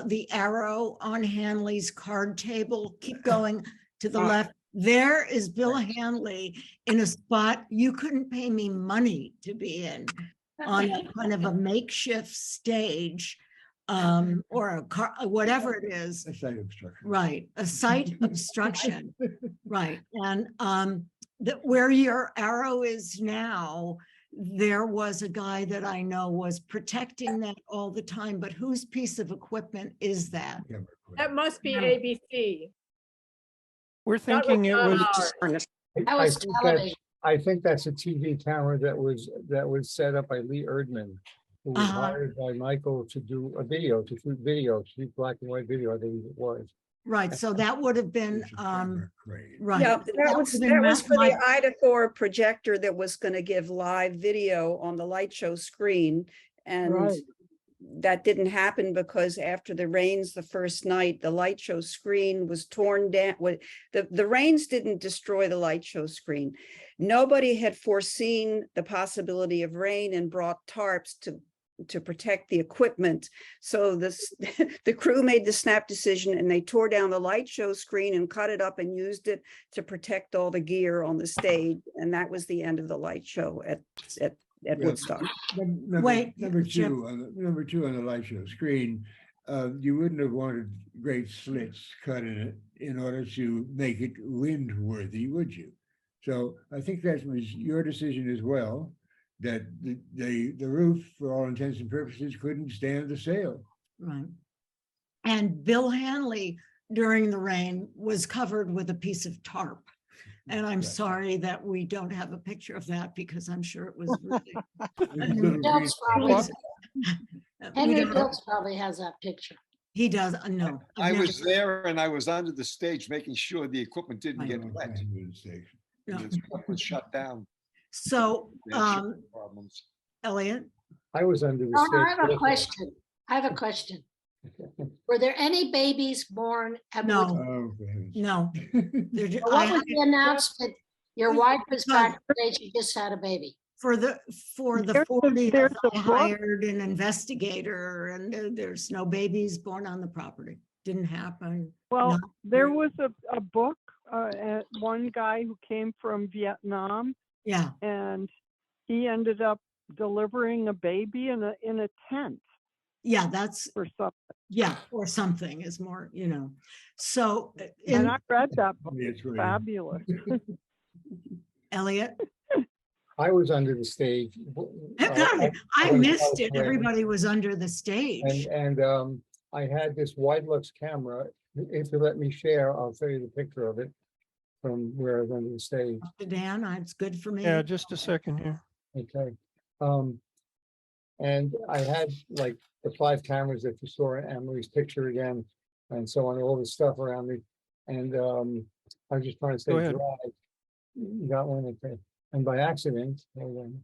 the arrow on Hanley's card table? Keep going to the left. There is Bill Hanley in a spot you couldn't pay me money to be in, on a kind of a makeshift stage. or a car, whatever it is. A site obstruction. Right, a site obstruction, right, and that where your arrow is now, there was a guy that I know was protecting that all the time, but whose piece of equipment is that? That must be ABC. We're That was thinking it not was, ours. That was television. I think that's a TV camera that was set up by Lee Erdman, who was hired by Michael to do a video, to shoot video, shoot black and white video, I think it was. Right, so that would have been, right. Yeah, that was would have been for the my- Ida Thor projector that was going to give live video on the light show screen. And Right. that didn't happen because after the rains the first night, the light show screen was torn down. The rains didn't destroy the light show screen. Nobody had foreseen the possibility of rain and brought tarps to protect the equipment. So this the crew made the snap decision and they tore down the light show screen and cut it up and used it to protect all the gear on the stage. And that was the end of the light show at Woodstock. Wait, Number Jim. two, number two on the light show screen, you wouldn't have wanted great slits cut in it in order to make it wind worthy, would you? So I think that was your decision as well, that the roof, for all intents and purposes, couldn't stand the sail. Right. And Bill Hanley during the rain was covered with a piece of tarp. And I'm sorry that we don't have a picture of that because I'm sure it was really. Bill's probably, Henry We don't- Bills probably has that picture. He does, no. I I've was never- there and I was under the stage making sure the equipment didn't get wet. No. It was shut down. So, They had shipping problems. Elliot, I was under the. Rona, I have stage a question. I have a question. Were there any babies born at No. Woodstock? Oh, for heaven's no. They're ju- What I- was the announcement? Your wife was backstage, you just had a baby. For the There's a- 40th, there's a I book. hired an investigator and there's no babies born on the property. Didn't happen. Well, No. there was a book, one guy who came from Vietnam, Yeah, and he ended up delivering a baby in a tent yeah, that's, or something. yeah, or something is more, So, And I read that book. Yeah, It's it's really- fabulous. Elliot, I was under the stage. I when missed was it. rain. Everybody was under the stage. And I had this wide lux camera. If you let me share, I'll show you the picture of it from where I was under the stage. Dan, it's good for me. yeah, just a second here. Okay. And I had like the 5 cameras that you saw in Emily's picture again, and so on, all the stuff around me. And I was just trying to stay Go ahead. dry. You got one, okay. And by accident, hold on.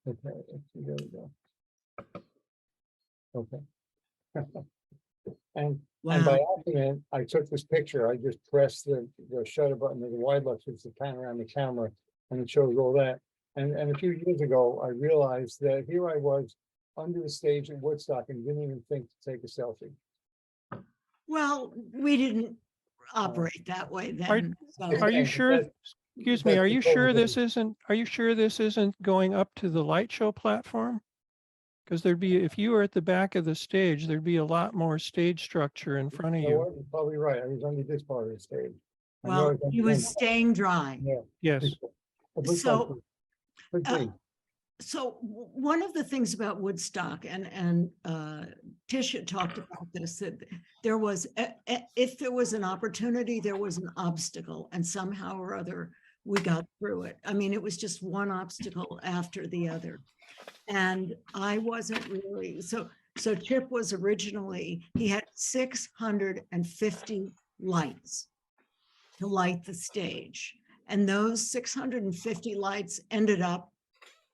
Okay, let's see, there we go. Okay. And by accident, I took this picture. I just pressed the shutter button of the wide lux, which is the panoramic camera, and it shows all that. And a few years ago, I realized that here I was under the stage in Woodstock and didn't even think to take a selfie. Well, we didn't operate that way then. so- Are you sure? Excuse me, that's are you because sure of the- this isn't going up to the light show platform? Because if you were at the back of the stage, there'd be a lot more stage structure in front of You know you. what? You're probably right. I was under this part of the stage. I know I Well, was he under was that. staying dry. Yeah. Yes. It looks So, like it. Could be. So one of the things about Woodstock and Ticia talked about this, that there was, if there was an opportunity, there was an obstacle, and somehow or other, we got through it. I mean, it was just one obstacle after the other. And I wasn't really, so Chip was originally, he had 650 lights to light the stage. And those 650 lights ended up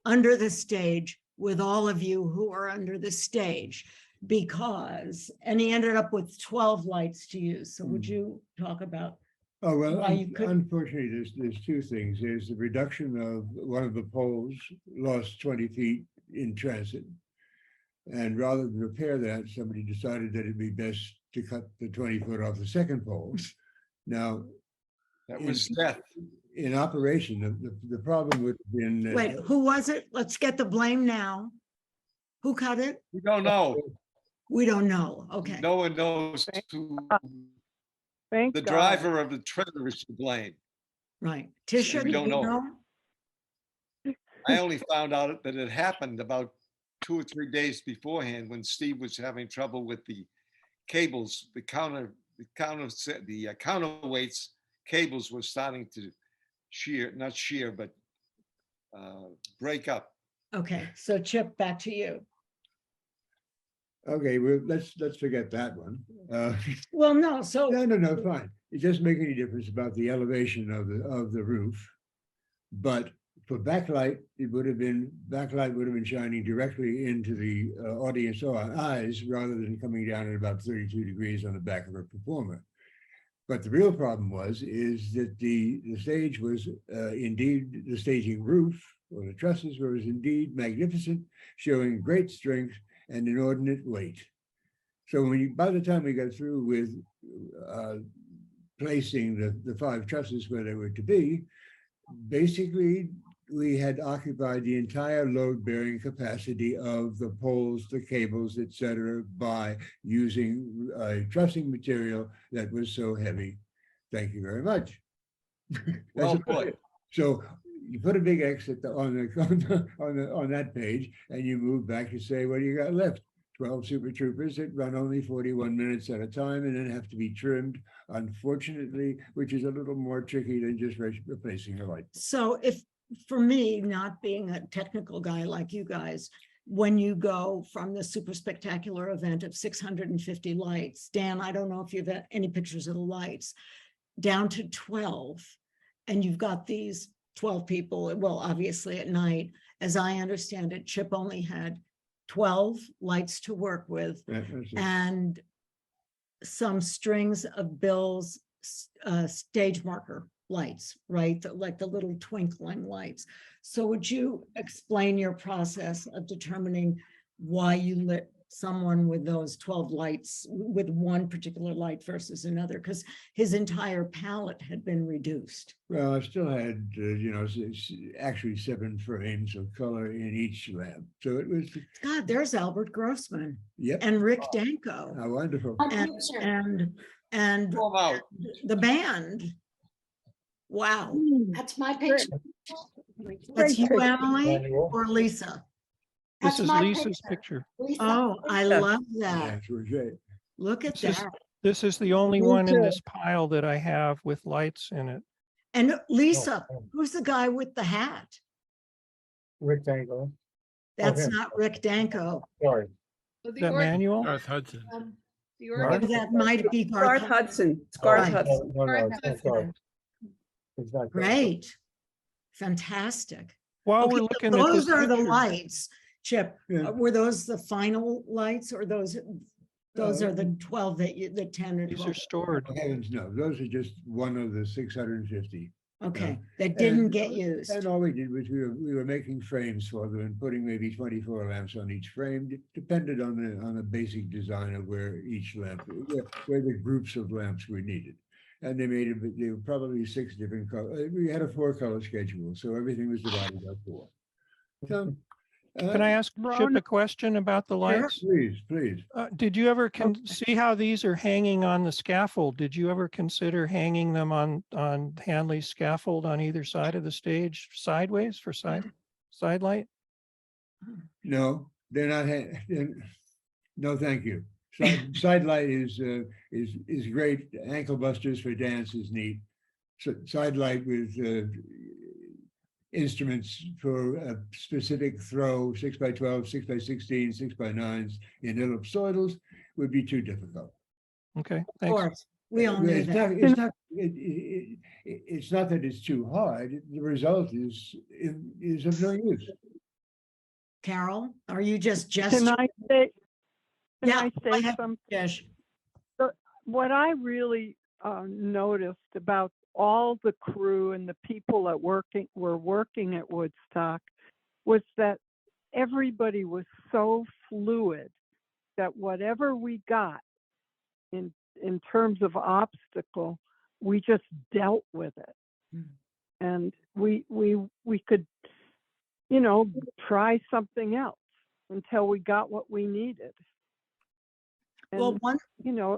under the stage with all of you who are under the stage and he ended up with 12 lights to use. So would you talk about? Oh, well, why you couldn't- unfortunately, there's 2 things. There's the reduction of one of the poles, lost 20 feet in transit. And rather than repair that, somebody decided that it'd be best to cut the 20-foot off the second pole. Now, That was death. in operation, the problem would have been. Wait, who was it? Let's get the blame now. Who cut it? We don't know. We don't know. Okay. No one knows who Thank the God. driver of the trailer is to blame. Right. Ticia, We do don't you know. know? I only found out that it happened about 2 or 3 days beforehand when Steve was having trouble with the cables, the counterweights cables were starting to not shear, but break up. Okay, so Chip, back to you. Okay, well, let's forget that one. Well, no, so No, fine. It doesn't make any difference about the elevation of the roof. But for backlight, backlight would have been shining directly into the audience eyes rather than coming down at about 32 degrees on the back of a performer. But the real problem is that the stage was indeed, the staging roof or the trusses was indeed magnificent, showing great strength and inordinate weight. So by the time we got through with placing the 5 trusses where they were to be, basically we had occupied the entire load-bearing capacity of the poles, the cables, etc., by using a trussing material that was so heavy. Thank you very much. Well put. So you put a big X on that page, and you move back to say, what do you got left? 12 Super Troopers that run only 41 minutes at a time and then have to be trimmed, unfortunately, which is a little more tricky than just replacing a light. So if, for me, not being a technical guy like you guys, when you go from the super spectacular event of 650 lights, Dan, I don't know if you've had any pictures of the lights, down to 12, and you've got these 12 people, well, obviously at night, as I understand it, Chip only had 12 lights to work with and some strings of Bill's stage marker lights, right? Like the little twinkling lights. So would you explain your process of determining why you lit someone with those 12 lights, with one particular light versus another? Because his entire palette had been reduced. Well, I still had, actually 7 frames of color in each lamp. So it was. God, there's Albert Grossman. Yep. And Rick Danko. How wonderful. And the band. Wow. That's my picture. That's you, picture, Emily, Manuel. or Lisa? This That's is my Lisa's picture. Lisa. Oh, I love that. That's great. Look at This is, that. this is the only Me one in too. this pile that I have with lights in it. And Lisa, Oh. who's the guy with the hat? Rick Dangle. That's him. not Rick Danko. Sorry. Is that Manuel? Garth Hudson. Garth? That might be Garth Garth. Hudson. It's Garth Right. Hudson. No, it's not Garth. It's not Garth. Great. Fantastic. While Okay, we're so looking at this those are the picture, lights. Chip, Yeah. were those the final lights, or those are the 12 the 10 or these 12? are stored. Heavens no, those are just one of the 650. Okay, that didn't And- get used. And all we did was we were making frames for them and putting maybe 24 lamps on each frame. It depended on the basic design of where each lamp, where the groups of lamps were needed. And they were probably 6 different colors. We had a 4-color schedule, so everything was divided by 4. So, Can I ask Chip Rona- a question about the lights? Please. Did you ever see how these are hanging on the scaffold? Did you ever consider hanging them on Hanley's scaffold on either side of the stage, sideways for side light? No, they're not. No, thank you. Side light is great. Ankle busters for dance is neat. So side light with instruments for a specific throw, 6x12, 6x16, 6x9s in ellipsoidals would be too difficult. Okay, Of thanks. course, we all knew It's that. not that it's too hard. The result is of no use. Carol, are you just Can gesturing? I say, can Yeah, I I say have- something? Yes. What I really noticed about all the crew and the people that were working at Woodstock was that everybody was so fluid that whatever we got in terms of obstacle, we just dealt with it. And we could, try something else. until we got what we needed. Well, And, you know,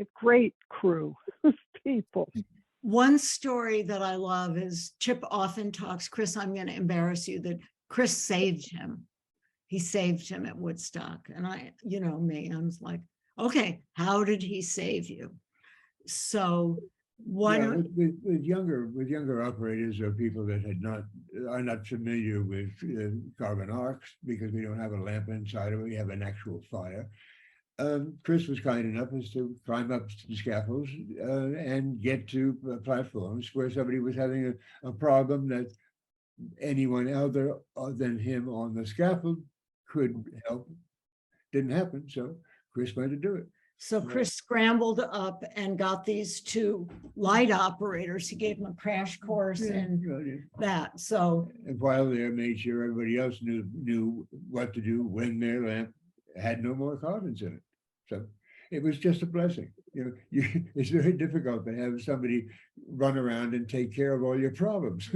a great crew of people. one story that I love is Chip often talks, Chris, I'm going to embarrass you, that Chris saved him. He saved him at Woodstock. And I, you know me, I was like, okay, how did he save you? So why Yeah, don't, with younger operators or people that are not familiar with carbon arcs, because we don't have a lamp inside of it, we have an actual fire. Chris was kind enough as to climb up the scaffolds and get to platforms where somebody was having a problem that anyone other than him on the scaffold could help. Didn't happen, so Chris went to do it. so Chris scrambled up and got these two light operators. He gave them a crash course and that, so. And while there, made sure everybody else knew what to do when their lamp had no more carbons in it. So it was just a blessing. You know, it's very difficult to have somebody run around and take care of all your problems.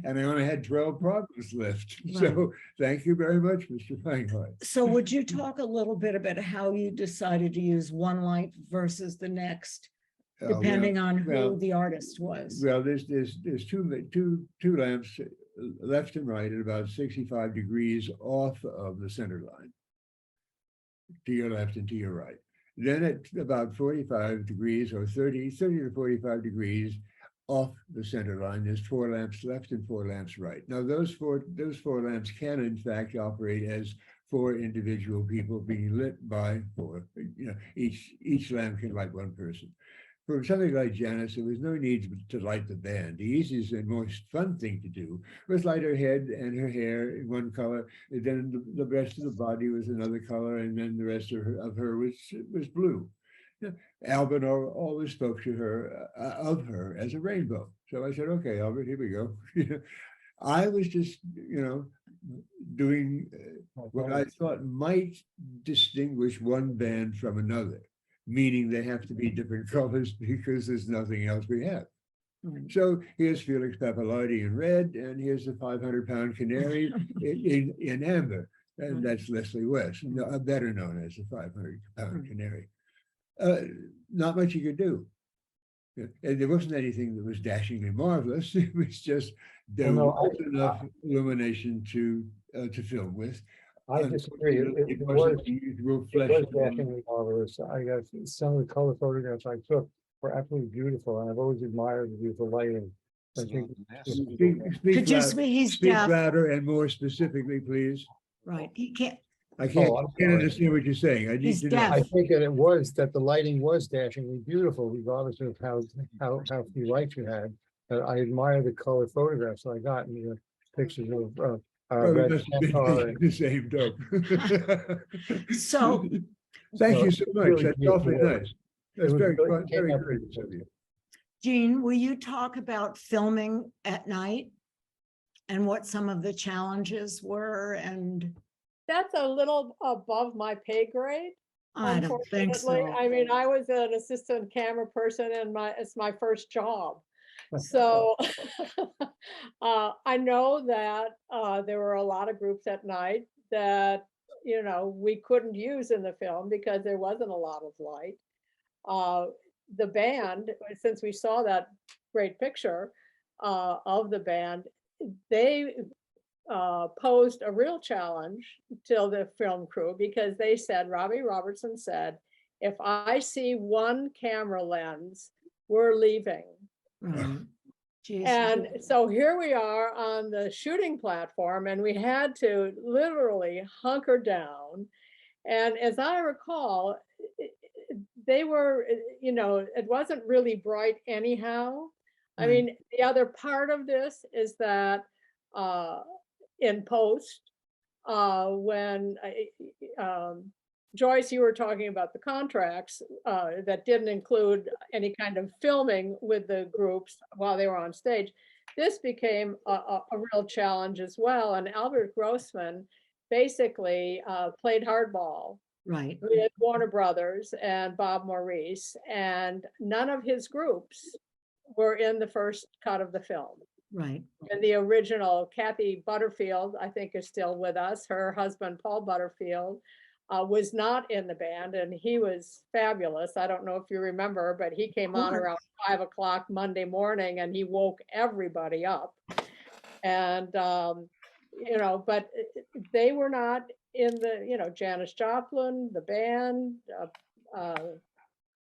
And I only had 12 problems left. So thank you very much, Mr. Feinhardt. So would you talk a little bit about how you decided to use one light versus the next, depending on who the artist was? Well, there's two lamps left and right at about 65 degrees off of the center line, to your left and to your right. Then at about 45 degrees or 30 to 45 degrees off the center line, there's 4 lamps left and 4 lamps right. Now those four lamps can in fact operate as 4 individual people being lit by 4. You know, each lamp can light one person. For something like Janice, there was no need to light the band. The easiest and most fun thing to do was light her head and her hair in one color, and then the rest of the body was another color, and then the rest of her was blue. Albert always spoke to her of her as a rainbow. So I said, okay, Albert, here we go. I was just, doing what I thought might distinguish one band from another, meaning they have to be different colors because there's nothing else we have. So here's Felix Pappalardi in red, and here's the 500-pound canary in amber. And that's Leslie West, better known as the 500-pound canary. Not much you could do. And there wasn't anything that was dashingly marvelous. It was just there was enough illumination to film with. I disagree. It was definitely marvelous. I got some of the color photographs I took were absolutely beautiful, and I've always admired the beautiful lighting. I think speak louder and more specifically, please. Right, he can't. I can't understand what you're saying. I need to know. I think that it was that the lighting was dashingly beautiful, regardless of how few lights you had. I admire the color photographs that I got in the pictures of red the same dope. So thank you so much. That's awfully nice. That's very fun, very gracious of you. Jean, will you talk about filming at night and what some of the challenges were? And that's a little above my pay grade. I don't think so. I mean, I was an assistant camera person, and it's my first job. So I know that there were a lot of groups at night that, we couldn't use in the film because there wasn't a lot of light. The band, since we saw that great picture of the band, they posed a real challenge to the film crew, because they said, Robbie Robertson said, if I see one camera lens, we're leaving. And so here we are on the shooting platform, and we had to literally hunker down. And as I recall, they were, it wasn't really bright anyhow. I mean, the other part of this is that in post, when Joyce, you were talking about the contracts that didn't include any kind of filming with the groups while they were on stage. This became a real challenge as well. And Albert Grossman basically played hardball with Warner Brothers and Bob Maurice, and none of his groups were in the first cut of the film. Right. And the original Kathy Butterfield, I think, is still with us. Her husband, Paul Butterfield, was not in the band, and he was fabulous. I don't know if you remember, but he came on around 5 o'clock Monday morning, and he woke everybody up. And you know, but they were not in the, you know, Janis Joplin, the band,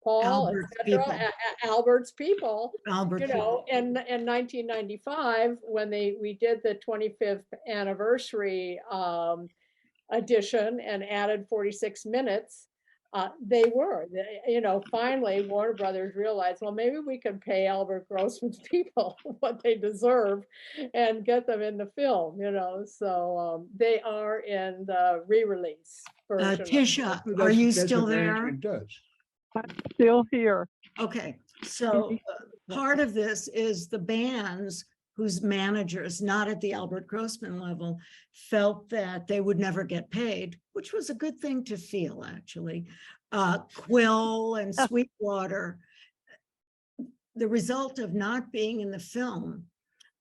Paul, Albert's etc., people. Albert's people. Albert You know, in 1995, when we did the 25th anniversary edition and added 46 minutes, you know, finally Warner Brothers realized, well, maybe we could pay Albert Grossman's people what they deserve and get them in the film, you know. So they are in the re-release version. Ticia, Well, are you that's what still there? management does. I'm still here. Okay, so part of this is the bands whose managers, not at the Albert Grossman level, felt that they would never get paid, which was a good thing to feel, actually. Quill and Sweetwater, the result of not being in the film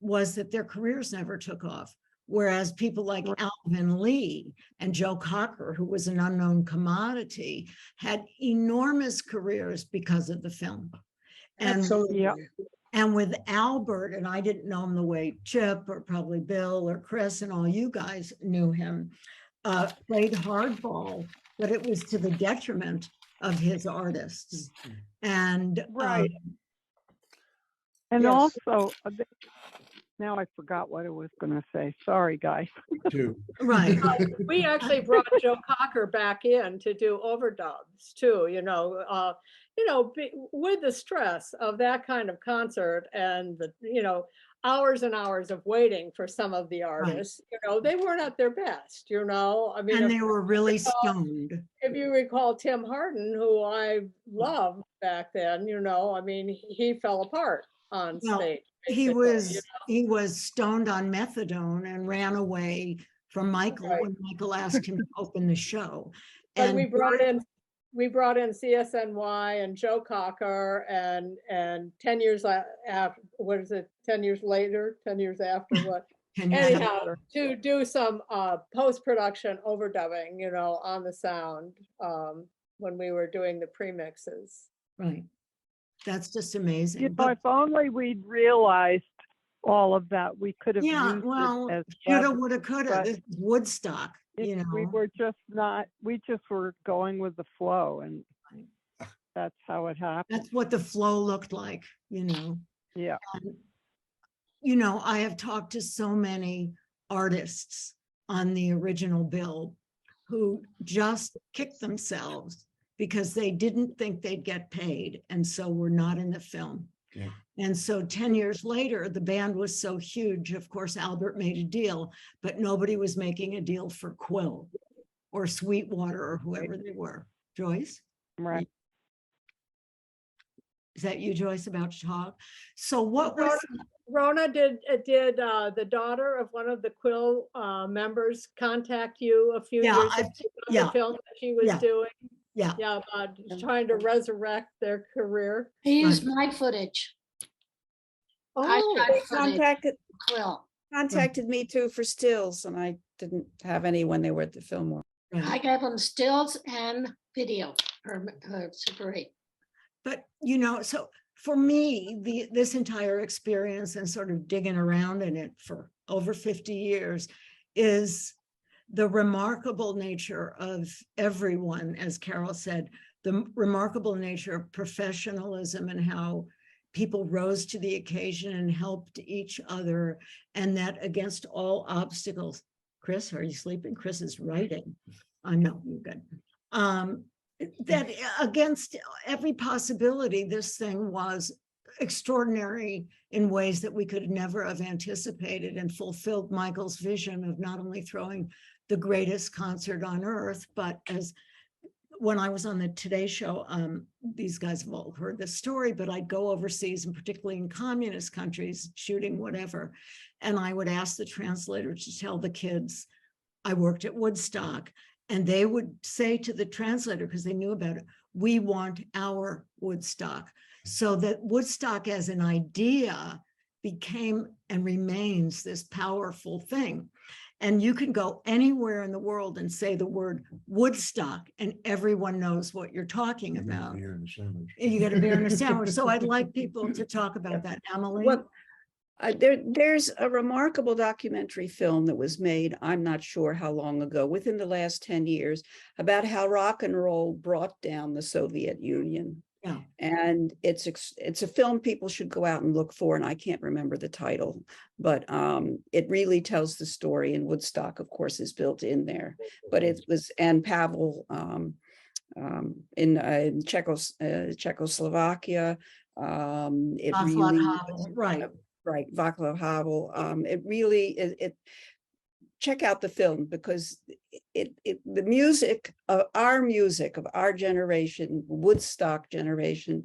was that their careers never took off. Whereas people like Alvin Lee and Joe Cocker, who was an unknown commodity, had enormous careers because of the film. And Absolutely. and with Albert, and I didn't know him the way Chip or probably Bill or Chris and all you guys knew him, played hardball, but it was to the detriment of his artists. And Right. And yes. also, now I forgot what I was going to say. Sorry, guys. Right. We actually brought Joe Cocker back in to do overdubs too, you know, with the stress of that kind of concert and the, you know, hours and hours of waiting for some of the artists, you know, they weren't at their best, you know. I mean, and they were really stoned. If you recall Tim Harden, who I loved back then, you know, I mean, he fell apart on stage. He basically, he was stoned on methadone and ran away from Michael when Michael asked him to open the show. But And we brought in CSNY and Joe Cocker and 10 years after, what is it, 10 years later, 10 years after what? 10 years Anyhow, after. to do some post-production overdubbing, you know, on the sound when we were doing the premixes. Right. That's just amazing. You know, if only we'd realized all of that, we could have Yeah, used well, it as shoulda, leverage, woulda, coulda. but This is Woodstock, you know. we were just not, we just were going with the flow, and that's how it happened. That's what the flow looked like, you know. Yeah. And, you know, I have talked to so many artists on the original bill who just kicked themselves because they didn't think they'd get paid, and so were not in the film. Yeah. And so 10 years later, the band was so huge, of course, Albert made a deal, but nobody was making a deal for Quill or Sweetwater or whoever they were. Joyce? Right. Is that you, Joyce, about to talk? So what was... Rona, did the daughter of one of the Quill members contact you a few years ago about the film that she was doing? Yeah. Yeah, about trying to resurrect their career. He used my footage. They contacted me too for stills, and I didn't have any when they were at the Fillmore. I gave them stills and video, or Super 8. But, you know, so for me, this entire experience and sort of digging around in it for over 50 years is the remarkable nature of everyone, as Carol said, the remarkable nature of professionalism and how people rose to the occasion and helped each other, and that against all obstacles. Chris, are you sleeping? Chris is writing. No, you're good. That against every possibility, this thing was extraordinary in ways that we could never have anticipated, and fulfilled Michael's vision of not only throwing the greatest concert on earth, but as when I was on the Today Show, these guys have all heard this story, but I'd go overseas, and particularly in communist countries, shooting whatever, and I would ask the translator to tell the kids I worked at Woodstock, and they would say to the translator, because they knew about it, we want our Woodstock. So that Woodstock as an idea became and remains this powerful thing. And you can go anywhere in the world and say the word Woodstock, and everyone knows what you're talking about. Beer and a sandwich. You get a beer and a sandwich. So I'd like people to talk about that. Emily? Well, there's a remarkable documentary film that was made, I'm not sure how long ago, within the last 10 years, about how rock and roll brought down the Soviet Union. Yeah. And it's a film people should go out and look for, and I can't remember the title, but it really tells the story, and Woodstock, of course, is built in there. But it was, and Pavel in Czechoslovakia, it Václav really, Havel, right. right, Václav Havel. It really, it check out the film, because the music of our generation, Woodstock generation,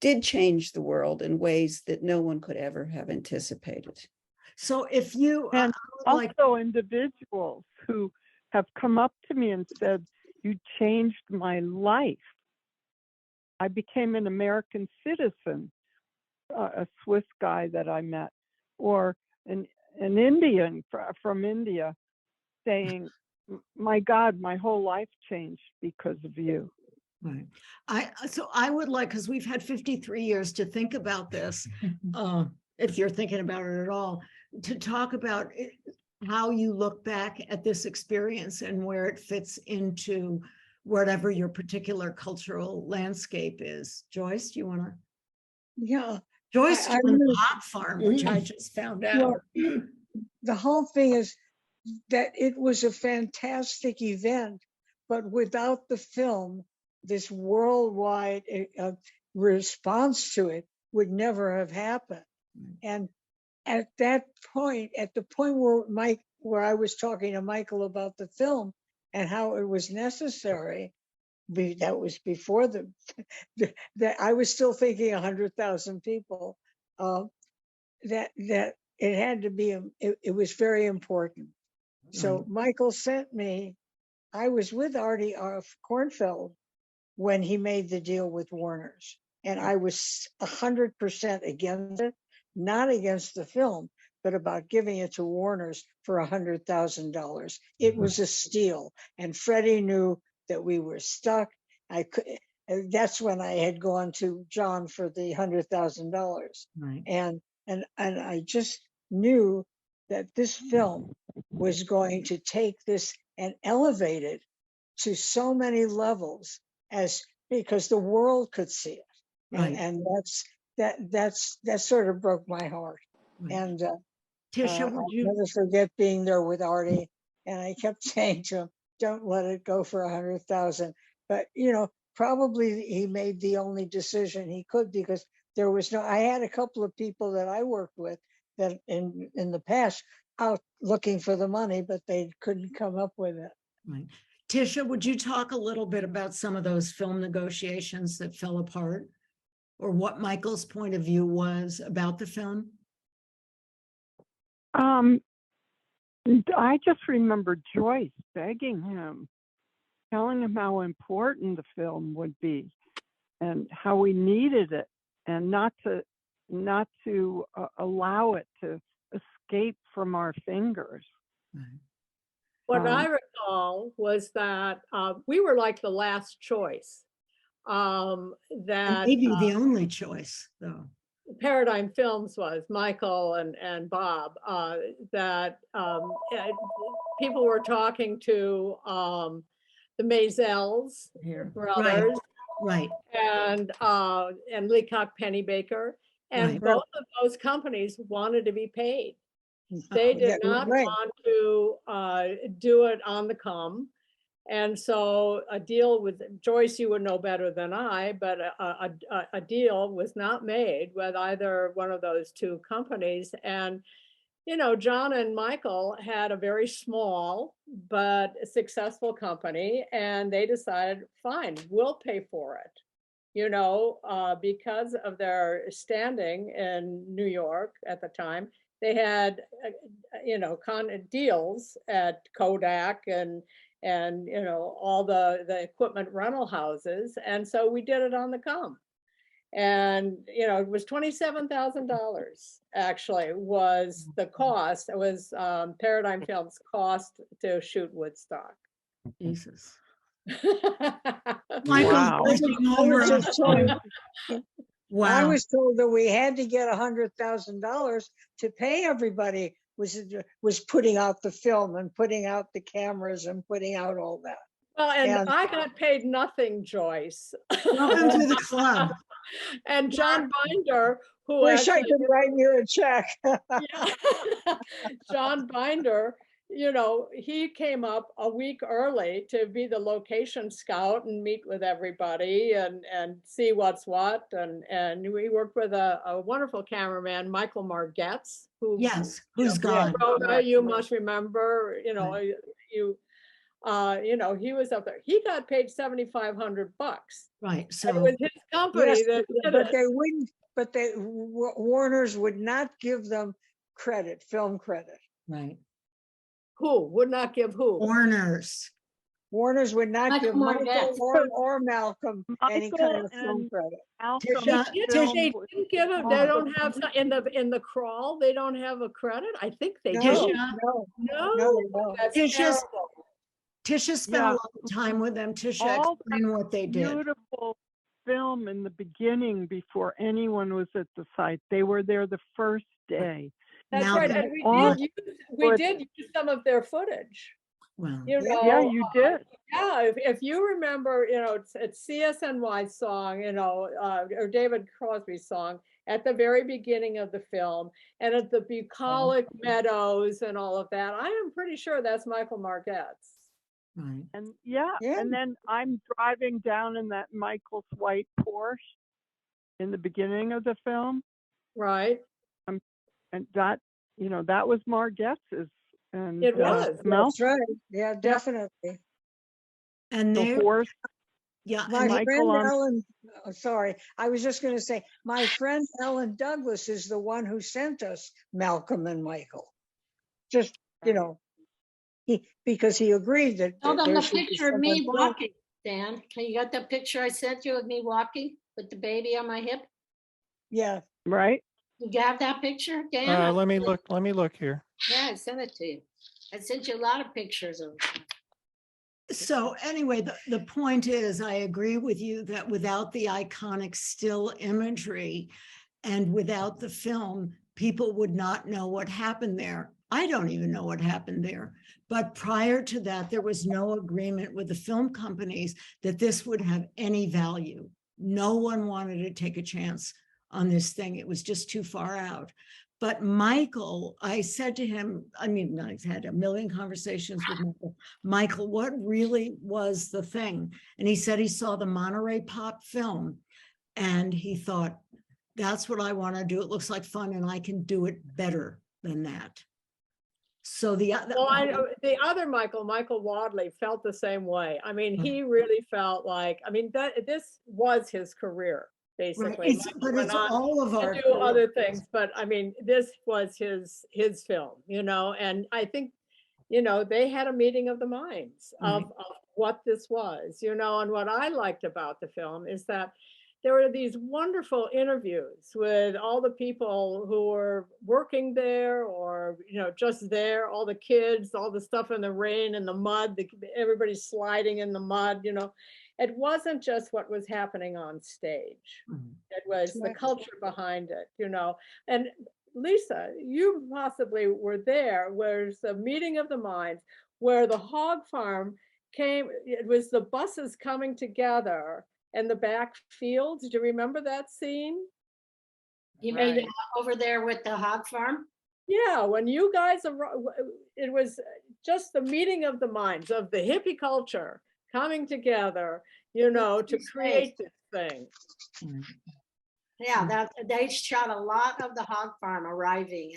did change the world in ways that no one could ever have anticipated. So if you and also individuals who have come up to me and said, "You changed my life. I became an American citizen," a Swiss guy that I met, or an Indian from India saying, "My God, my whole life changed because of you." Right. So I would like, because we've had 53 years to think about this, if you're thinking about it at all, to talk about how you look back at this experience and where it fits into whatever your particular cultural landscape is. Joyce, do you want to? Yeah. Joyce I on the really- hot farm, which I just found out. Well, the whole thing is that it was a fantastic event, but without the film, this worldwide response to it would never have happened. And at that point, at the point where I was talking to Michael about the film and how it was necessary, that was before that I was still thinking 100,000 people. That it had to be, it was very important. So Michael sent me, I was with Artie Kornfeld when he made the deal with Warner's, and I was 100% against it, not against the film, but about giving it to Warner's for $100,000. It was a steal, and Freddie knew that we were stuck. That's when I had gone to John for the $100,000, Right. and I just knew that this film was going to take this and elevate it to so many levels, because the world could see it. Right. And that sort of broke my heart. Right. And Ticia, I'll would you? never forget being there with Artie, and I kept saying to him, "Don't let it go for 100,000." But probably he made the only decision he could, because there was no. I had a couple of people that I worked with that in the past out looking for the money, but they couldn't come up with it. Right. Ticia, would you talk a little bit about some of those film negotiations that fell apart, or what Michael's point of view was about the film? I just remember Joyce begging him, telling him how important the film would be and how we needed it, and not to allow it to escape from our fingers. What I recall was that we were like the last choice. That Maybe the only choice, though. Paradigm Films was Michael and Bob. That people were talking to the Maisels brothers, right, and Leacock Pennybaker, and Right. both of those companies wanted to be paid. They did not want to do it on the come. And so a deal with Joyce, you would know better than I, but a deal was not made with either one of those two companies. And, John and Michael had a very small but successful company, and they decided, fine, we'll pay for it. Because of their standing in New York at the time, they had, deals at Kodak and all the equipment rental houses. And so we did it on the come. And, you know, it was $27,000 actually was the cost. It was Paradigm Films' cost to shoot Woodstock. Jesus. Michael's Wow. I was just told- I Wow. was told that we had to get $100,000 to pay everybody was putting out the film and putting out the cameras and putting out all that. Well, and And- I got paid nothing, Joyce. Welcome to the club. And John Binder, who Wish I actually, could write you a check. yeah. John Binder, you know, he came up a week early to be the location scout and meet with everybody and see what's what. And we worked with a wonderful cameraman, Michael Margetts, who Yes, who's gone. Rhoda, you must remember, you know, you know, he was up there. He got paid $7,500. Right. It So was his company Yes, that did but it. they wouldn't, but Warner's would not give them credit, film credit. right. Who would not give who? Warner's. Warner's would not Michael give Michael Margetts. or Malcolm any kind Michael of film and credit. Malcolm Tisha- film They was didn't give them. They don't have in the crawl. They don't have a credit. I think they No, do. Tisha- no, No, no. that's Tisha's- terrible. Tisha spent Yeah. a lot of time with them. Tisha, all that explain what they did. beautiful film in the beginning before anyone was at the site. They were there the first day. That's Now right. that And all we did use some of their footage. Well, You know, Yeah, you did. Yeah, if you remember, you know, it's CSNY's song, you know, or David Crosby's song at the very beginning of the film, and at the bucolic meadows and all of that. I am pretty sure that's Michael Margetts. right. And yeah, Yeah. and then I'm driving down in that Michael's white Porsche in the beginning of the film, Right? and that, you know, that was Margett's. And It was. Mel, That's right. Yeah, definitely. And the they, horse. yeah, My and they, Michael friend on- Ellen, sorry, I was just going to say, my friend Ellen Douglas is the one who sent us Malcolm and Michael. Just, you know, because he agreed that. Show them there the should be picture of me someone- walking, Dan. You got that picture I sent you of me walking with the baby on my hip? Yeah, Right? You have that picture, Dan? Let me look here. Yeah, I sent it to you. I sent you a lot of pictures of. so anyway, the point is, I agree with you that without the iconic still imagery and without the film, people would not know what happened there. I don't even know what happened there. But prior to that, there was no agreement with the film companies that this would have any value. No one wanted to take a chance on this thing. It was just too far out. But Michael, I said to him, I mean, I've had a million conversations with Michael. Michael, what really was the thing? And he said he saw the Monterey Pop film and he thought, that's what I want to do. It looks like fun and I can do it better than that. So the other Michael Wadley felt the same way. I mean, he really felt like, I mean, this was his career, basically. Right. But it's all of our do other things, but I mean, this was his film, you know, and I think, you know, they had a meeting of the minds of what this was, you know, and what I liked about the film is that there were these wonderful interviews with all the people who were working there or, you know, just there, all the kids, all the stuff in the rain and the mud, everybody sliding in the mud, you know. It wasn't just what was happening on stage. It was the culture behind it, you know. And Lisa, you possibly were there, where's the meeting of the minds, where the hog farm came, it was the buses coming together and the back fields. Do you remember that scene? You mean over there with the hog farm? Yeah, when you guys, it was just the meeting of the minds of the hippie culture coming together, you know, to create this thing. Yeah, that they shot a lot of the hog farm arriving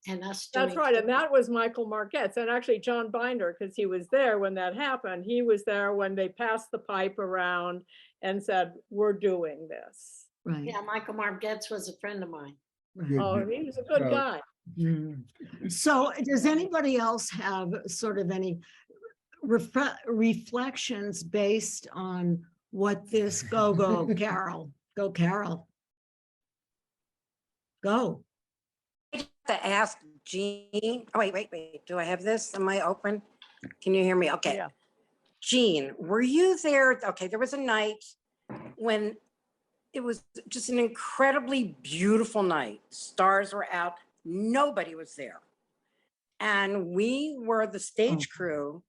and us doing. That's right, and that was Michael Margetts, and actually John Binder, because he was there when that happened. He was there when they passed the pipe around and said, "We're doing this." Right. Yeah, Michael Margetts was a friend of mine. Oh, he was a good guy. So does anybody else have sort of any reflections based on what this, go Carol, go Carol. Go. To ask Jean, oh, wait, do I have this? Am I open? Can you hear me? Okay. Yeah. Jean, were you there? Okay, there was a night when it was just an incredibly beautiful night. Stars were out, nobody was there. And we were the stage crew,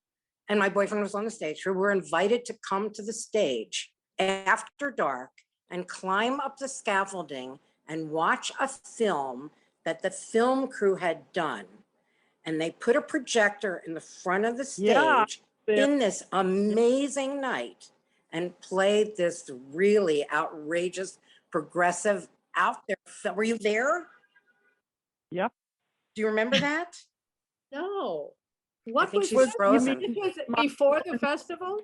and my boyfriend was on the stage crew. We were invited to come to the stage after dark and climb up the scaffolding and watch a film that the film crew had done. And they put a projector in the front of the stage in this amazing night and played this really outrageous, progressive out there film. Were you there? Yep. Do you remember that? No. I What think was she's this? frozen. This was before the festival?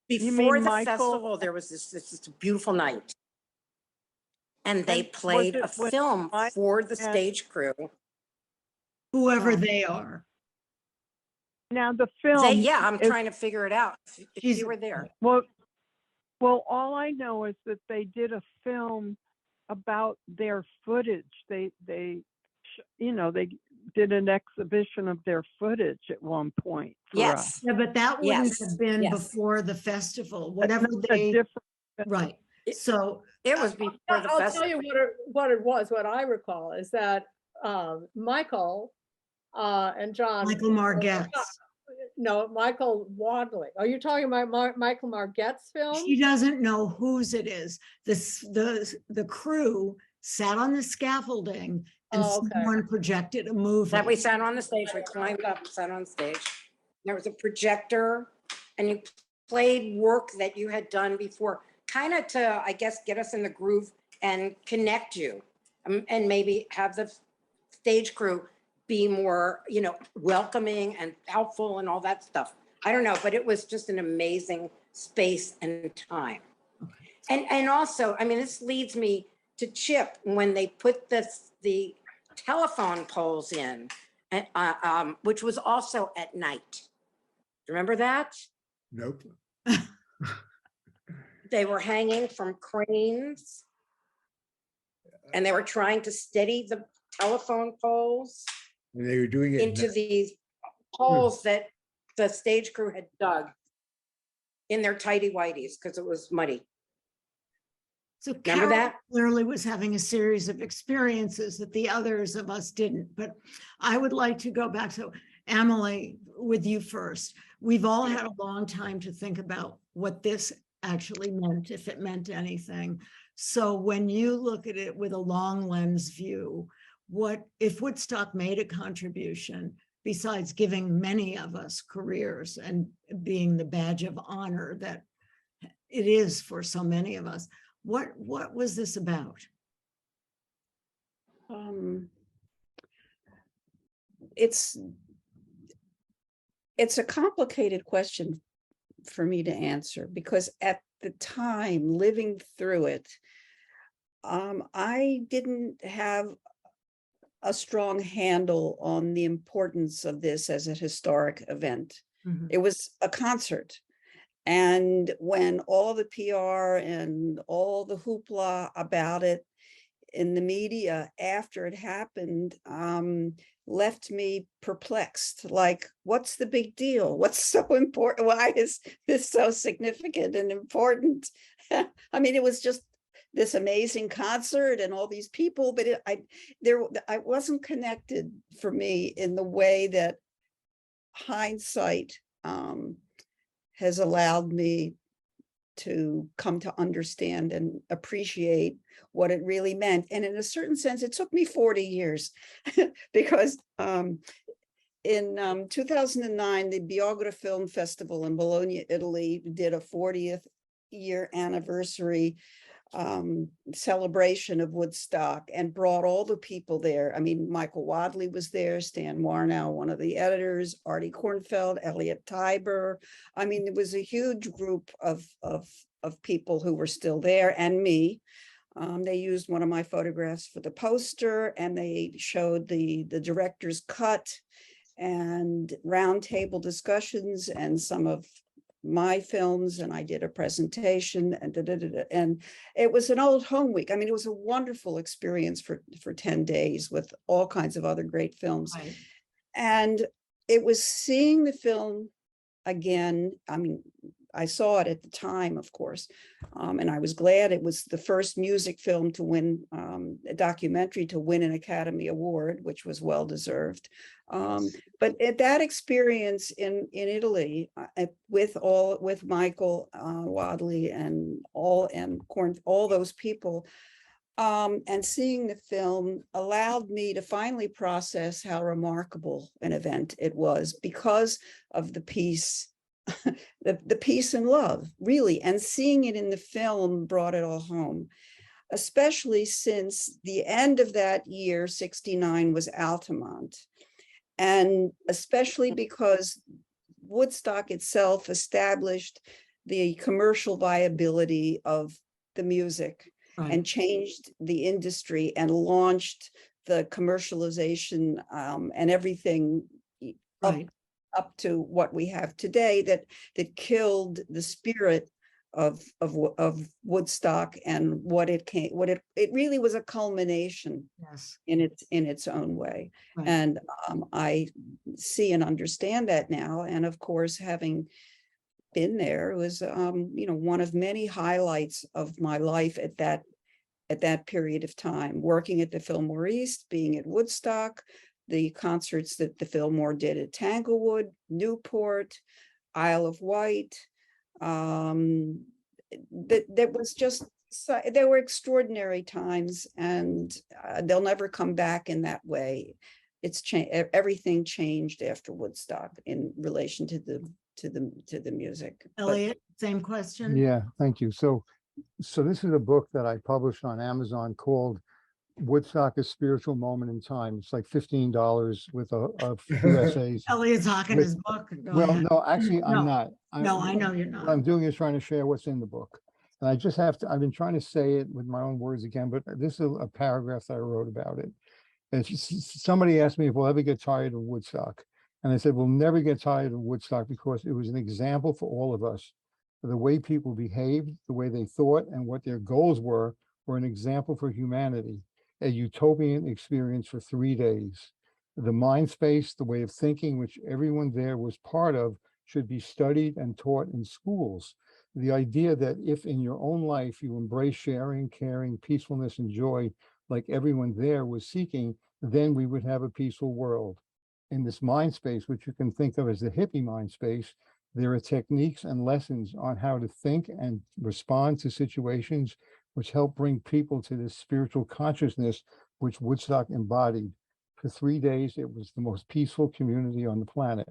Before the Michael- festival, there was this beautiful night. And they And was played it a when film Mike for the and- stage crew. Whoever Oh. they are. Now the film. Yeah, I'm is- trying to figure it out. If you were there. Well, all I know is that they did a film about their footage. They did an exhibition of their footage at one point. For Yes. us. Yeah, but that wouldn't Yes, have been yes. before the festival, That's whatever not a they, different. right. So It was before the I'll tell festival. you what it was. What I recall is that Michael and John. Michael Margetts. No, Michael Wadley. Are you talking about Michael Margetts' film? She doesn't know whose it is. The crew sat on the scaffolding and Oh, okay. someone projected a movie. That we sat on the stage, we climbed up, sat on stage. There was a projector and you played work that you had done before, kind of to, I guess, get us in the groove and connect you. And maybe have the stage crew be more, welcoming and helpful and all that stuff. I don't know, but it was just an amazing space and time. And also, this leads me to Chip, when they put the telephone poles in, which was also at night. Remember that? Nope. They were hanging from cranes and they were trying to steady the telephone poles And they were doing it. into these holes that the stage crew had dug in their tidy whities because it was muddy. So Remember Carol that? clearly was having a series of experiences that the others of us didn't, but I would like to go back to Emily with you first. We've all had a long time to think about what this actually meant, if it meant anything. So when you look at it with a long lens view, what if Woodstock made a contribution besides giving many of us careers and being the badge of honor that it is for so many of us? What was this about? It's a complicated question for me to answer, because at the time living through it, I didn't have a strong handle on the importance of this as a historic event. It was a concert. And when all the PR and all the hoopla about it in the media after it happened left me perplexed. Like, what's the big deal? What's so important? Why is this so significant and important? It was just this amazing concert and all these people, but I wasn't connected for me in the way that hindsight has allowed me to come to understand and appreciate what it really meant. And in a certain sense, it took me 40 years because in 2009, the Biograph Film Festival in Bologna, Italy, did a 40th year anniversary celebration of Woodstock and brought all the people there. Michael Wadley was there, Stan Warnow, one of the editors, Artie Kornfeld, Elliot Tiber. It was a huge group of people who were still there, and me. They used one of my photographs for the poster, and they showed the director's cut and roundtable discussions and some of my films, and I did a presentation, and and it was an old home week. I mean, it was a wonderful experience for 10 days with all kinds of other great films. Right. And it was seeing the film again. I mean, I saw it at the time, of course, and I was glad. It was the first music film to win, a documentary to win an Academy Award, which was well deserved. But at that experience in Italy, with Michael Wadley and all those people, and seeing the film allowed me to finally process how remarkable an event it was, because of the peace, the peace and love, really, and seeing it in the film brought it all home, especially since the end of that year, 69, was Altamont. And especially because Woodstock itself established the commercial viability of the music, and changed the industry and launched the commercialization and everything up to what we have today, that killed the spirit of Woodstock and it really was a culmination in its own way. And I see and understand that now. And of course, having been there, it was one of many highlights of my life at that period of time, working at the Fillmore East, being at Woodstock, the concerts that the Fillmore did at Tanglewood, Newport, Isle of Wight. That was just, they were extraordinary times, and they'll never come back in that way. Everything changed after Woodstock in relation to the music. Elliot, same question. Yeah, thank you. So this is a book that I published on Amazon called Woodstock: A Spiritual Moment in Time. It's like $15 with a few essays. Elliot's hawking his book. Well, no, actually, I'm No. not. No, I know you're not. What I'm doing is trying to share what's in the book. And I just have to, I've been trying to say it with my own words again, but this is a paragraph that I wrote about it. And somebody asked me if we'll ever get tired of Woodstock. And I said, we'll never get tired of Woodstock, because it was an example for all of us. The way people behaved, the way they thought, and what their goals were an example for humanity. A utopian experience for 3 days. The mind space, the way of thinking, which everyone there was part of, should be studied and taught in schools. The idea that if in your own life you embrace sharing, caring, peacefulness, and joy, like everyone there was seeking, then we would have a peaceful world. In this mind space, which you can think of as the hippie mind space, there are techniques and lessons on how to think and respond to situations which help bring people to this spiritual consciousness which Woodstock embodied. For 3 days, it was the most peaceful community on the planet.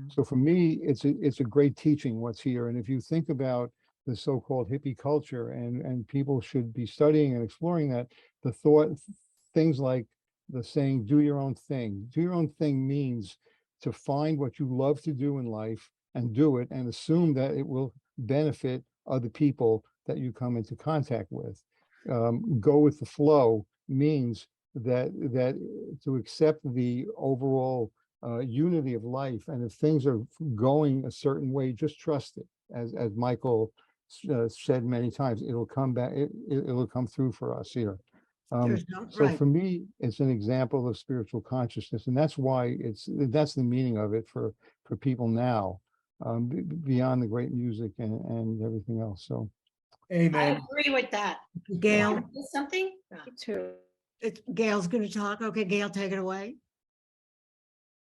So for me, it's a great teaching what's here. And if you think about the so-called hippie culture, and people should be studying and exploring that, the thought, things like the saying, do your own thing. Do your own thing means to find what you love to do in life and do it, and assume that it will benefit other people that you come into contact with. Go with the flow means that to accept the overall unity of life, and if things are going a certain way, just trust it. As Michael said many times, it'll come back. It'll come through for us here. So for me, it's an example of spiritual consciousness, and that's why that's the meaning of it for people now, beyond the great music and everything else. So, I agree with that. Gail, Something? Too. Gail's going to talk. Okay, Gail, take it away.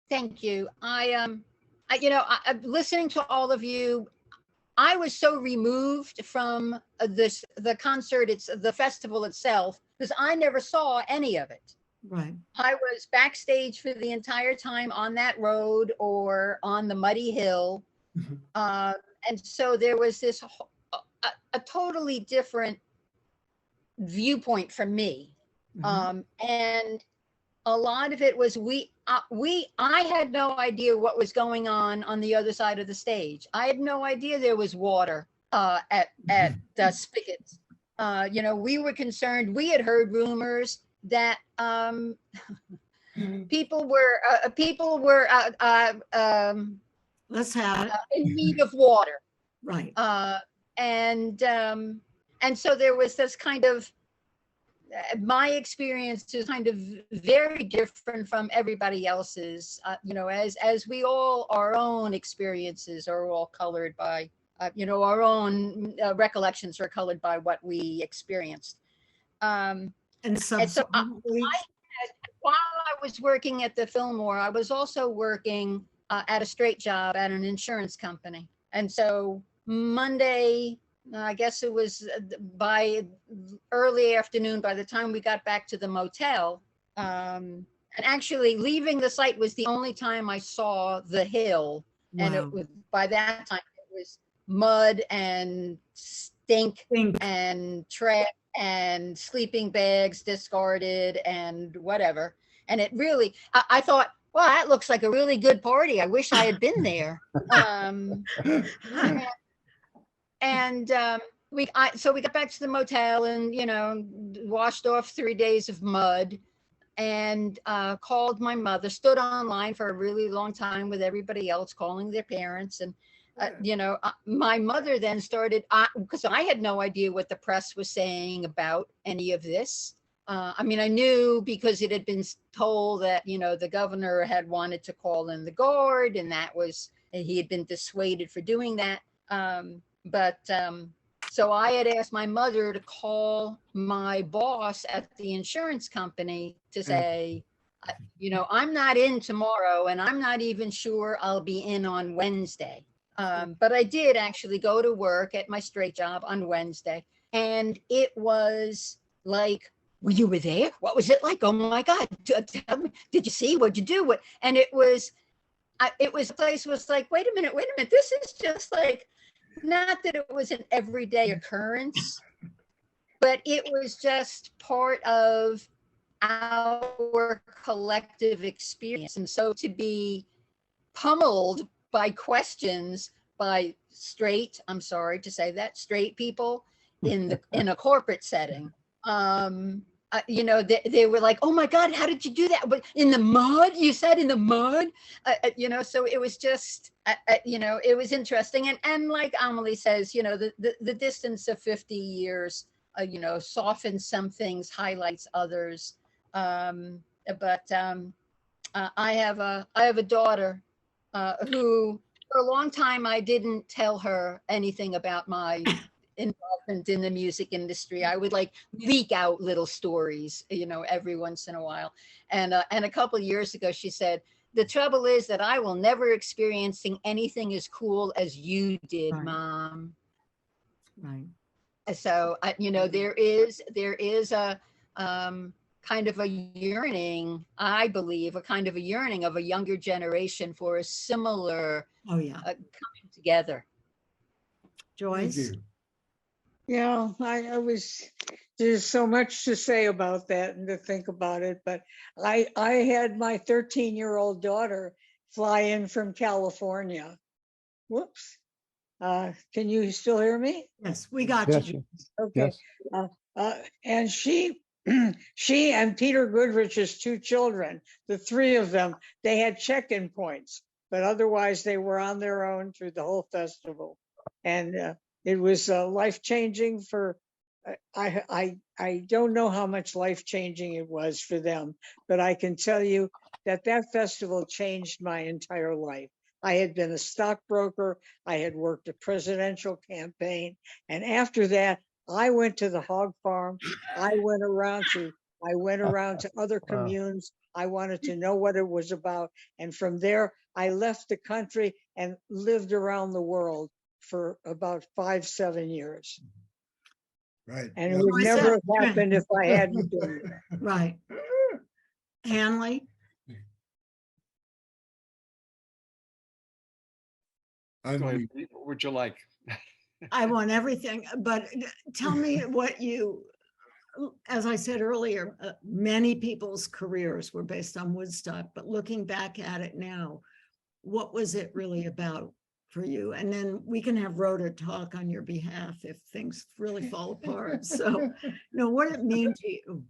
Thank you. Listening to all of you, I was so removed from the concert, the festival itself, because I never saw any of it. Right. I was backstage for the entire time on that road or on the muddy hill. And so there was this a totally different viewpoint from me. And a lot of it was I had no idea what was going on the other side of the stage. I had no idea there was water at the spigots. We were concerned. We had heard rumors that people were let's have in need of water. Right. And so there was this kind of, my experience is kind of very different from everybody else's, as we all, our own experiences are all colored by, our own recollections are colored by what we experienced. And so while I was working at the Fillmore, I was also working at a straight job at an insurance company. And so Monday, I guess it was by early afternoon, by the time we got back to the motel, and actually leaving the site was the only time I saw the hill. Wow. And it was, by that time it was mud and stink. And trash and sleeping bags discarded and whatever. And it really, I thought, well, that looks like a really good party. I wish I had been there. So we got back to the motel and, washed off 3 days of mud and called my mother, stood online for a really long time with everybody else, calling their parents. And, my mother then started, because I had no idea what the press was saying about any of this. I knew because it had been told that, the governor had wanted to call in the guard, and he had been dissuaded for doing that. So I had asked my mother to call my boss at the insurance company to say, I'm not in tomorrow, and I'm not even sure I'll be in on Wednesday. But I did actually go to work at my straight job on Wednesday, and it was like, well, you were there? What was it like? Oh my God. Tell me, did you see? What'd you do? And it was the place was like, wait a minute. This is just like, not that it was an everyday occurrence, but it was just part of our collective experience. And so to be pummeled by questions by I'm sorry to say that, straight people in a corporate setting, they were like, oh my God, how did you do that? But in the mud, you said in the mud, so it was just, it was interesting. And like Amelie says, the distance of 50 years, softens some things, highlights others. But I have a daughter who for a long time, I didn't tell her anything about my involvement in the music industry. I would like leak out little stories, every once in a while. And a couple of years ago, she said, the trouble is that I will never experiencing anything as cool as you did, right. Mom. Right. So, there is a kind of a yearning, I believe, a kind of a yearning of a younger generation for a similar coming together. Joyce? Yeah, there's so much to say about that and to think about it, but I had my 13-year-old daughter fly in from California. Whoops. Can you still hear me? Yes, we got you. Okay. Yes. And she and Peter Goodrich's two children, the three of them, they had check-in points, but otherwise they were on their own through the whole festival. And it was life-changing for, I don't know how much life-changing it was for them, but I can tell you that festival changed my entire life. I had been a stockbroker, I had worked a presidential campaign, and after that, I went to the hog farm. I went around to other communes. I wanted to know what it was about. And from there, I left the country and lived around the world for about 5-7 years. Right. And it would never have happened if I hadn't been there. Right. Hanley? What would you like? I want everything, but tell me what you, as I said earlier, many people's careers were based on Woodstock, but looking back at it now, what was it really about for you? And then we can have Rhoda talk on your behalf if things really fall apart. So, what did it mean to you?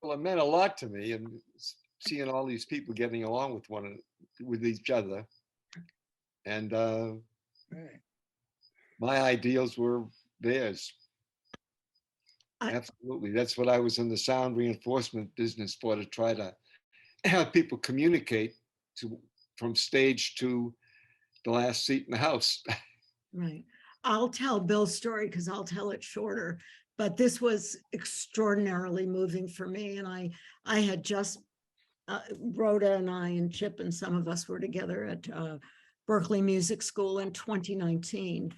Well, it meant a lot to me, and seeing all these people getting along with each other. And My ideals were theirs. I- Absolutely. That's what I was in the sound reinforcement business for, to try to have people communicate from stage to the last seat in the house. Right. I'll tell Bill's story because I'll tell it shorter, but this was extraordinarily moving for me. And I had just, Rhoda and I and Chip and some of us were together at Berkeley Music School in 2019.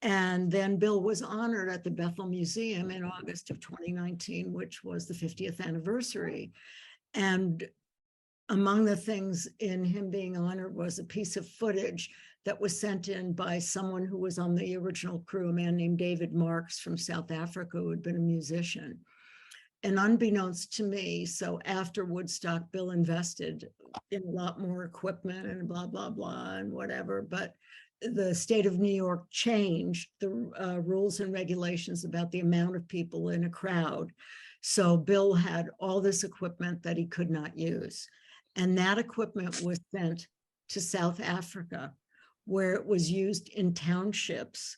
And then Bill was honored at the Bethel Museum in August of 2019, which was the 50th anniversary. And among the things in him being honored was a piece of footage that was sent in by someone who was on the original crew, a man named David Marks from South Africa, who had been a musician. And unbeknownst to me, so after Woodstock, Bill invested in a lot more equipment and blah, blah, blah, and whatever. But the state of New York changed the rules and regulations about the amount of people in a crowd. So Bill had all this equipment that he could not use. And that equipment was sent to South Africa, where it was used in townships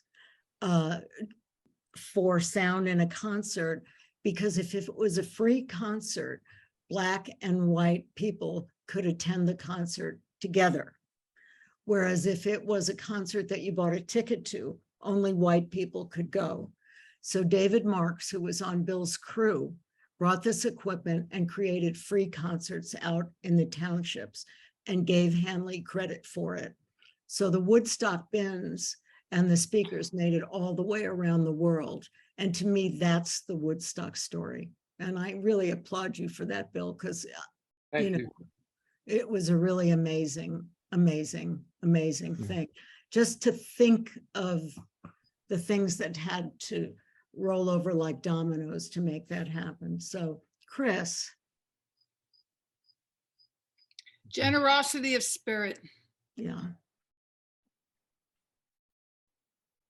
for sound in a concert. Because if it was a free concert, Black and white people could attend the concert together. Whereas if it was a concert that you bought a ticket to, only white people could go. So David Marks, who was on Bill's crew, brought this equipment and created free concerts out in the townships and gave Hanley credit for it. So the Woodstock bins and the speakers made it all the way around the world. And to me, that's the Woodstock story. And I really applaud you for that, Bill, because it was a really amazing thing. Just to think of the things that had to roll over like dominoes to make that happen. So, Chris. Generosity of spirit. Yeah.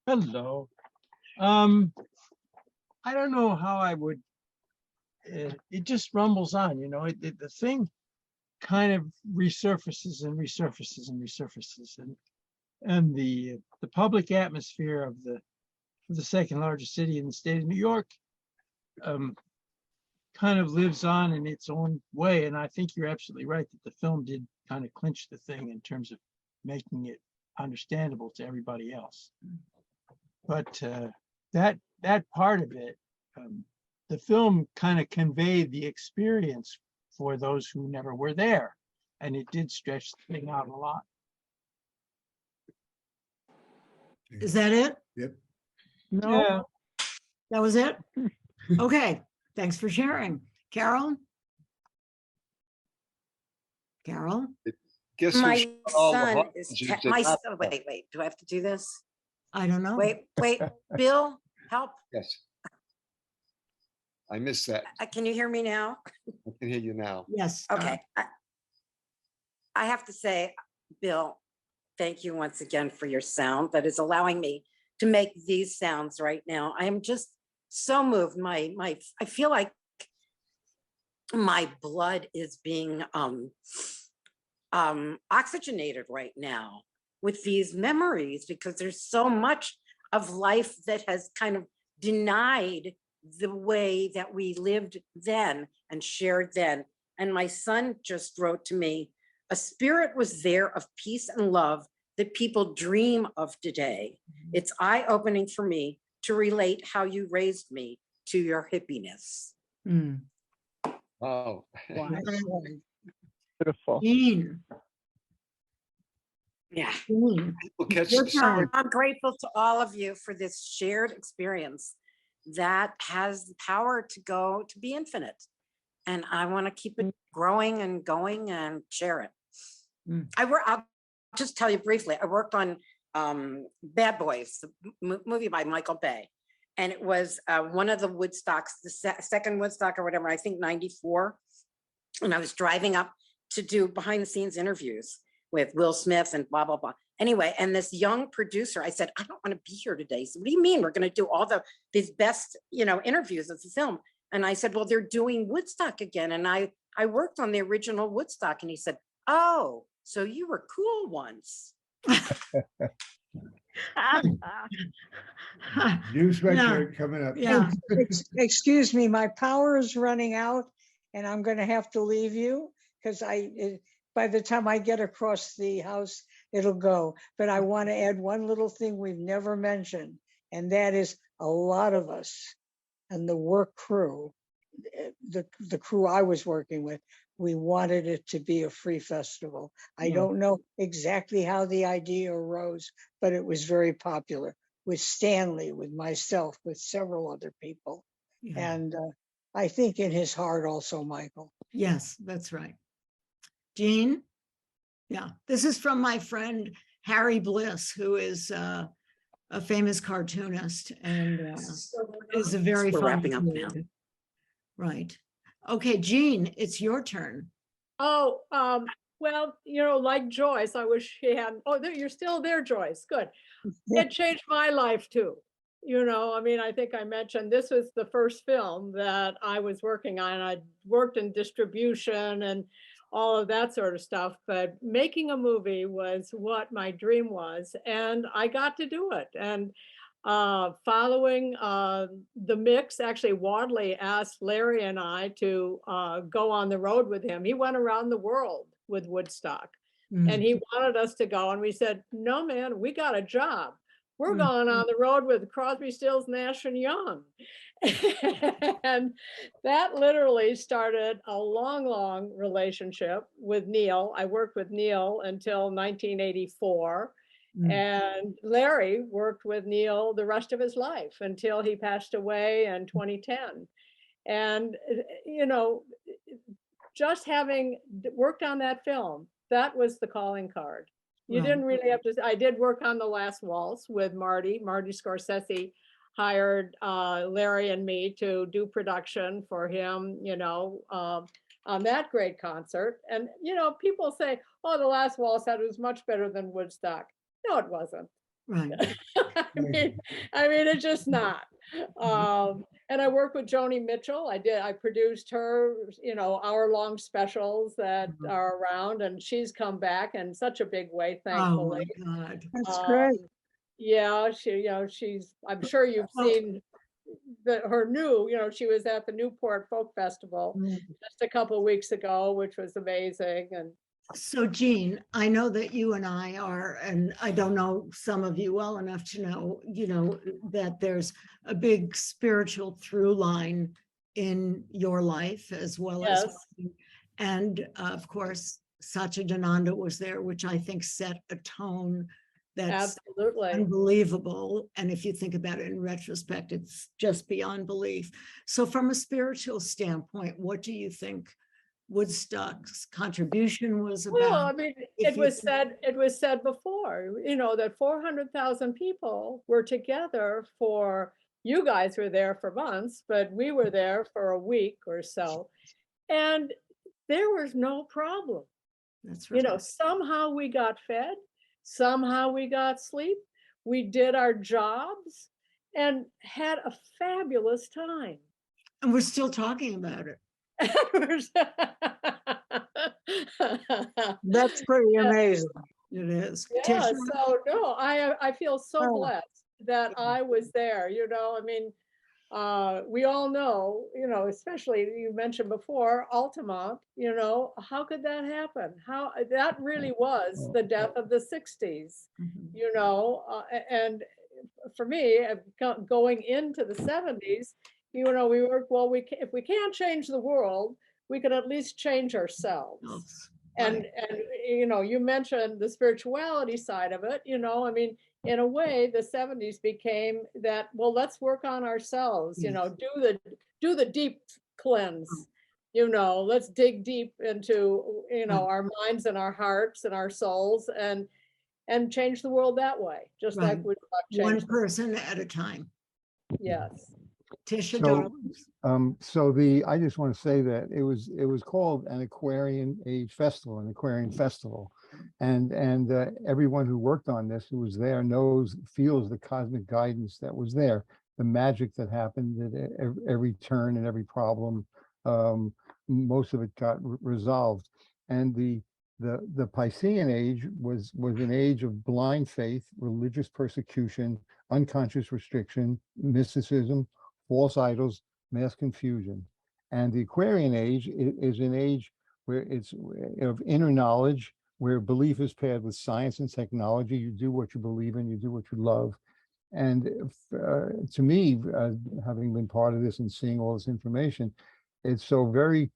Hello. I don't know how I would, it just rumbles on, the thing kind of resurfaces and resurfaces and resurfaces, and the public atmosphere of the second largest city in the state of New York kind of lives on in its own way. And I think you're absolutely right that the film did kind of clinch the thing in terms of making it understandable to everybody else. But that part of it, the film kind of conveyed the experience for those who never were there. And it did stretch the thing out a lot. Is that it? Yep. No, Yeah. that was it. Okay, thanks for sharing. Carol? Carol? Guess My who's all the son is, hostages at my, that oh, point? wait, do I have to do this? I don't know. Wait, Bill, help. Yes. I missed that. Can you hear me now? I can hear you now. Yes. Okay. I have to say, Bill, thank you once again for your sound that is allowing me to make these sounds right now. I am just so moved. I feel like my blood is being oxygenated right now with these memories, because there's so much of life that has kind of denied the way that we lived then and shared then. And my son just wrote to me, a spirit was there of peace and love that people dream of today. It's eye-opening for me to relate how you raised me to your hippiness. Oh. Beautiful. Yeah. People catch the So I'm grateful to all of you for this shared experience that has the power to go to be infinite. And I want to keep it growing and going and share it. I'll just tell you briefly, I worked on Bad Boys, the movie by Michael Bay. And it was one of the Woodstocks, the second Woodstock or whatever, I think 94. And I was driving up to do behind the scenes interviews with Will Smith and blah, blah, blah. Anyway, and this young producer, I said, I don't want to be here today. So what do you mean we're going to do all these best, interviews of the film? And I said, well, they're doing Woodstock again. And I worked on the original Woodstock. And he said, oh, so you were cool once. New Yeah, sweatshirt coming up. yeah. Excuse me, my power is running out and I'm gonna have to leave you because by the time I get across the house, it'll go. But I want to add one little thing we've never mentioned, and that is a lot of us and the work crew, the crew I was working with, we wanted it to be a free festival. I Yeah. don't know exactly how the idea arose, but it was very popular with Stanley, with myself, with several other people. Yeah. And I think in his heart also, Michael. Yes, that's right. Jean? Yeah, this is from my friend Harry Bliss, who is a famous cartoonist and is a very We're fun wrapping up now. dude. Right. Okay, Jean, it's your turn. Oh, well, like Joyce, I wish she had, you're still there, Joyce. Good. It changed my life too. I think I mentioned this was the first film that I was working on. I worked in distribution and all of that sort of stuff, but making a movie was what my dream was, and I got to do it. And following the mix, actually Wadley asked Larry and I to go on the road with him. He went around the world with Woodstock and he wanted us to go, and we said, no, man, we got a job. We're going on the road with Crosby, Stills, Nash and Young. And that literally started a long, long relationship with Neil. I worked with Neil until 1984. And Larry worked with Neil the rest of his life until he passed away in 2010. And, just having worked on that film, that was the calling card. You didn't really have to. I did work on The Last Waltz with Marty. Marty Scorsese hired Larry and me to do production for him, on that great concert. And, people say, oh, The Last Waltz was much better than Woodstock. No, it wasn't. Right. I mean, it's just not. And I worked with Joni Mitchell. I produced her, hour-long specials that are around, and she's come back in such a big way, thankfully. Oh my God. That's great. Yeah, she's, I'm sure you've seen her new, she was at the Newport Folk Festival just a couple of weeks ago, which was amazing. And so Jean, I know that you and I are, and I don't know some of you well enough to know, that there's a big spiritual through line in your life as well as, and of course, Satchidananda was there, which I think set a tone that's absolutely unbelievable. And if you think about it in retrospect, it's just beyond belief. So from a spiritual standpoint, what do you think Woodstock's contribution was about? Well, I mean, it was said before, that 400,000 people were together for, you guys were there for months, but we were there for a week or so. And there was no problem. That's right. Somehow we got fed, somehow we got sleep, we did our jobs and had a fabulous time. And we're still talking about it. That's pretty amazing. It is. Yeah, Ticia? so no, I feel so blessed that I was there. I mean, we all know, especially you mentioned before, Altamont, how could that happen? How that really was the death of the 60s, and for me, going into the 70s, we were, well, if we can't change the world, we could at least change ourselves. And you mentioned the spirituality side of it, I mean, in a way, the 70s became that, well, let's work on ourselves, do the deep cleanse, let's dig deep into, our minds and our hearts and our souls and change the world that way, just like we one person at a time. Yes. Ticia, I just want to say that it was called an Aquarian Festival, and everyone who worked on this, who was there, feels the cosmic guidance that was there, the magic that happened at every turn and every problem. Most of it got resolved, and the The Piscean age was an age of blind faith, religious persecution, unconscious restriction, mysticism, false idols, mass confusion. And the Aquarian age is an age where it's of inner knowledge, where belief is paired with science and technology. You do what you believe in, you do what you love. And to me, having been part of this and seeing all this information, it so very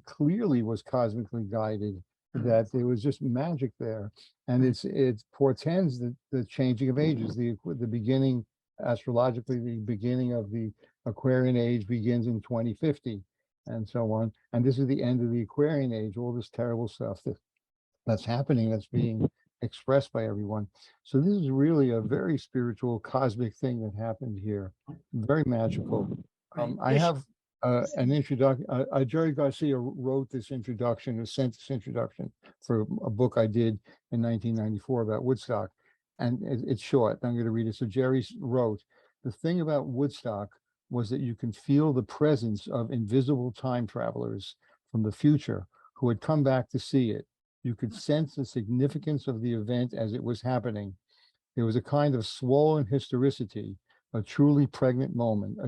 clearly was cosmically guided that there was just magic there. And it portends the changing of ages, the beginning, astrologically, the beginning of the Aquarian age begins in 2050 and so on. And this is the end of the Aquarian age, all this terrible stuff that's happening, that's being expressed by everyone. So this is really a very spiritual, cosmic thing that happened here. Very magical. I have an introduction. Jerry Garcia wrote this introduction, or sent this introduction for a book I did in 1994 about Woodstock. And it's short. I'm going to read it. So Jerry wrote, the thing about Woodstock was that you can feel the presence of invisible time travelers from the future who had come back to see it. You could sense the significance of the event as it was happening. There was a kind of swollen historicity, a truly pregnant moment,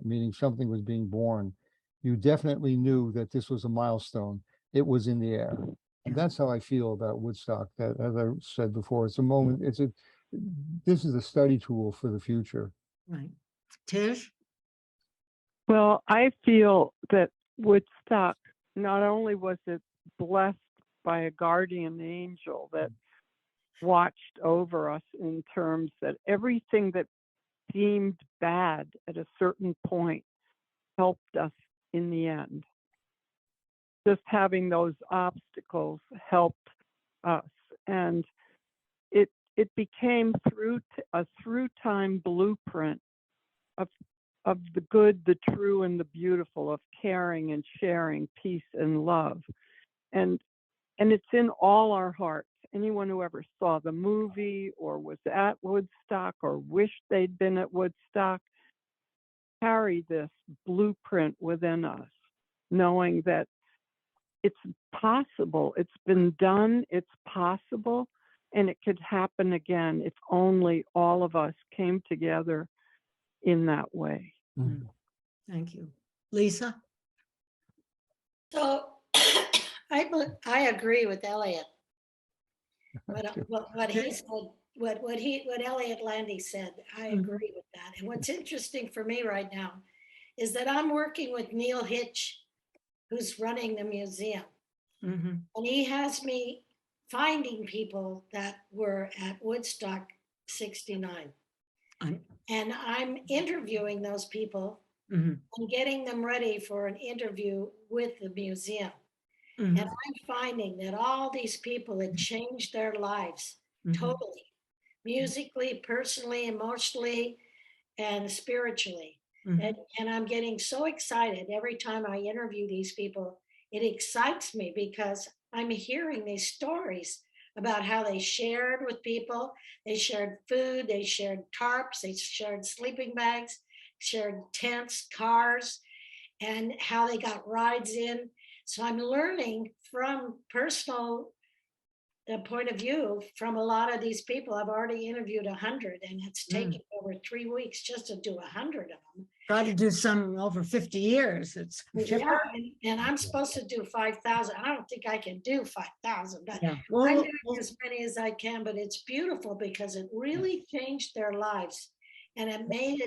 meaning something was being born. You definitely knew that this was a milestone. It was in the air. And that's how I feel about Woodstock. That, as I said before, it's a moment, this is a study tool for the future. Right. Tish? Well, I feel that Woodstock, not only was it blessed by a guardian angel that watched over us in terms that everything that seemed bad at a certain point helped us in the end. Just having those obstacles helped us, and it became a through time blueprint of the good, the true, and the beautiful, of caring and sharing, peace and love. And it's in all our hearts. Anyone who ever saw the movie or was at Woodstock or wished they'd been at Woodstock carry this blueprint within us, knowing that it's possible, it's been done, it's possible, and it could happen again if only all of us came together in that way. Thank you. Lisa? So I agree with Elliot. What he said, what Elliot Landy said, I agree with that. And what's interesting for me right now is that I'm working with Neil Hitch, who's running the museum. And he has me finding people that were at Woodstock 69. And I'm interviewing those people and getting them ready for an interview with the museum. And I'm finding that all these people had changed their lives totally, musically, personally, emotionally, and spiritually. And I'm getting so excited every time I interview these people. It excites me because I'm hearing these stories about how they shared with people. They shared food, they shared tarps, they shared sleeping bags, shared tents, cars, and how they got rides in. So I'm learning from personal point of view from a lot of these people. I've already interviewed 100, and it's taken over 3 weeks just to do 100 of them. Try to do some over 50 years. It's yeah, and I'm supposed to do 5,000. I don't think I can do 5,000, but yeah. I'm doing as many as I can. But it's beautiful because it really changed their lives, and it made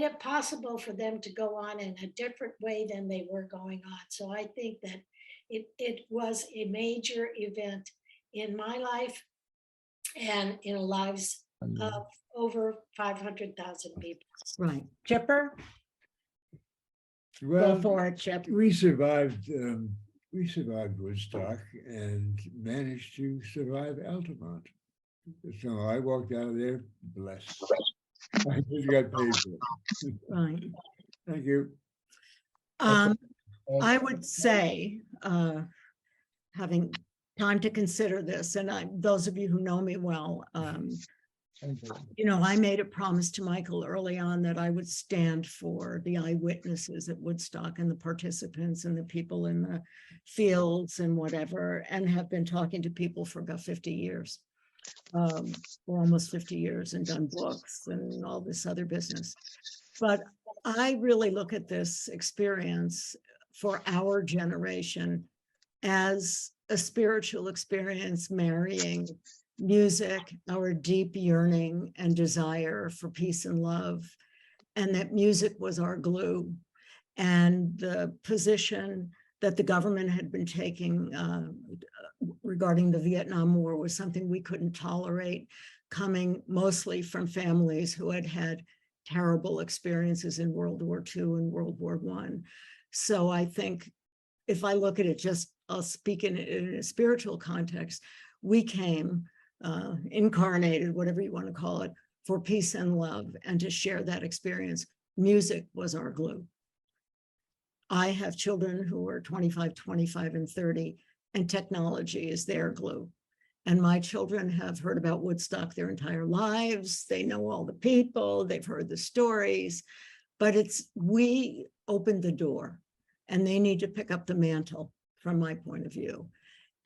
it possible for them to go on in a different way than they were going on. So I think that it was a major event in my life and in the lives of over 500,000 people. Right. Chipper? Well, Go for it, Chip. we survived Woodstock and managed to survive Altamont. So I walked out of there blessed. I just got paid for it. Right. Thank you. I would say, having time to consider this, and those of you who know me well, You know, I made a promise to Michael early on that I would stand for the eyewitnesses at Woodstock and the participants and the people in the fields and whatever, and have been talking to people for about 50 years, or almost 50 years, and done books and all this other business. But I really look at this experience for our generation as a spiritual experience marrying music, our deep yearning and desire for peace and love, and that music was our glue. And the position that the government had been taking regarding the Vietnam War was something we couldn't tolerate, coming mostly from families who had had terrible experiences in World War II and World War I. So I think if I look at it, just I'll speak in a spiritual context, we came incarnated, whatever you want to call it, for peace and love and to share that experience. Music was our glue. I have children who are 25, 25, and 30, and technology is their glue. And my children have heard about Woodstock their entire lives. They know all the people, they've heard the stories, but we opened the door and they need to pick up the mantle from my point of view.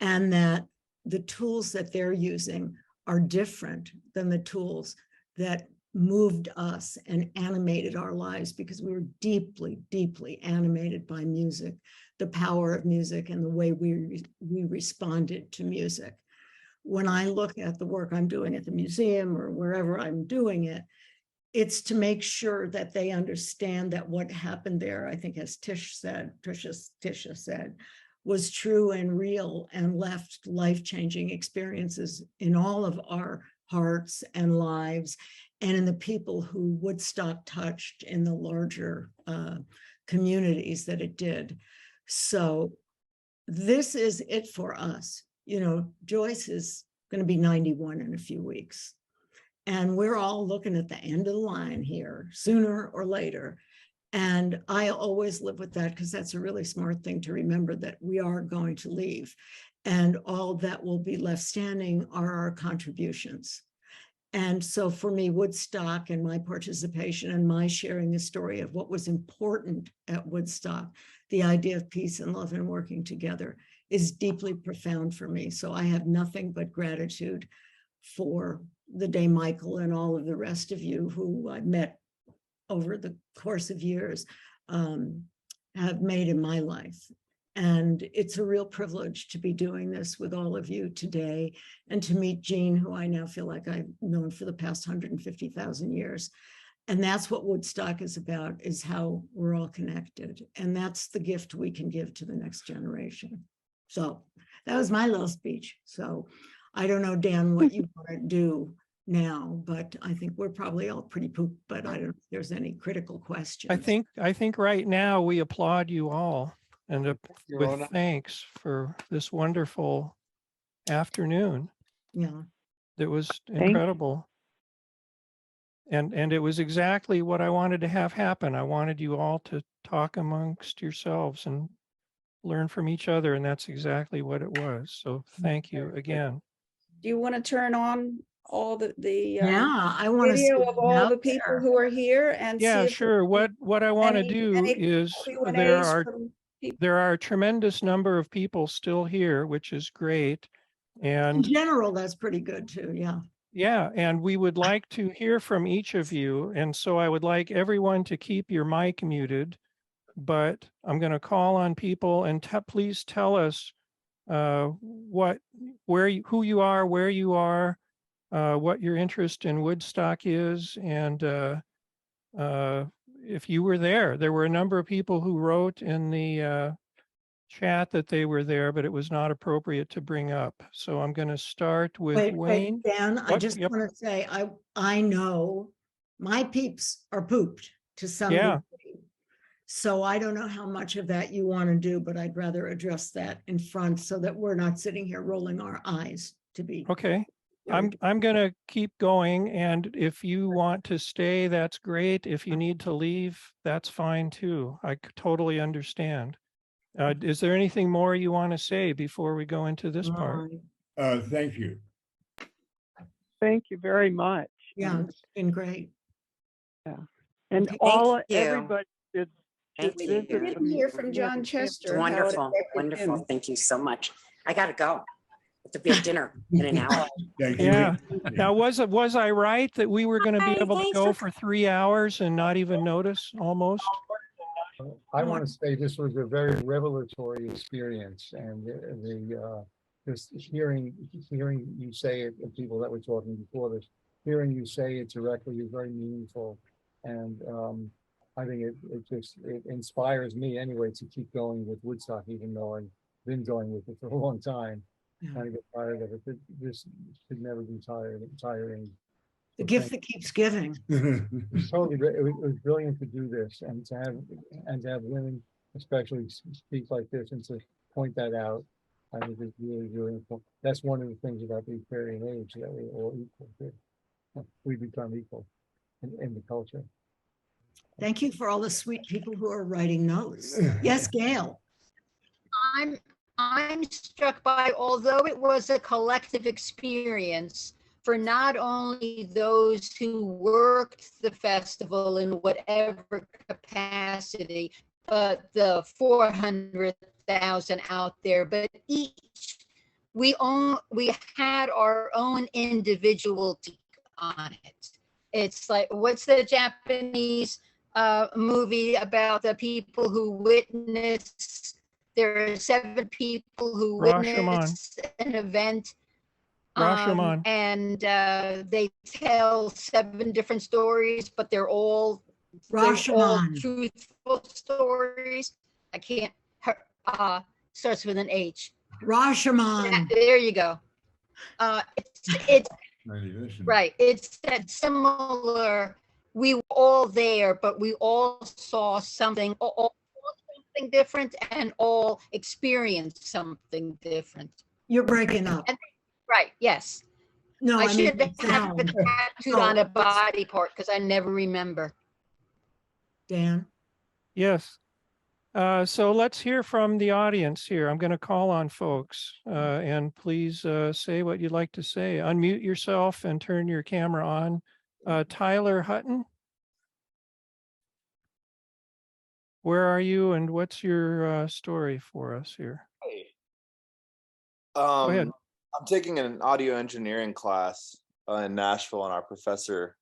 And that the tools that they're using are different than the tools that moved us and animated our lives, because we were deeply, deeply animated by music, the power of music and the way we responded to music. When I look at the work I'm doing at the museum or wherever I'm doing it, it's to make sure that they understand that what happened there, I think as Ticia said, was true and real and left life-changing experiences in all of our hearts and lives, and in the people who Woodstock touched in the larger communities that it did. So this is it for us. You know, Joyce is going to be 91 in a few weeks. And we're all looking at the end of the line here, sooner or later. And I always live with that, because that's a really smart thing to remember, that we are going to leave. And all that will be left standing are our contributions. And so for me, Woodstock and my participation and my sharing the story of what was important at Woodstock, the idea of peace and love and working together, is deeply profound for me. So I have nothing but gratitude for the day Michael and all of the rest of you who I met over the course of years have made in my life. And it's a real privilege to be doing this with all of you today, and to meet Jean, who I now feel like I've known for the past 150,000 years. And that's what Woodstock is about, is how we're all connected. And that's the gift we can give to the next generation. So that was my little speech. So I don't know, Dan, what you want to do now, but I think we're probably all pretty pooped, but I don't know if there's any critical questions. I think right now we applaud you all, and with Rona. thanks for this wonderful afternoon. Yeah. That was Thank you. incredible. And it was exactly what I wanted to have happen. I wanted you all to talk amongst yourselves and learn from each other, and that's exactly what it was. So thank you again. Do you want to turn on all the Yeah, I want to see video of all out the people there. who are here and see Yeah, if sure. What I want to any- do any is Q&As from people? there are a tremendous number of people still here, which is great. In And general, that's pretty good too. Yeah. yeah, and we would like to hear from each of you. And so I would like everyone to keep your mic muted, but I'm going to call on people, and please tell us who you are, where you are, what your interest in Woodstock is, and if you were there. There were a number of people who wrote in the chat that they were there, but it was not appropriate to bring up. So I'm going to start with Wayne. Dan, I What? just Yep. want to say, I know my peeps are pooped to some Yeah. degree. So I don't know how much of that you want to do, but I'd rather address that in front so that we're not sitting here rolling our eyes to be. Okay. I'm going to keep going, and if you want to stay, that's great. If you need to leave, that's fine too. I totally understand. Is there anything more you want to say before we go into this part? Thank you. Thank you very much. Yeah, it's been great. And Okay. all, you. everybody should Thank you. visit. We didn't hear from John Chester. how it Wonderful, affected wonderful. him. Thank you so much. I gotta go. To be at dinner in an hour. Yeah. Now, was I right that we were going to be Hi, able to thanks go for- for 3 hours and not even notice almost? I want to say this was a very revelatory experience, and just hearing you say it, and people that were talking before this, hearing you say it directly is very meaningful, and I think it inspires me anyway to keep going with Woodstock, even though I've been going with it for a long time. Kind of get tired of it. This should never be tiring. The gift that keeps giving. It's totally, it was brilliant to do this, and to have women especially speak like this and to point that out. I think it's really, really important. That's one of the things about the Aquarian age, that we're all equal. We become equal in the culture. Thank you for all the sweet people who are writing notes. Yes, Gail. I'm struck by, although it was a collective experience for not only those who worked the festival in whatever capacity, but the 400,000 out there, but each, we had our own individual take on it. It's like, what's the Japanese movie about the people who witnessed? There are 7 people who witnessed an event, Rashomon. and they tell 7 different stories, but they're all truthful stories. I can't. Starts with an H. Rashomon. There you go. It's right. It's that similar. We were all there, but we all saw something. Something different, and all experienced something different. You're breaking up. Right, yes. No, I I mean, should have it tattooed on a body part because I never remember. Dan? Yes. So let's hear from the audience here. I'm going to call on folks, and please say what you'd like to say. Unmute yourself and turn your camera on. Tyler Hutton, where are you and what's your story for us here? Hey. Go ahead. I'm taking an audio engineering class in Nashville, and our professor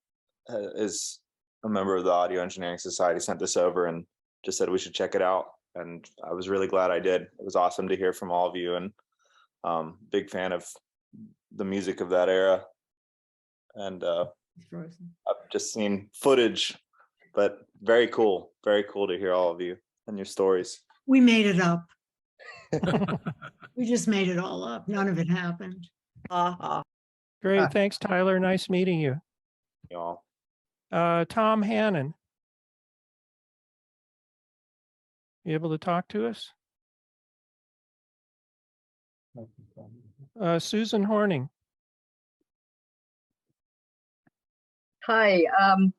is a member of the Audio Engineering Society, sent this over and just said we should check it out. And I was really glad I did. It was awesome to hear from all of you, and big fan of the music of that era. And I've just seen footage, but very cool to hear all of you and your stories. We made it up. We just made it all up. None of it happened. Great. Thanks, Tyler. Nice meeting you. Y'all. Tom Hannon. You able to talk to us? Susan Horning. Hi,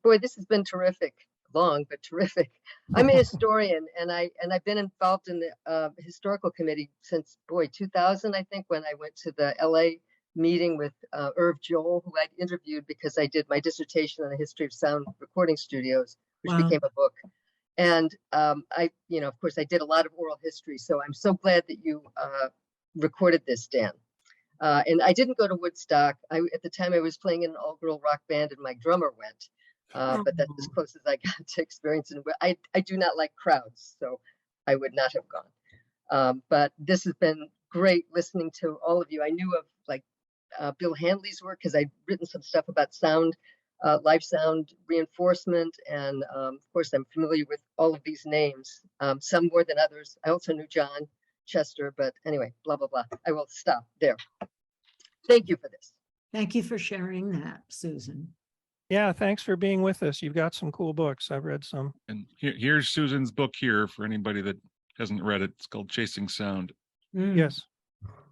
boy, this has been terrific, long, but terrific. I'm a historian, and I've been involved in the historical committee since, boy, 2000, I think, when I went to the LA meeting with Irv Joel, who I'd interviewed because I did my dissertation on the history of sound recording studios, which became a book. And I, of course, I did a lot of oral history, so I'm so glad that you recorded this, Dan. And I didn't go to Woodstock. At the time I was playing in an all-girl rock band and my drummer went, but that's as close as I got to experiencing. I do not like crowds, so I would not have gone. But this has been great listening to all of you. I knew of like Bill Handley's work because I'd written some stuff about sound, live sound reinforcement. And of course, I'm familiar with all of these names, some more than others. I also knew John Chester, but anyway, blah, blah, blah. I will stop there. Thank you for this. Thank you for sharing that, Susan. Yeah, thanks for being with us. You've got some cool books. I've read some. And here's Susan's book here for anybody that hasn't read it. It's called Chasing Sound. Yes.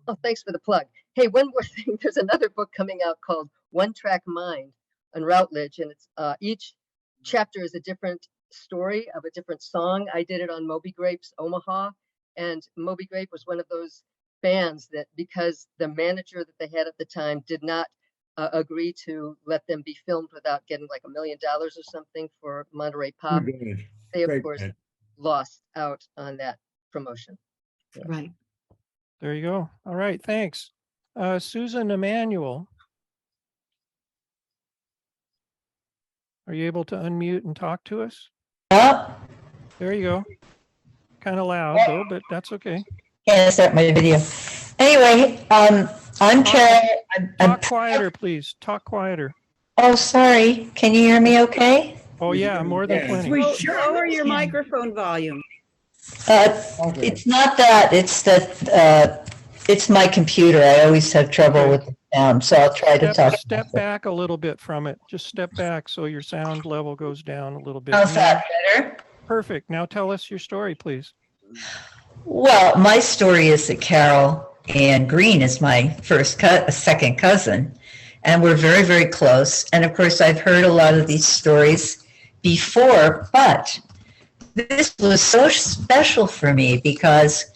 Oh, thanks for the plug. Hey, one more thing. There's another book coming out called One Track Mind on Routledge, and it's each chapter is a different story of a different song. I did it on Moby Grape's Omaha, and Moby Grape was one of those bands that, because the manager that they had at the time did not agree to let them be filmed without getting like $1 million or something for Monterey Who Pop. did? They, of Great course, man. lost out on that promotion. Yeah. Right. There you go. All right, thanks. Susan Emanuel. Are you able to unmute and talk to us? There you go. Kind of loud though, but that's okay. Can't start my video. Anyway, I'm Carol. Talk quieter, please. Talk quieter. Oh, sorry. Can you hear me okay? Oh yeah, more than plenty. Lower your microphone volume. It's not that, it's that, it's my computer. I always have trouble with the sound, so I'll try to talk. Step back a little bit from it. Just step back so your sound level goes down a little bit. How's that better? Perfect. Now tell us your story, please. Well, my story is that Carol Ann Green is my second cousin, and we're very, very close. And of course, I've heard a lot of these stories before, but this was so special for me because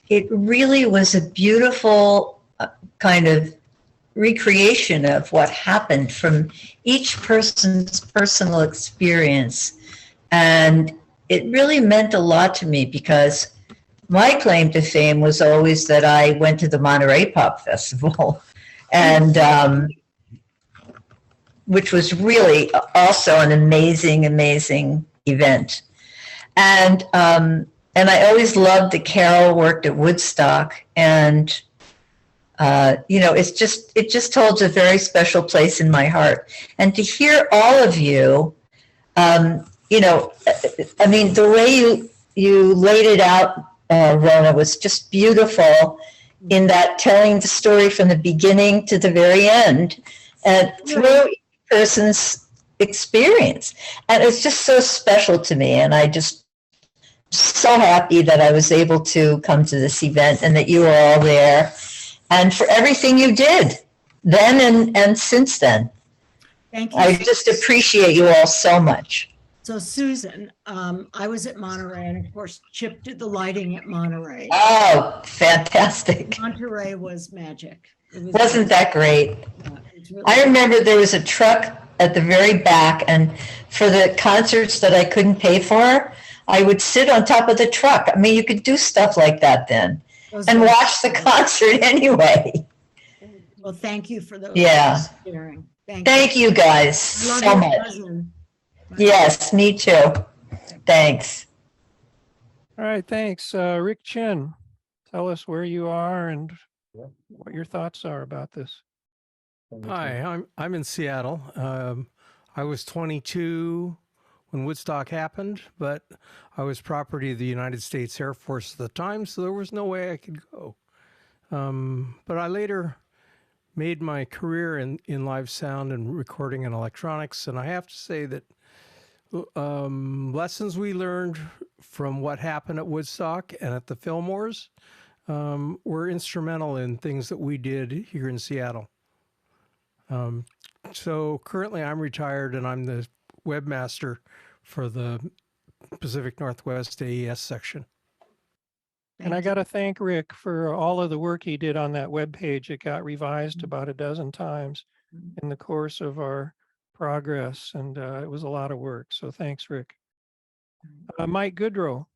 it really was a beautiful kind of recreation of what happened from each person's personal experience. And it really meant a lot to me because my claim to fame was always that I went to the Monterey Pop Festival, and which was really also an amazing, amazing event. And I always loved that Carol worked at Woodstock, and it just holds a very special place in my heart. And to hear all of you, I mean, the way you laid it out, Rona, was just beautiful in that telling the story from the beginning to the very end, and through each person's experience. And it's just so special to me, and I just so happy that I was able to come to this event and that you were all there, and for everything you did then and since then. Thank you. I just appreciate you all so much. So Susan, I was at Monterey, and of course Chip did the lighting at Monterey. Oh, fantastic. Monterey was magic. Wasn't that great? Really I remember there was a truck at the very back, and for the concerts that I couldn't pay for, I would sit on top of the truck. I mean, you could do stuff like that then and watch the concert anyway. Well, thank you for those. Yeah. Sharing. Thank you guys so much. Yes, me too. Thanks. All right, thanks. Rick Chin, tell us where you are and what your thoughts are about this. Hi, I'm in Seattle. I was 22 when Woodstock happened, but I was property of the United States Air Force at the time, so there was no way I could go. But I later made my career in live sound and recording and electronics, and I have to say that lessons we learned from what happened at Woodstock and at the Fillmores were instrumental in things that we did here in Seattle. So currently I'm retired and I'm the webmaster for the Pacific Northwest AES section. And I got to thank Rick for all of the work he did on that webpage. It got revised about a dozen times in the course of our progress, and it was a lot of work. So thanks, Rick. Mike Goodrow.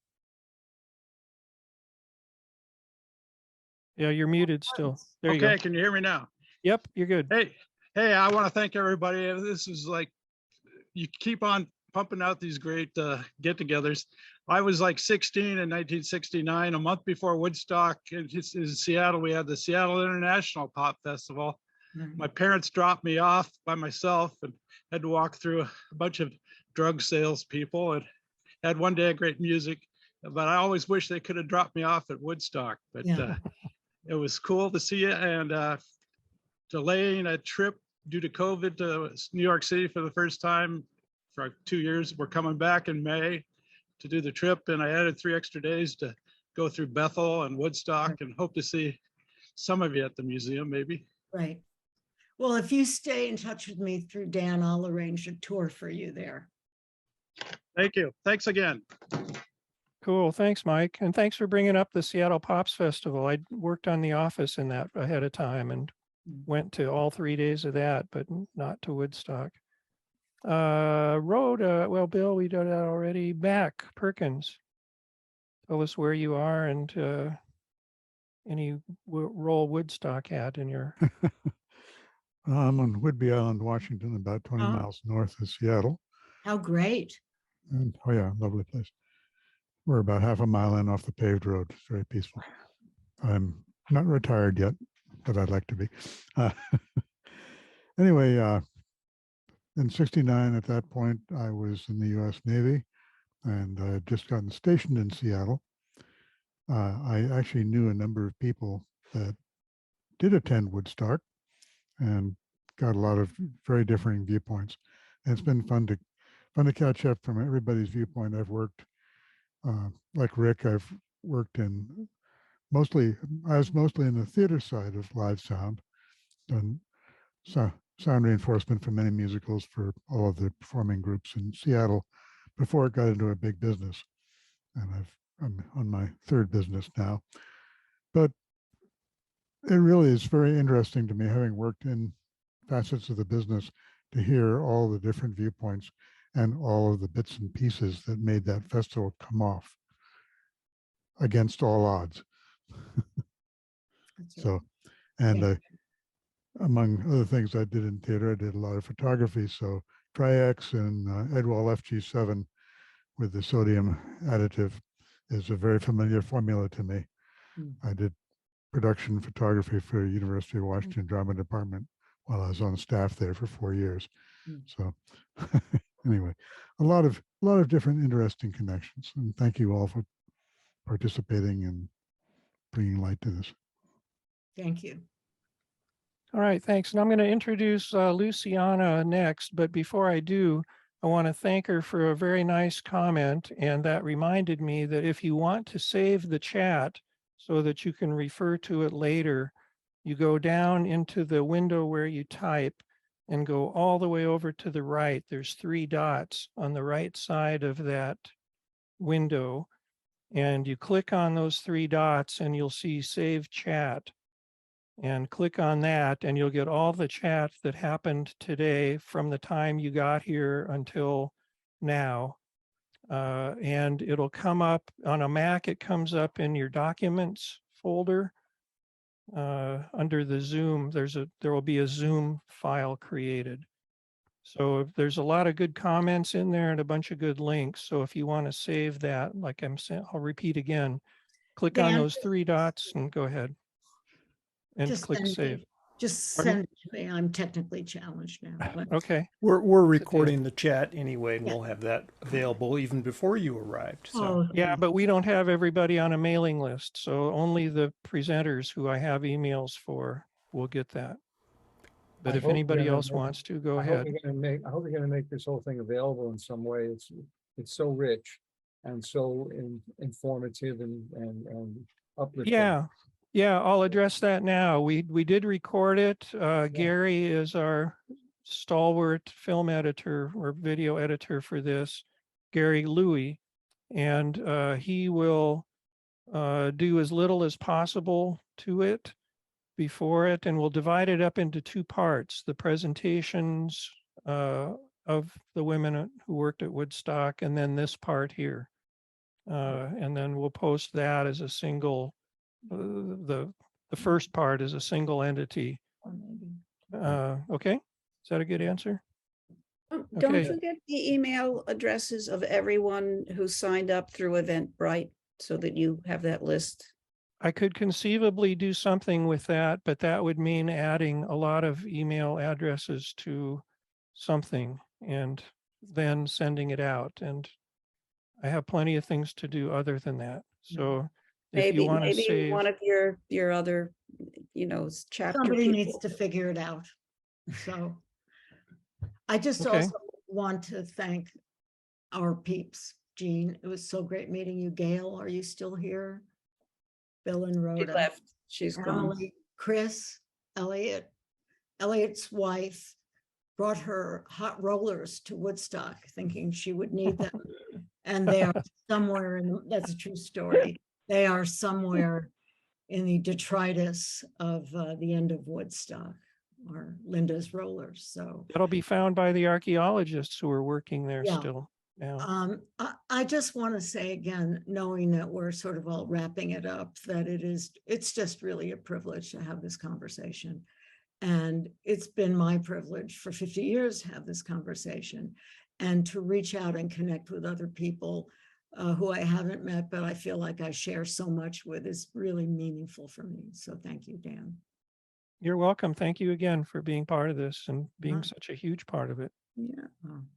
Yeah, you're muted still. There you go. Okay, can you hear me now? Yep, you're good. Hey, I want to thank everybody. This is like, you keep on pumping out these great get-togethers. I was like 16 in 1969, a month before Woodstock in Seattle. We had the Seattle International Pop Festival. My parents dropped me off by myself and had to walk through a bunch of drug salespeople and had one day of great music. But I always wish they could have dropped me off at Woodstock. But it was cool to see it, and delaying a trip due to COVID to New York City for the first time for 2 years. We're coming back in May to do the trip, and I added 3 extra days to go through Bethel and Woodstock, and hope to see some of you at the museum maybe. Right. Well, if you stay in touch with me through Dan, I'll arrange a tour for you there. Thank you. Thanks again. Cool. Thanks, Mike. And thanks for bringing up the Seattle Pops Festival. I worked on the office in that ahead of time, and went to all 3 days of that, but not to Woodstock. Rhoda, well, Bill, we did that already. Beck, Perkins, tell us where you are and any role Woodstock had in your. I'm on Whidbey Island, Washington, about 20 Oh. miles north of Seattle. How great. And oh yeah, lovely place. We're about half a mile in off the paved road. It's very peaceful. I'm not retired yet, but I'd like to be. Anyway, in '69, at that point, I was in the U.S. Navy, and I had just gotten stationed in Seattle. I actually knew a number of people that did attend Woodstock, and got a lot of very differing viewpoints. And it's been fun to catch up from everybody's viewpoint. I've worked, like Rick, I've worked in I was mostly in the theater side of live sound, done sound reinforcement for many musicals for all of the performing groups in Seattle before it got into a big business. And I'm on my third business now. But it really is very interesting to me, having worked in facets of the business, to hear all the different viewpoints and all of the bits and pieces that made that festival come off against all odds. So, and among other things I did in theater, I did a lot of photography. So Tri-X and Edwall FG7 with the sodium additive is a very familiar formula to me. I did production photography for University of Washington Drama Department while I was on staff there for 4 years. So anyway, a lot of different interesting connections. And thank you all for participating and bringing light to this. Thank you. All right, thanks. And I'm going to introduce Luciana next, but before I do, I want to thank her for a very nice comment, and that reminded me that if you want to save the chat so that you can refer to it later, you go down into the window where you type and go all the way over to the right. There's 3 dots on the right side of that window, and you click on those 3 dots and you'll see Save Chat. And click on that and you'll get all the chat that happened today from the time you got here until now. And it'll come up on a Mac, it comes up in your documents folder under the Zoom. There will be a Zoom file created. So there's a lot of good comments in there and a bunch of good links. So if you want to save that, like I'm saying, I'll repeat again, click on Dan, those 3 dots and go ahead. And just click save. Just Pardon? send it to me. I'm technically challenged now. But Okay. We're recording the chat anyway, and we'll have that available even before you arrived. So Yeah, but we don't have everybody on a mailing list, so only the presenters who I have emails for will get that. But I if hope anybody you're gonna else make- wants to, go I hope ahead. you're gonna make, I hope you're gonna make this whole thing available in some way. It's so rich and so informative and uplifting. Yeah, I'll address that now. We did record it. Gary is our stalwart film editor or video editor for this, Gary Louie, and he will do as little as possible to it before it, and we'll divide it up into 2 parts: the presentations of the women who worked at Woodstock, and then this part here. And then we'll post that as a single, the first part is a single entity. Okay, is that a good answer? Don't Okay. forget the email addresses of everyone who signed up through Eventbrite so that you have that list. I could conceivably do something with that, but that would mean adding a lot of email addresses to something and then sending it out. And I have plenty of things to do other than that. So if you want to Maybe save, one of your other, chapter somebody people. needs to figure it out. So I just Okay. also want to thank our peeps. Jean, it was so great meeting you. Gail, are you still here? Bill and Rhoda. She left. She's gone. Emily, Chris, Elliot, Elliot's wife brought her hot rollers to Woodstock thinking she would need them. And they are somewhere that's a true story. They are somewhere in the detritus of the end of Woodstock or Linda's rollers. So That'll be found by the archaeologists who are working there Yeah. still. Yeah. I just want to say again, knowing that we're sort of all wrapping it up, that it's just really a privilege to have this conversation. And it's been my privilege for 50 years to have this conversation and to reach out and connect with other people who I haven't met, but I feel like I share so much with is really meaningful for me. So thank you, Dan. You're welcome. Thank you again for being part of this and being Right. such a huge part of it. Yeah.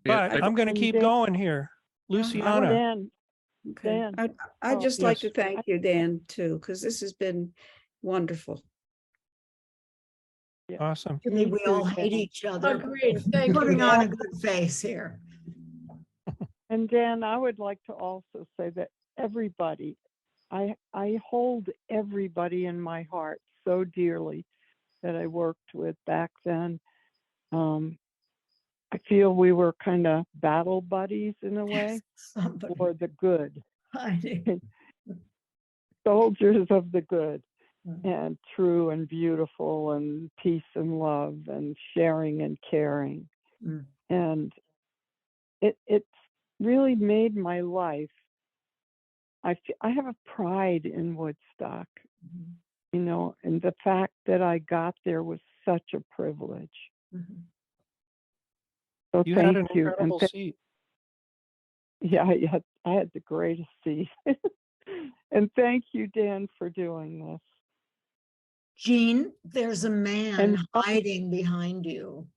But I'm going to keep going here. Luciana. Dan, Okay. Dan. I'd just like to Yes. thank you, Dan, too, because this has been wonderful. Awesome. I mean, we all hate each other. Agreed. Thank you. Putting on a good face here. And Dan, I would like to also say that everybody, I hold everybody in my heart so dearly that I worked with back then. I feel we were kind of battle buddies in a way, for the good. Soldiers of the good, and true and beautiful and peace and love and sharing and caring. And it's really made my life. I have a pride in Woodstock, you know, and the fact that I got there was such a privilege. So You thank had an you. incredible seat. Yeah, I had the greatest seat. And thank you, Dan, for doing this. Jean, there's a man And hiding behind you.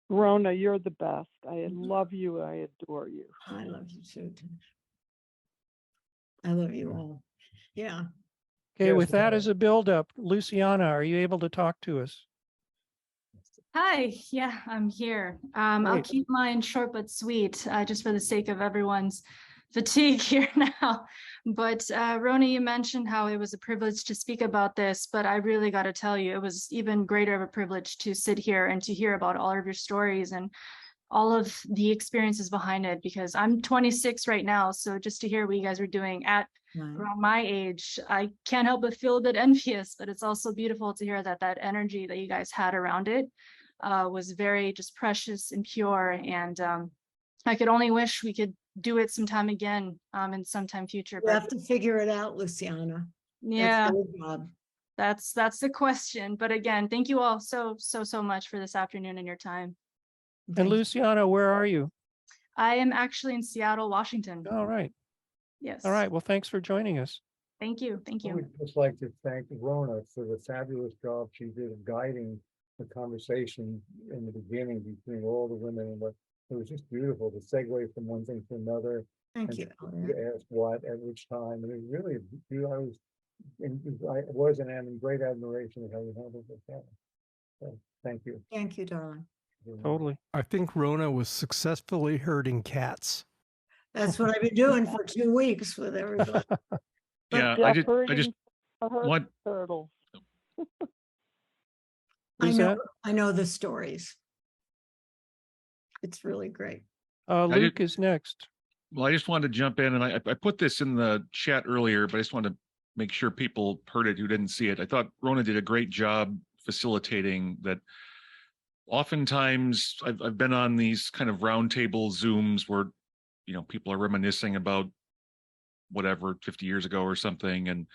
Rona, you're the best. I love you. I adore you. I love you too, Tish. I love you all. Yeah. Okay, with that as a buildup, Luciana, are you able to talk to us? Hi, yeah, I'm here. I'll Great. keep mine short but sweet, just for the sake of everyone's fatigue here now. But Rona, you mentioned how it was a privilege to speak about this, but I really got to tell you, it was even greater of a privilege to sit here and to hear about all of your stories and all of the experiences behind it, because I'm 26 right now. So just to hear what you guys are doing at around my age, I can't help but feel a bit envious, but it's also beautiful to hear that that energy that you guys had around it was very just precious and pure. And I could only wish we could do it sometime again in sometime future. We have to figure it out, Luciana. Yeah, That's your job. that's the question. But again, thank you all so much for this afternoon and your time. And Luciana, where are you? I am actually in Seattle, Washington. All right. Yes. All right. Well, thanks for joining us. Thank you. Thank I you. would just like to thank Rona for the fabulous job she did of guiding the conversation in the beginning between all the women, and what it was just beautiful to segue from one thing to another. Thank and you, to ask what at which time, and it was really, I was and am in great admiration of how you handled it. So, thank you. Thank you, darling. Totally. I think Rona was successfully herding cats. That's what I've been doing for 2 weeks with everybody. Yeah, I just want turtles. I know the stories. It's really great. Luke is next. Well, I just wanted to jump in, and I put this in the chat earlier, but I just wanted to make sure people heard it who didn't see it. I thought Rona did a great job facilitating that. Oftentimes, I've been on these kind of roundtable Zooms where, you know, people are reminiscing about whatever 50 years ago or something, and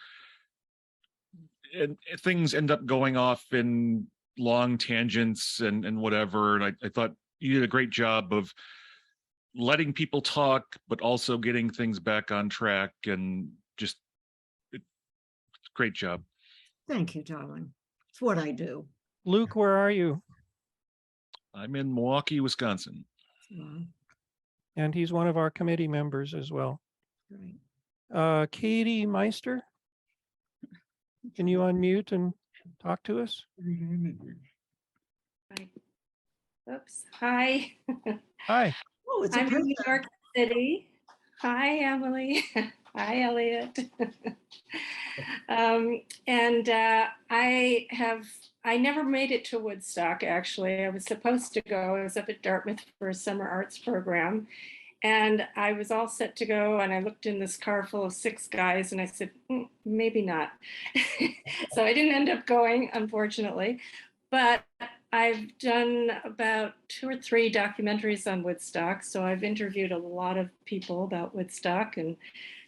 things end up going off in long tangents and whatever. And I thought you did a great job of letting people talk, but also getting things back on track, and just great job. Thank you, darling. It's what I do. Luke, where are you? I'm in Milwaukee, Wisconsin. Wow. And he's one of our committee members as well. Great. Katie Meister, can you unmute and talk to us? Oops. Hi. Hi. Oh, it's a I'm in New person. York City. Hi, Emily. Hi, Elliot. I never made it to Woodstock, actually. I was supposed to go. I was up at Dartmouth for a summer arts program. And I was all set to go, and I looked in this car full of 6 guys, and I said, maybe not. So I didn't end up going, unfortunately. But I've done about 2 or 3 documentaries on Woodstock. So I've interviewed a lot of people about Woodstock and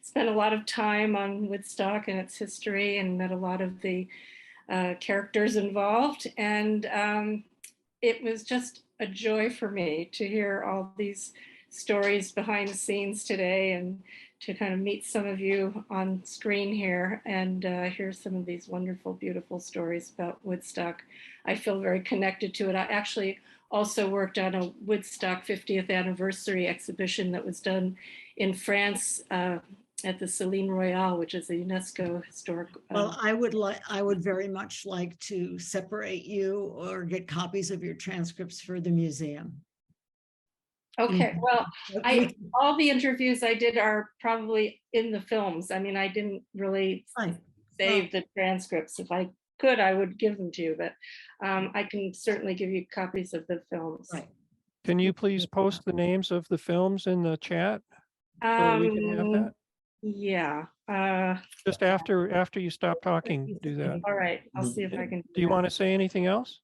spent a lot of time on Woodstock and its history, and met a lot of the characters involved. And it was just a joy for me to hear all these stories behind the scenes today, and to kind of meet some of you on screen here and hear some of these wonderful, beautiful stories about Woodstock. I feel very connected to it. I actually also worked on a Woodstock 50th anniversary exhibition that was done in France at the Céline Royale, which is a UNESCO historic. Well, I would very much like to separate you or get copies of your transcripts for the museum. Okay, well, all the interviews I did are probably in the films. I mean, I didn't really save the transcripts. If I could, I would give them to you, but I can certainly give you copies of the films. Can you please post the names of the films in the chat so that we can have that? Yeah. Just after you stop talking, do that. All right, I'll see if I can. Do you want to say anything else?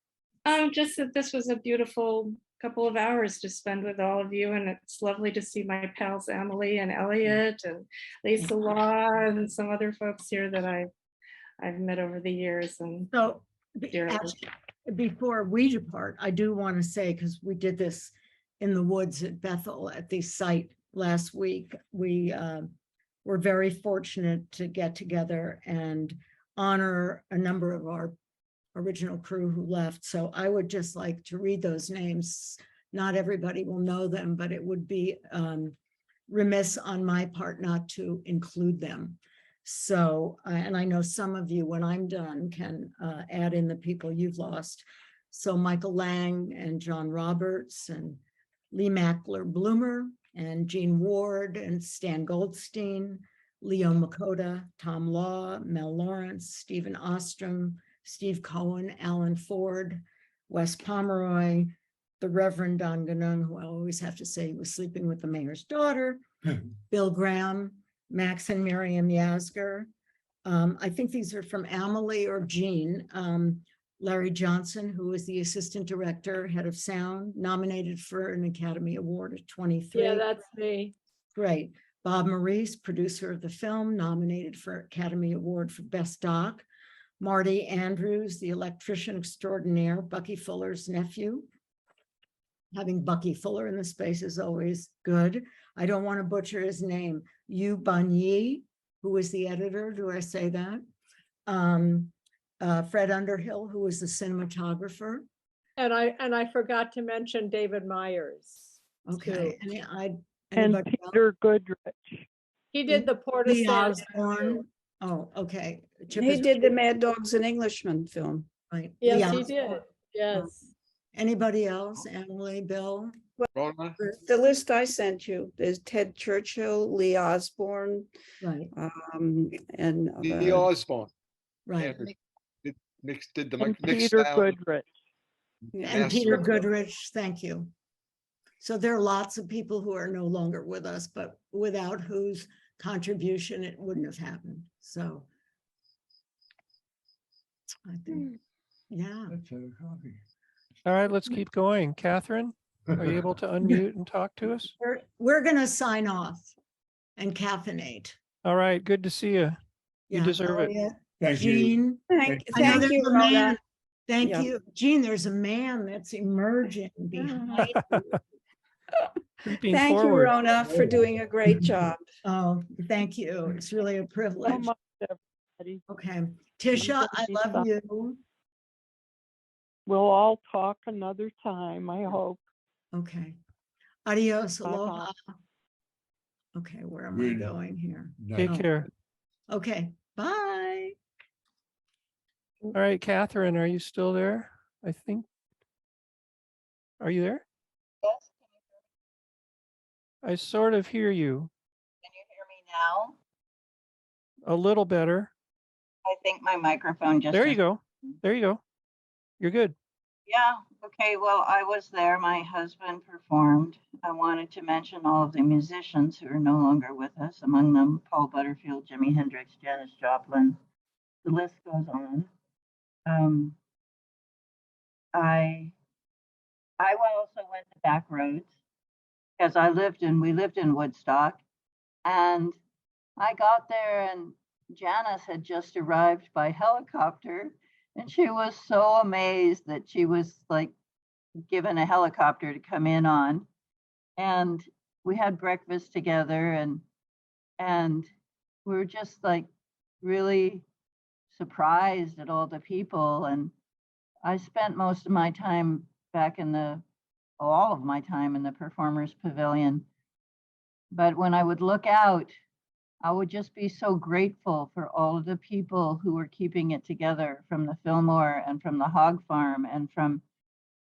Just that this was a beautiful couple of hours to spend with all of you, and it's lovely to see my pals Emily and Elliot and Lisa Law and some other folks here that I've met over the years. And so before we depart, I do want to say, because we did this in the woods at Bethel at the site last week, we were very fortunate to get together and honor a number of our original crew who left. So I would just like to read those names. Not everybody will know them, but it would be remiss on my part not to include them. So, and I know some of you, when I'm done, can add in the people you've lost. So Michael Lang and John Roberts and Lee Mackler Bloomer and Jean Ward and Stan Goldstein, Leo Makota, Tom Law, Mel Lawrence, Stephen Ostrom, Steve Cohen, Alan Ford, Wes Pomeroy, the Reverend Don Ganung, who I always have to say he was sleeping with the mayor's daughter, Bill Graham, Max and Miriam Yasger. I think these are from Amelie or Jean. Larry Johnson, who was the assistant director, head of sound, nominated for an Academy Award at 23. Yeah, that's me. Great. Bob Maurice, producer of the film, nominated for Academy Award for Best Doc. Marty Andrews, the electrician extraordinaire, Bucky Fuller's nephew. Having Bucky Fuller in the space is always good. I don't want to butcher his name. Yu Banyi, who was the editor, do I say that? Fred Underhill, who was the cinematographer. And I forgot to mention David Myers. Okay, and Peter Goodrich. He did the Port of Lee San Osborne. Oh, okay. He did the Mad Dogs and Englishmen film. Right. Yes, Lee he did. Osborne. Yes. Anybody else? Emily, Bill? Rona? The list I sent you, there's Ted Churchill, Lee Osborne. Right. And Lee Osborne. Right. Did the And mix Peter sound. Goodrich. And Peter Goodrich, thank you. So there are lots of people who are no longer with us, but without whose contribution it wouldn't have happened. So I think, yeah. Let's have a coffee. All right, let's keep going. Catherine, are you able to unmute and talk to us? We're going to sign off and caffeinate. All right, good to see you. You deserve it. Thank Jean, you. Thank I know you, there's a Rhoda. man. Thank Yeah. you. Jean, there's a man that's emerging behind you. Creeping Thank you, forward. Rona, for doing a great job. Oh, thank you. It's really a So privilege. much, everybody. Okay. Tisha, I love you. We'll all talk another time, I hope. Okay. Adios. Bye-bye. Aloha. Okay, where am I Good going here? Take Oh, care. okay. Bye. All right, Catherine, are you still there? I think. Are you there? Yes. I sort of hear you. Can you hear me now? A little better. I think my microphone just. There you go. There you go. You're good. Yeah, okay, well, I was there. My husband performed. I wanted to mention all of the musicians who are no longer with us, among them Paul Butterfield, Jimi Hendrix, Janis Joplin. The list goes on. Um, I also went the back roads because we lived in Woodstock, and I got there and Janice had just arrived by helicopter, and she was so amazed that she was like given a helicopter to come in on. And we had breakfast together, and we were just like really surprised at all the people. And I spent most of my time all of my time in the Performers Pavilion. But when I would look out, I would just be so grateful for all of the people who were keeping it together, from the Fillmore and from the hog farm and from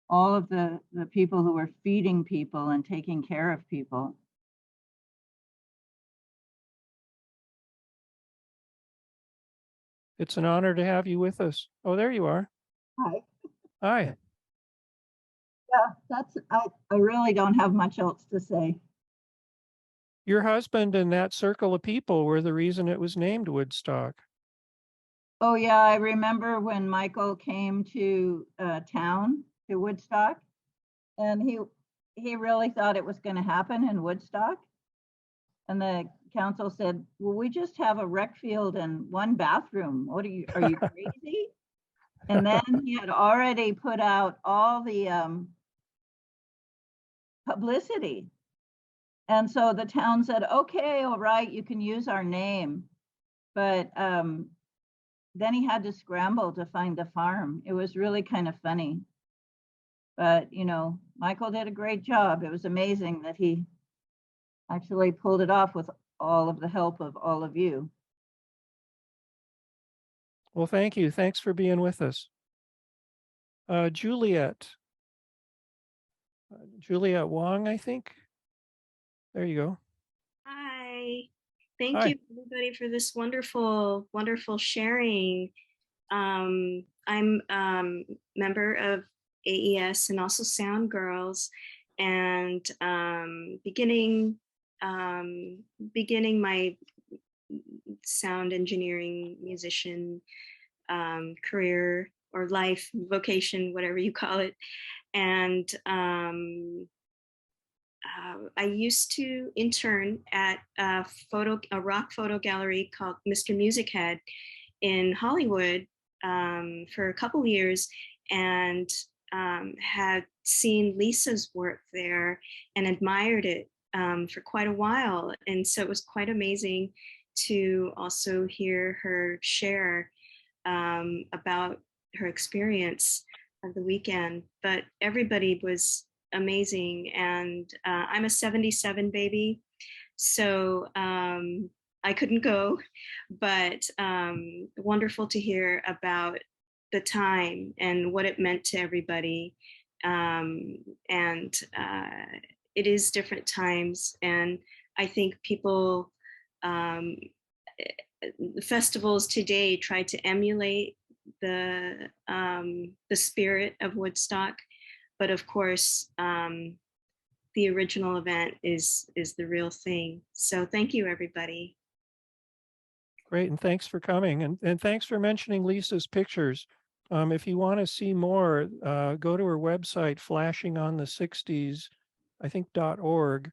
all of the people who were feeding people and taking care of people. It's an honor to have you with us. Oh, there you are. Hi. Hi. Yeah, I really don't have much else to say. Your husband and that circle of people were the reason it was named Woodstock. Oh yeah, I remember when Michael came to town, to Woodstock, and he really thought it was going to happen in Woodstock. And the council said, well, we just have a rec field and one bathroom. Are you crazy? And then he had already put out all the publicity. And so the town said, okay, all right, you can use our name. But then he had to scramble to find the farm. It was really kind of funny. But, you know, Michael did a great job. It was amazing that he actually pulled it off with all of the help of all of you. Well, thank you. Thanks for being with us. Juliet. Juliet Wong, I think. There you go. Hi. Thank Hi. you, everybody, for this wonderful, wonderful sharing. I'm member of AES and also Sound Girls, and beginning my sound engineering musician career or life, vocation, whatever you call it. And I used to intern at a rock photo gallery called Mr. Music Head in Hollywood for a couple years, and had seen Lisa's work there and admired it for quite a while. And so it was quite amazing to also hear her share about her experience of the weekend. But everybody was amazing. And I'm a 77 baby, so I couldn't go, but wonderful to hear about the time and what it meant to everybody. And it is different times. And I think people, festivals today try to emulate the spirit of Woodstock. But of course, the original event is the real thing. So thank you, everybody. Great, and thanks for coming, and thanks for mentioning Lisa's pictures. If you want to see more, go to her website, flashingonthe60s, I think .org,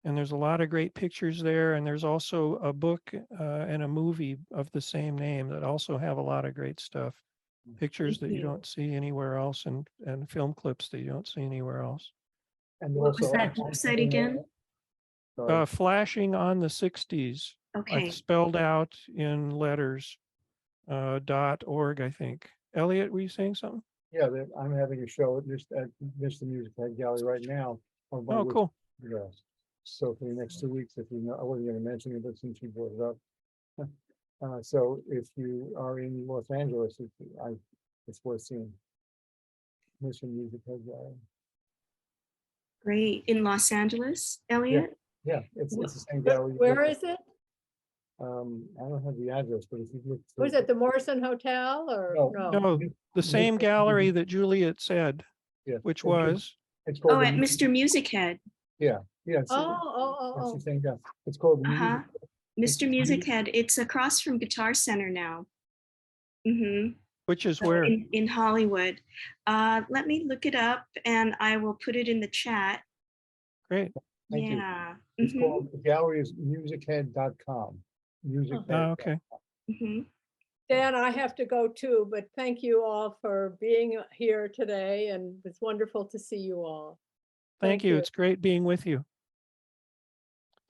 and there's a lot of great pictures there. And there's also a book and a movie of the same name that also have a lot of great stuff. Pictures that you don't see anywhere else, and film clips that you don't see anywhere else. And What was also, that website again? Flashing on the 60s. Okay. Spelled out in letters. .org, I think. Elliot, were you saying something? Yeah, I'm having a show just at Mr. Music Head Gallery right now. Oh, cool. Yes. So for the next 2 weeks, if you know, I wasn't going to mention it, but since you brought it up. So if you are in Los Angeles, it's worth seeing. Mr. Music Head Gallery. Great. In Los Angeles, Elliot? Yeah, it's the same gallery. Where is it? I don't have the address, but if you look. Was it the Morrison Hotel or no? No, the same gallery that Juliet said. Yes. which It's was, It's called. Oh, the at Mr. Music Head. Yeah, yeah. Oh. That's the same guy. It's called the Uh-huh. Music. Mr. Music Head. It's across from Guitar Center now. Mm-hmm. which is where? In Hollywood. Let me look it up and I will put it in the chat. Great. Thank you. Yeah. It's Mhm. called, the gallery is musichead.com. Musichead. Okay. Mm-hmm. Dan, I have to go too, but thank you all for being here today, and it's wonderful to see you all. Thank you. It's great being with you.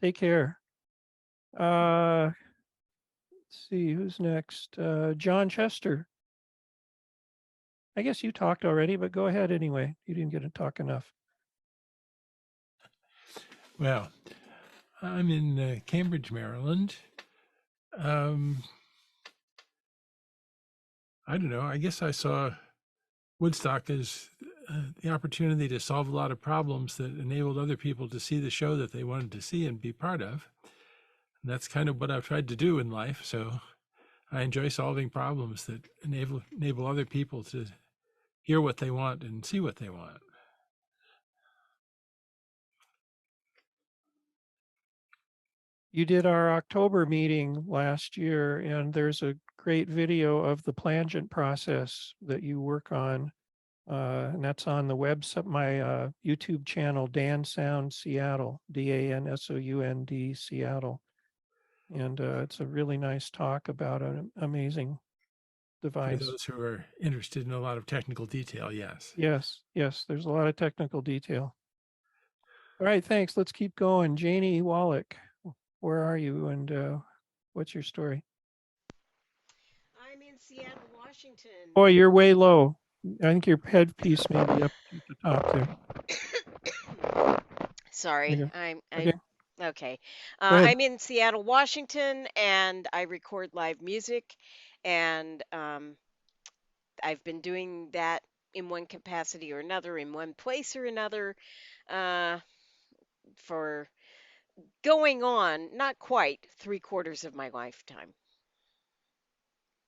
Take care. Let's see, who's next? John Chester. I guess you talked already, but go ahead anyway. You didn't get to talk enough. Well, I'm in Cambridge, Maryland. I don't know. I guess I saw Woodstock as the opportunity to solve a lot of problems that enabled other people to see the show that they wanted to see and be part of. And that's kind of what I've tried to do in life. So I enjoy solving problems that enable other people to hear what they want and see what they want. You did our October meeting last year, and there's a great video of the plangent process that you work on. And that's on the website, my YouTube channel, Dan Sound Seattle, DANSOUND Seattle. And it's a really nice talk about an amazing For device. those who are interested in a lot of technical detail, yes. Yes, there's a lot of technical detail. All right, thanks. Let's keep going. Janie Wallach, where are you and what's your story? I'm in Seattle, Washington. Boy, you're way low. I think your headpiece may be up at the top there. Sorry, Okay. okay. Go ahead. I'm in Seattle, Washington, and I record live music, and I've been doing that in one capacity or another, in one place or another, for going on, not quite 3/4 of my lifetime.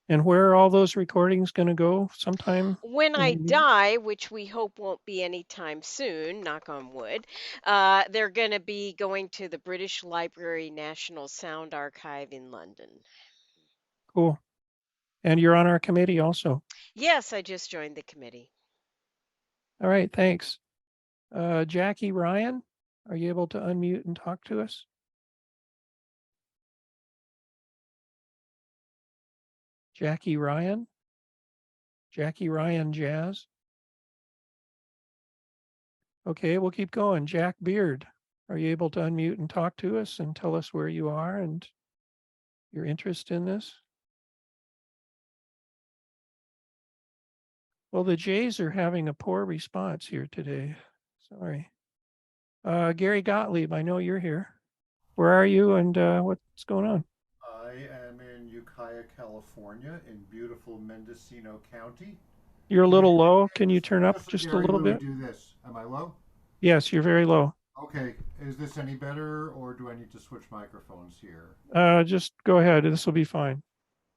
And where are all those recordings going to go sometime? When in I the- die, which we hope won't be anytime soon, knock on wood, they're going to be going to the British Library National Sound Archive in London. Cool. And you're on our committee also. Yes, I just joined the committee. All right, thanks. Jackie Ryan, are you able to unmute and talk to us? Jackie Ryan? Jackie Ryan Jazz? Okay, we'll keep going. Jack Beard, are you able to unmute and talk to us and tell us where you are and your interest in this? Well, the Jays are having a poor response here today. Sorry. Gary Gottlieb, I know you're here. Where are you and what's going on? I am in Ukiah, California, in beautiful Mendocino County. You're a little low. Can you turn up Listen, just a Gary, little let me bit? do this. Am I low? Yes, you're very low. Okay. Is this any better, or do I need to switch microphones here? Just go ahead. This will be fine.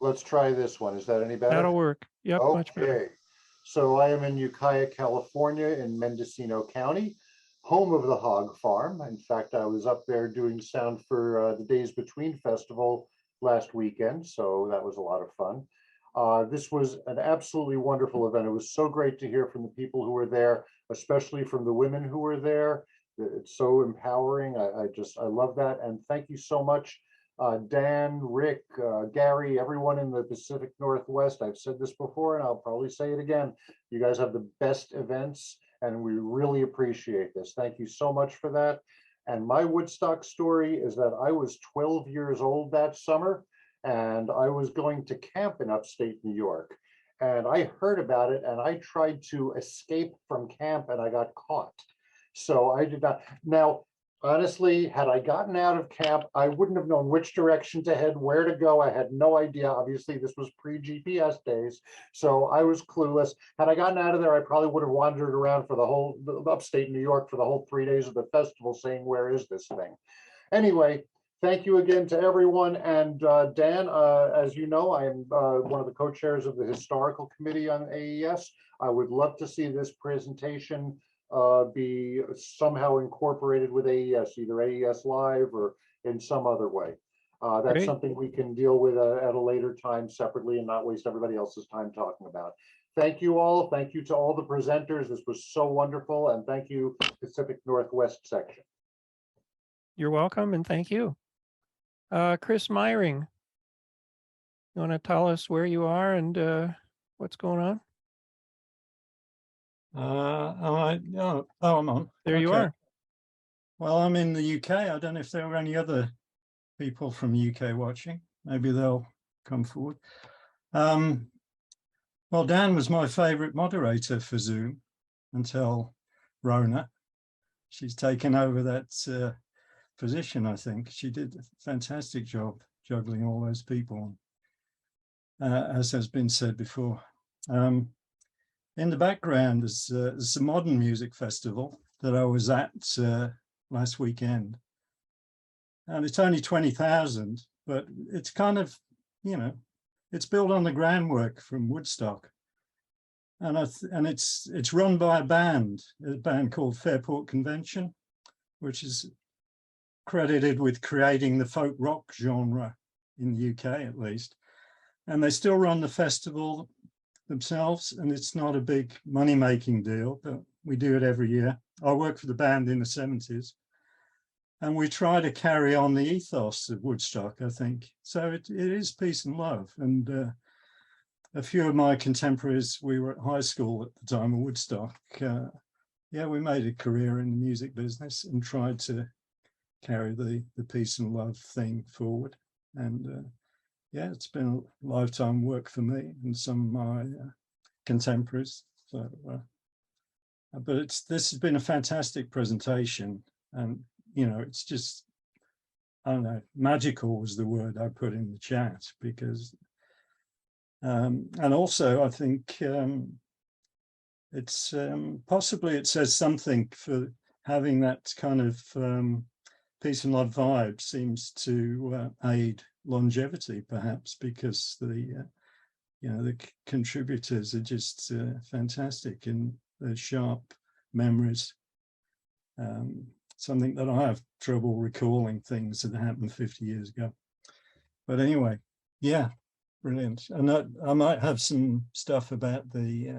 Let's try this one. Is that any better? That'll work. Yep, much better. Okay. So I am in Ukiah, California, in Mendocino County, home of the Hog Farm. In fact, I was up there doing sound for the Days Between Festival last weekend, so that was a lot of fun. This was an absolutely wonderful event. It was so great to hear from the people who were there, especially from the women who were there. It's so empowering. I love that. And thank you so much, Dan, Rick, Gary, everyone in the Pacific Northwest. I've said this before and I'll probably say it again. You guys have the best events and we really appreciate this. Thank you so much for that. And my Woodstock story is that I was 12 years old that summer and I was going to camp in upstate New York. And I heard about it and I tried to escape from camp and I got caught. So I did not. Now, honestly, had I gotten out of camp, I wouldn't have known which direction to head, where to go. I had no idea. Obviously, this was pre-GPS days, so I was clueless. Had I gotten out of there, I probably would have wandered around for the upstate New York for the whole 3 days of the festival saying, where is this thing? Anyway, Thank you again to everyone. And Dan, as you know, I am one of the co-chairs of the Historical Committee on AES. I would love to see this presentation be somehow incorporated with AES, either AES Live or in some other way. That's Great. something we can deal with at a later time separately and not waste everybody else's time talking about. Thank you all. Thank you to all the presenters. This was so wonderful. And thank you, Pacific Northwest Section. You're welcome, and thank you. Chris Meyring, you want to tell us where you are and what's going on? Oh, I'm on. There you are. Well, I'm in the UK. I don't know if there are any other people from the UK watching. Maybe they'll come forward. Well, Dan was my favorite moderator for Zoom until Rona. She's taken over that position, I think. She did a fantastic job juggling all those people, as has been said before. In the background is a modern music festival that I was at last weekend. And it's only 20,000, but it's kind of, you know, it's built on the groundwork from Woodstock. And it's run by a band called Fairport Convention, which is credited with creating the folk rock genre in the UK, at least. And they still run the festival themselves, and it's not a big money-making deal, but we do it every year. I worked for the band in the 70s, and we try to carry on the ethos of Woodstock, I think. So it is peace and love. And a few of my contemporaries, we were at high school at the time of Woodstock. Yeah, we made a career in the music business and tried to carry the peace and love thing forward. And yeah, it's been a lifetime work for me and some of my contemporaries. So, but this has been a fantastic presentation, and you know, it's just, I don't know, magical was the word I put in the chat, because and also I think it's possibly it says something for having that kind of peace and love vibe seems to aid longevity, perhaps, because the you know, the contributors are just fantastic in their sharp memories. Something that I have trouble recalling things that happened 50 years ago. But anyway, yeah, brilliant. And I might have some stuff about the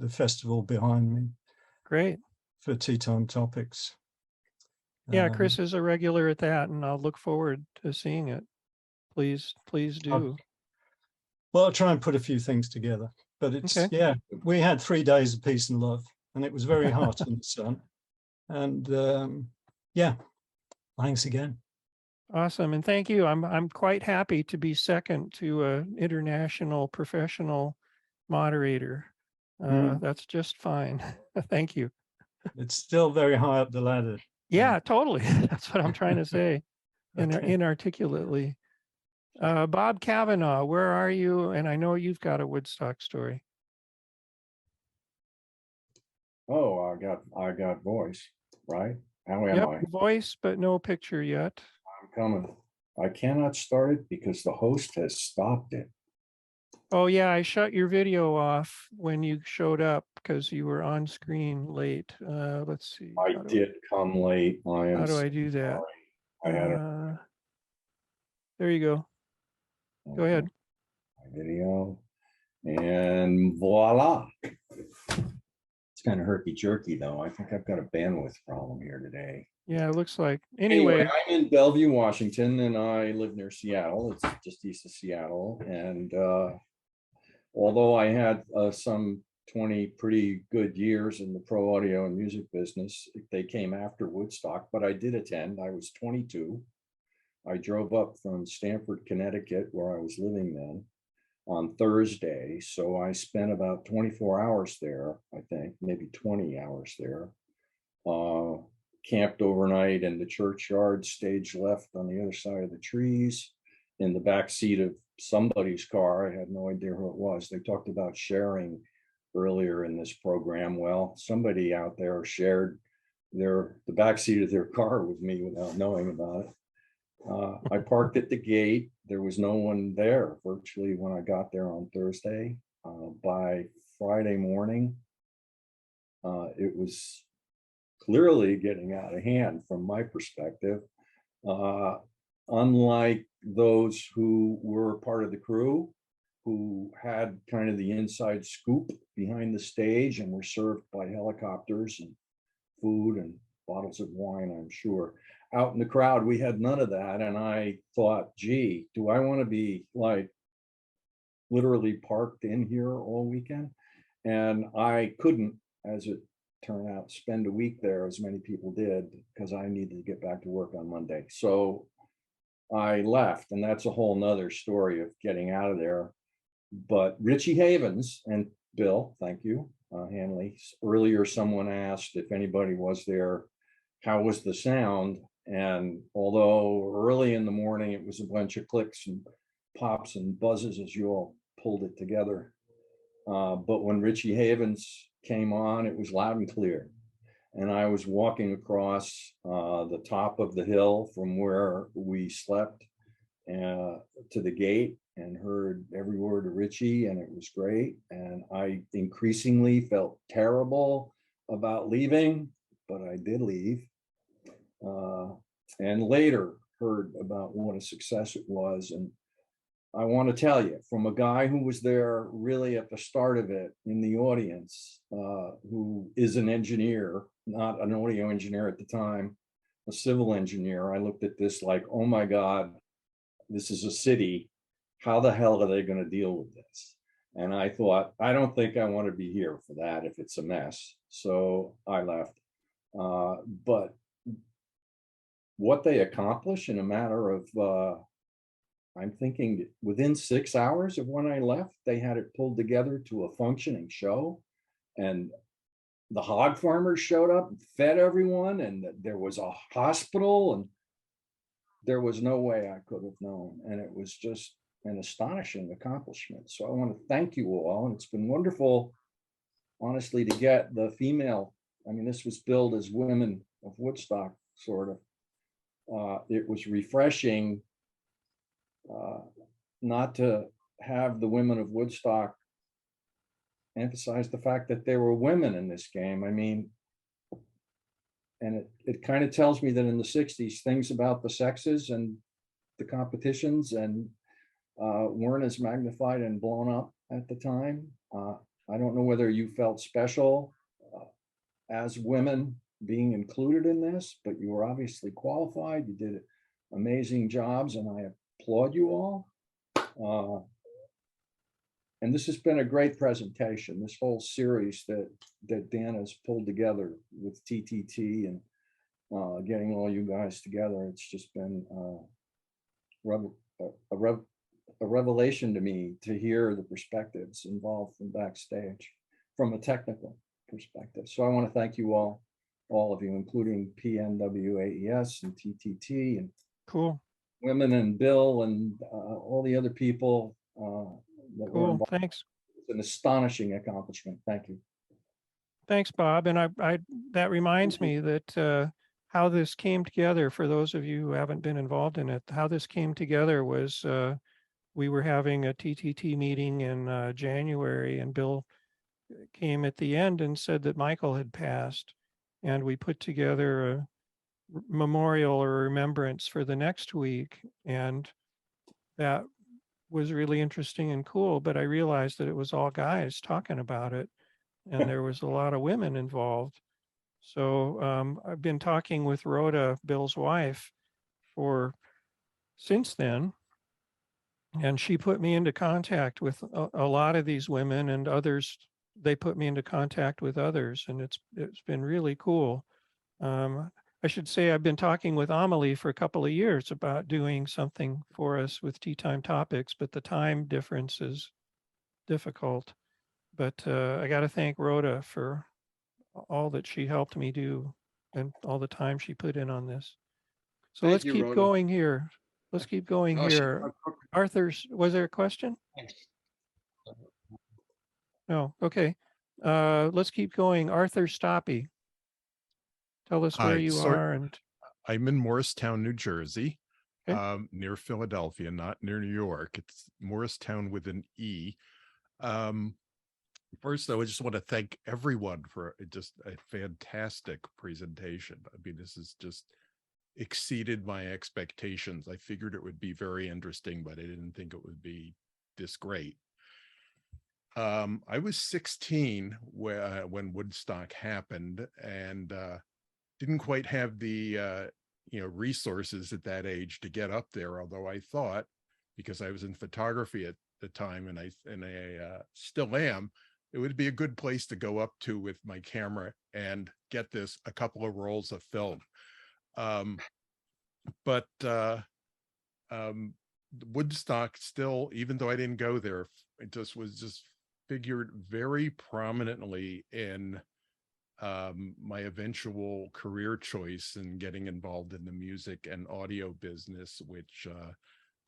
festival behind me. Great. For Tea Time Topics. Yeah, Chris is a regular at that, and I'll look forward to seeing it. Please do. Well, I'll try and put a few things together. But it's, okay. Yeah, we had 3 days of peace and love, and it was very hot in the sun. And yeah, thanks again. Awesome, and thank you. I'm quite happy to be second to an international professional moderator. That's just fine. Thank you. It's still very high up the ladder. Yeah, totally. That's what I'm trying to say, inarticulately. Bob Kavanaugh, where are you? And I know you've got a Woodstock story. Oh, I got voice, right? How am I? Voice, but no picture yet. I'm coming. I cannot start it because the host has stopped it. Oh yeah, I shut your video off when you showed up because you were on screen late. Let's see. I did come late. How do I do that? I had a there you go. Go ahead. Video. And voila. It's kind of herky-jerky though. I think I've got a bandwidth problem here today. Yeah, it looks like. Anyway, I'm in Bellevue, Washington, and I live near Seattle. It's just east of Seattle. And although I had some 20 pretty good years in the pro audio and music business, they came after Woodstock, but I did attend. I was 22. I drove up from Stamford, Connecticut, where I was living then, on Thursday. So I spent about 24 hours there, I think, maybe 20 hours there. Camped overnight in the churchyard, stage left on the other side of the trees, in the back seat of somebody's car. I had no idea who it was. They talked about sharing earlier in this program. Well, somebody out there shared the back seat of their car with me without knowing about it. I parked at the gate. There was no one there virtually when I got there on Thursday. By Friday morning, it was clearly getting out of hand from my perspective. Unlike those who were part of the crew, who had kind of the inside scoop behind the stage and were served by helicopters and food and bottles of wine, I'm sure. Out in the crowd, we had none of that. And I thought, gee, do I want to be like literally parked in here all weekend? And I couldn't, as it turned out, spend a week there as many people did, because I needed to get back to work on Monday. So I left, and that's a whole nother story of getting out of there. But Richie Havens and Bill, thank you, Hanley. Earlier, someone asked if anybody was there, how was the sound? And although early in the morning, it was a bunch of clicks and pops and buzzes as you all pulled it together. But when Richie Havens came on, it was loud and clear. And I was walking across the top of the hill from where we slept to the gate and heard every word of Richie, and it was great. And I increasingly felt terrible about leaving, but I did leave. And later heard about what a success it was. And I want to tell you, from a guy who was there really at the start of it in the audience, who is an engineer, not an audio engineer at the time, a civil engineer, I looked at this like, oh my God, this is a city. How the hell are they going to deal with this? And I thought, I don't think I want to be here for that if it's a mess. So I left. But what they accomplished in a matter of, I'm thinking within 6 hours of when I left, they had it pulled together to a functioning show. And the hog farmers showed up and fed everyone, and there was a hospital, and there was no way I could have known. And it was just an astonishing accomplishment. So I want to thank you all. And it's been wonderful, honestly, to get the female. I mean, this was billed as Women of Woodstock, sort of. It was refreshing not to have the Women of Woodstock emphasize the fact that there were women in this game. I mean, and it kind of tells me that in the 60s, things about the sexes and the competitions and weren't as magnified and blown up at the time. I don't know whether you felt special as women being included in this, but you were obviously qualified. You did amazing jobs, and I applaud you all. And this has been a great presentation, this whole series that Dan has pulled together with TTT and getting all you guys together. It's just been a revelation to me to hear the perspectives involved from backstage from a technical perspective. So I want to thank you all of you, including PNW AES and TTT and Cool. Women and Bill and all the other people that were Cool. involved. Thanks. It's an astonishing accomplishment. Thank you. Thanks, Bob. And I that reminds me that how this came together, for those of you who haven't been involved in it, how this came together was we were having a TTT meeting in January, and Bill came at the end and said that Michael had passed. And we put together a memorial or remembrance for the next week. And that was really interesting and cool. But I realized that it was all guys talking about it, and there was a lot of women involved. So I've been talking with Rhoda, Bill's wife, since then. And she put me into contact with a lot of these women, and others, they put me into contact with others, and it's been really cool. I should say I've been talking with Amelie for a couple of years about doing something for us with Tea Time Topics, but the time difference is difficult. But I got to thank Rhoda for all that she helped me do and all the time she put in on this. So Thank let's you, keep Rhoda. going here. Let's keep going Oh, here. Arthur's, was there a question? No, okay. Let's keep going. Arthur Stoppy. Tell us where Hi, you are and I'm in Morristown, New Jersey. near Philadelphia, not near New York. It's Morristown with an E. First, though, I just want to thank everyone for just a fantastic presentation. I mean, this has just exceeded my expectations. I figured it would be very interesting, but I didn't think it would be this great. I was 16 when Woodstock happened, and didn't quite have the resources at that age to get up there. Although I thought, because I was in photography at the time, and I still am, it would be a good place to go up to with my camera and get this a couple of rolls of film. But Woodstock still, even though I didn't go there, it was figured very prominently in my eventual career choice in getting involved in the music and audio business, which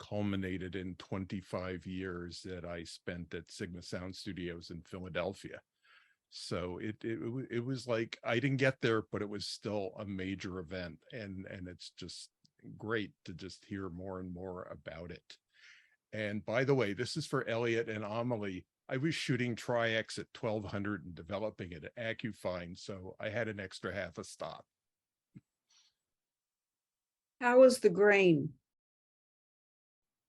culminated in 25 years that I spent at Sigma Sound Studios in Philadelphia. So it was like, I didn't get there, but it was still a major event, and it's just great to just hear more and more about it. And by the way, this is for Elliot and Amelie. I was shooting Tri-X at 1200 and developing it at AccuFine, so I had an extra half a stop. How was the grain?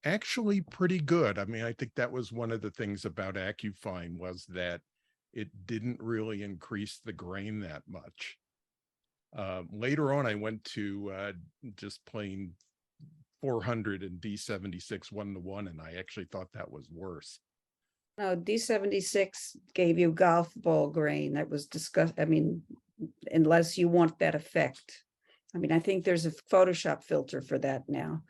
Actually pretty good. I mean, I think that was one of the things about AccuFine, was that it didn't really increase the grain that much. Later on, I went to just plain 400 and D76 1:1, and I actually thought that was worse. No, D76 gave you golf ball grain. That was discussed. I mean, unless you want that effect. I mean, I think there's a Photoshop filter for that now.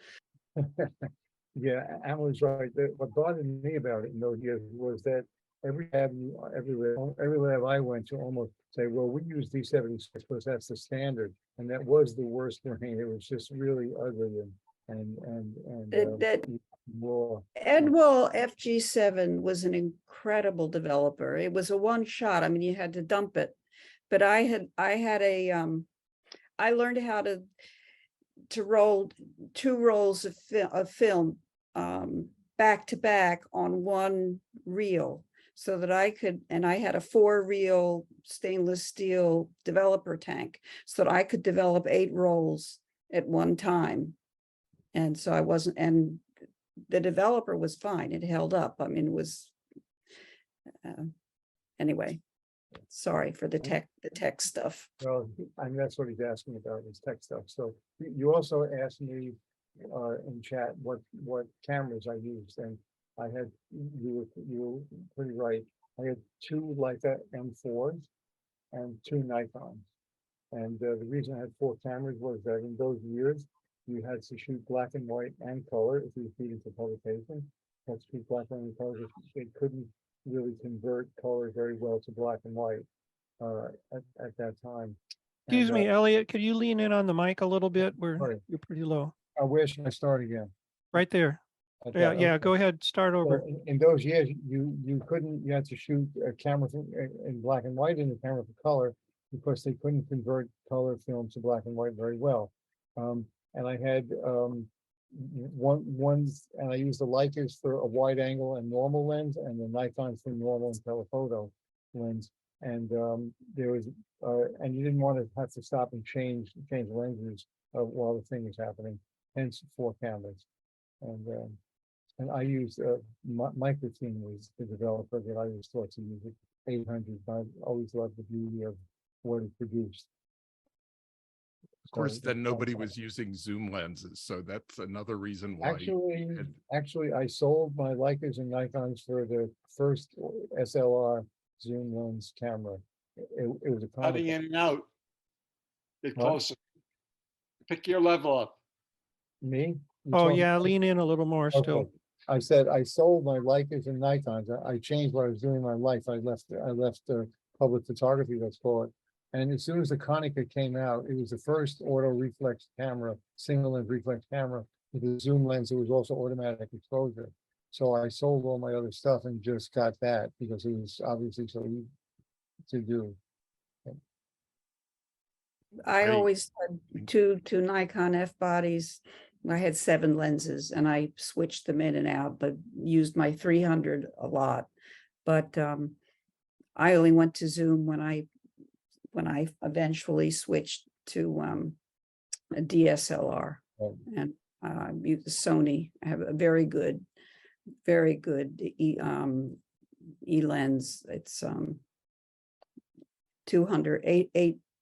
Yeah, Amelie's right. What bothered me about it in those years was that every lab I went to almost say, well, we use D76 because that's the standard, and that was the worst grain. It was just really ugly and raw. Edwall FG7 was an incredible developer. It was a one shot. I mean, you had to dump it, but I learned how to roll 2 rolls of film back to back on one reel, so that I could, and I had a 4-reel stainless steel developer tank, so that I could develop 8 rolls at one time. And so I wasn't, and the developer was fine. It held up. I mean, it was, anyway, sorry for the tech stuff. Well, I mean, that's what he's asking about, is tech stuff. So you also asked me in chat what cameras I used, and I had, you were pretty right. I had 2 Leica M4s and 2 Nikons. And the reason I had 4 cameras was that in those years, you had to shoot black and white and color if you feed into publication. That's shoot black and white color. They couldn't really convert color very well to black and white at that time. Excuse me, Elliot, could you lean in on the mic a little bit? You're pretty low. Where should I start again? Right there. Yeah, Okay. go ahead, start over. So in those years, you couldn't, you had to shoot a camera in black and white and a camera for color, because they couldn't convert color film to black and white very well. And I had ones, and I used the Leicas for a wide angle and normal lens, and the Nikons for normal and telephoto lens. And there was, and you didn't want to have to stop and change lenses while the thing was happening. Hence 4 cameras. And I used Microteam was the developer that I was taught to use it. 800. I always loved the beauty of what it produced. Of course, then nobody was using zoom lenses, so that's another reason why. Actually, I sold my Leicas and Nikons for the first SLR zoom lens camera. It was a cutting in and out. Get closer. Pick your level up. Me? Oh yeah, lean in a little more still. I said I sold my Leicas and Nikons. I changed what I was doing in my life. I left public photography, let's call it. And as soon as the Konica came out, it was the first auto reflex camera, single lens reflex camera with a zoom lens. It was also automatic exposure. So I sold all my other stuff and just got that because it was obviously so easy to do. I always had two Nikon F bodies I had 7 lenses and I switched them in and out, but used my 300 a lot. But I only went to zoom when I eventually switched to a DSLR. Oh. And use the Sony. I have a very good E lens. It's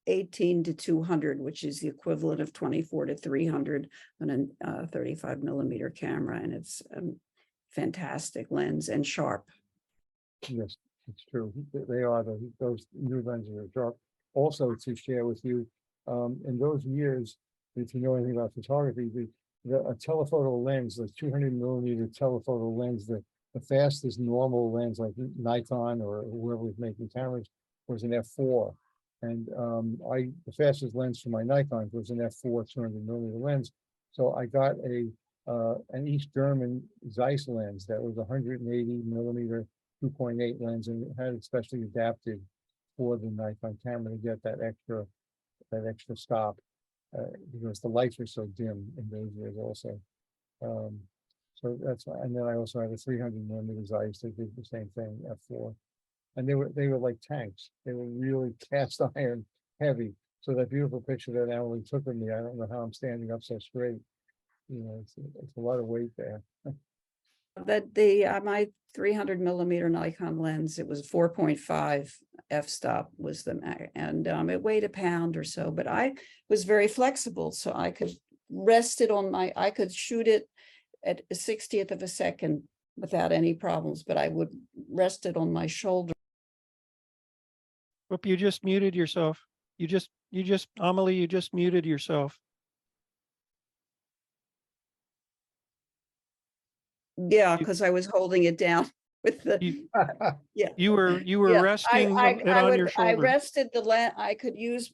18 to 200, which is the equivalent of 24 to 300 on a 35 millimeter camera, and it's a fantastic lens and sharp. Yes, it's true. They are those new lenses are sharp. Also, to share with you, in those years, if you know anything about photography, a telephoto lens, the 200 millimeter telephoto lens, the fastest normal lens like Nikon or whoever was making cameras was an f4. And the fastest lens for my Nikon was an f4 200 millimeter lens. So I got an East German Zeiss lens that was 180 millimeter 2.8 lens, and it had it specially adapted for the Nikon camera to get that extra stop because the lights were so dim in those years also. So that's why. And then I also had a 300 millimeter Zeiss that did the same thing, f4. And they were like tanks. They were really cast iron heavy. So that beautiful picture that Emily took of me, I don't know how I'm standing up so straight. You know, it's a lot of weight there. That my 300 millimeter Nikon lens, it was 4.5 f-stop was and it weighed a pound or so, but I was very flexible, so I could rest it on I could shoot it at a 60th of a second without any problems, but I would rest it on my shoulder. Whoop, you just muted yourself. Amelie, you just muted yourself. Yeah, because I was holding it down with the yeah. You were resting it on your shoulder. I rested the lens.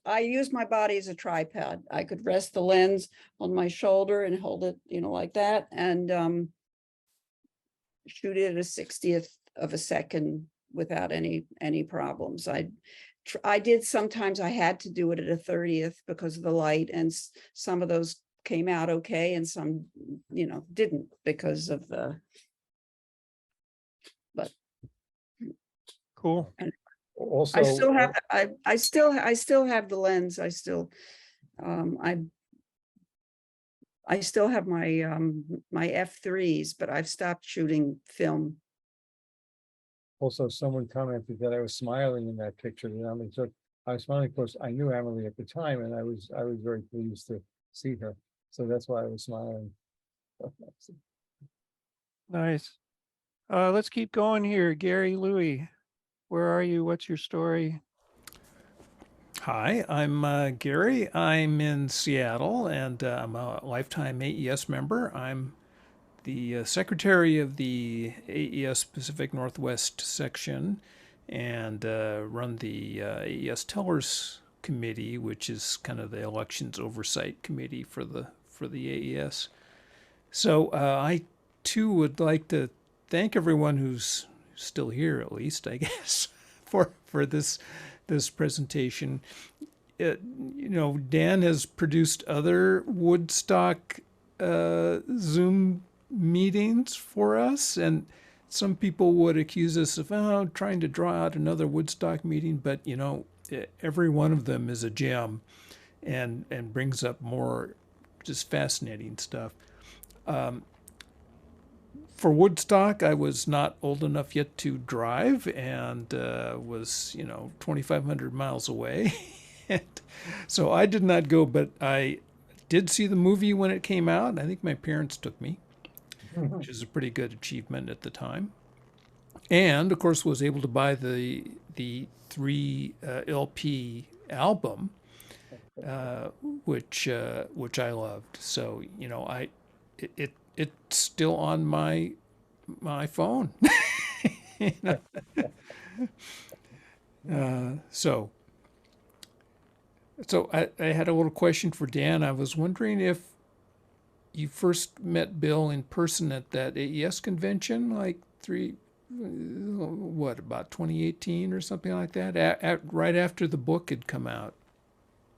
I used my body as a tripod. I could rest the lens on my shoulder and hold it, like that, and shoot it at a 60th of a second without any problems. I did sometimes I had to do it at a 30th because of the light, and some of those came out okay, and some, didn't because of the. But cool. And also, I still have. I still have the lens. I still have my my f3s, but I've stopped shooting film. Also, someone commented that I was smiling in that picture. So I was smiling because I knew Emily at the time, and I was very pleased to see her. So that's why I was smiling. Nice. Let's keep going here. Gary Louie, where are you? What's your story? Hi, I'm Gary. I'm in Seattle, and I'm a lifetime AES member. I'm the secretary of the AES Pacific Northwest Section, and run the AES Tellers Committee, which is kind of the elections oversight committee for the AES. So I too would like to thank everyone who's still here, at least, I guess, for this presentation. Dan has produced other Woodstock Zoom meetings for us, and some people would accuse us of trying to draw out another Woodstock meeting, but every one of them is a gem and brings up more just fascinating stuff. For Woodstock, I was not old enough yet to drive, and was 2,500 miles away. And so I did not go, but I did see the movie when it came out. I think my parents took me, which is a pretty good achievement at the time. And of course was able to buy the 3 LP album, which I loved. So it's still on my phone. So I had a little question for Dan. I was wondering if you first met Bill in person at that AES convention, like about 2018 or something like that, right after the book had come out.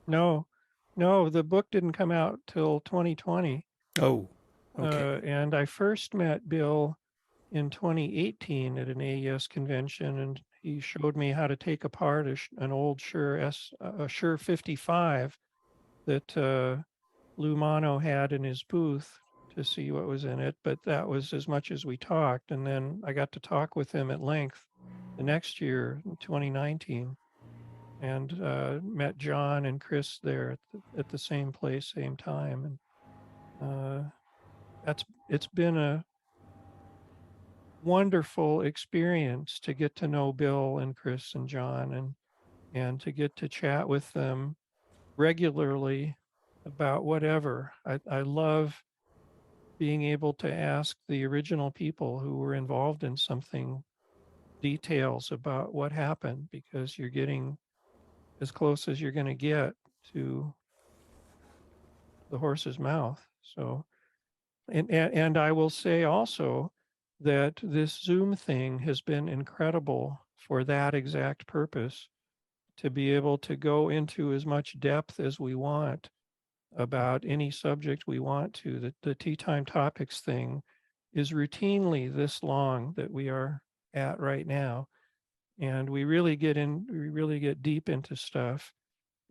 No, the book didn't come out till 2020. Oh, okay. And I first met Bill in 2018 at an AES convention, and he showed me how to take apart an old Shure Shure 55 that Lou Mano had in his booth to see what was in it. But that was as much as we talked. And then I got to talk with him at length the next year, in 2019, and met John and Chris there at the same place, same time. And it's been a wonderful experience to get to know Bill and Chris and John, and to get to chat with them regularly about whatever. I love being able to ask the original people who were involved in something details about what happened, because you're getting as close as you're going to get to the horse's mouth. So, and I will say also that this Zoom thing has been incredible for that exact purpose, to be able to go into as much depth as we want about any subject we want to. The Tea Time Topics thing is routinely this long that we are at right now. And we really get deep into stuff.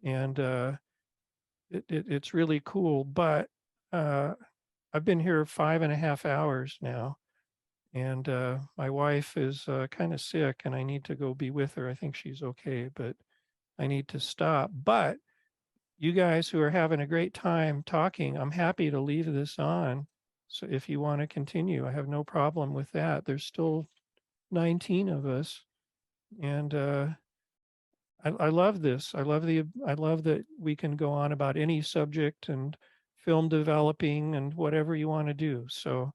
And it's really cool. But I've been here 5.5 hours now. And my wife is kind of sick, and I need to go be with her. I think she's okay, but I need to stop. But you guys who are having a great time talking, I'm happy to leave this on. So if you want to continue, I have no problem with that. There's still 19 of us. And I love this. I love that we can go on about any subject and film developing and whatever you want to do. So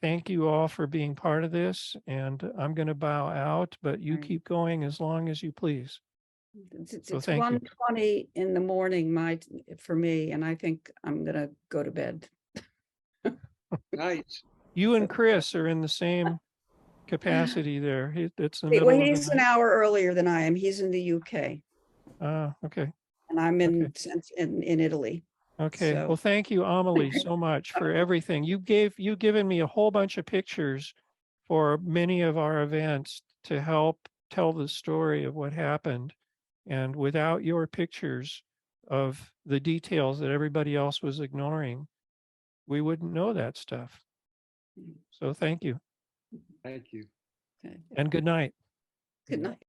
thank you all for being part of this. And I'm going to bow out, but you keep going as long as you please. It's So thank you. 1:20 in the morning for me, and I think I'm gonna go to bed. Nice. You and Chris are in the same capacity there. It's the Well, middle of he's the an night. hour earlier than I am. He's in the UK, Okay. and I'm in Italy. Okay. So Well, thank you, Amelie, so much for everything. You've given me a whole bunch of pictures for many of our events to help tell the story of what happened. And without your pictures of the details that everybody else was ignoring, we wouldn't know that stuff. So thank you. Thank you. Okay. And good night. Good night.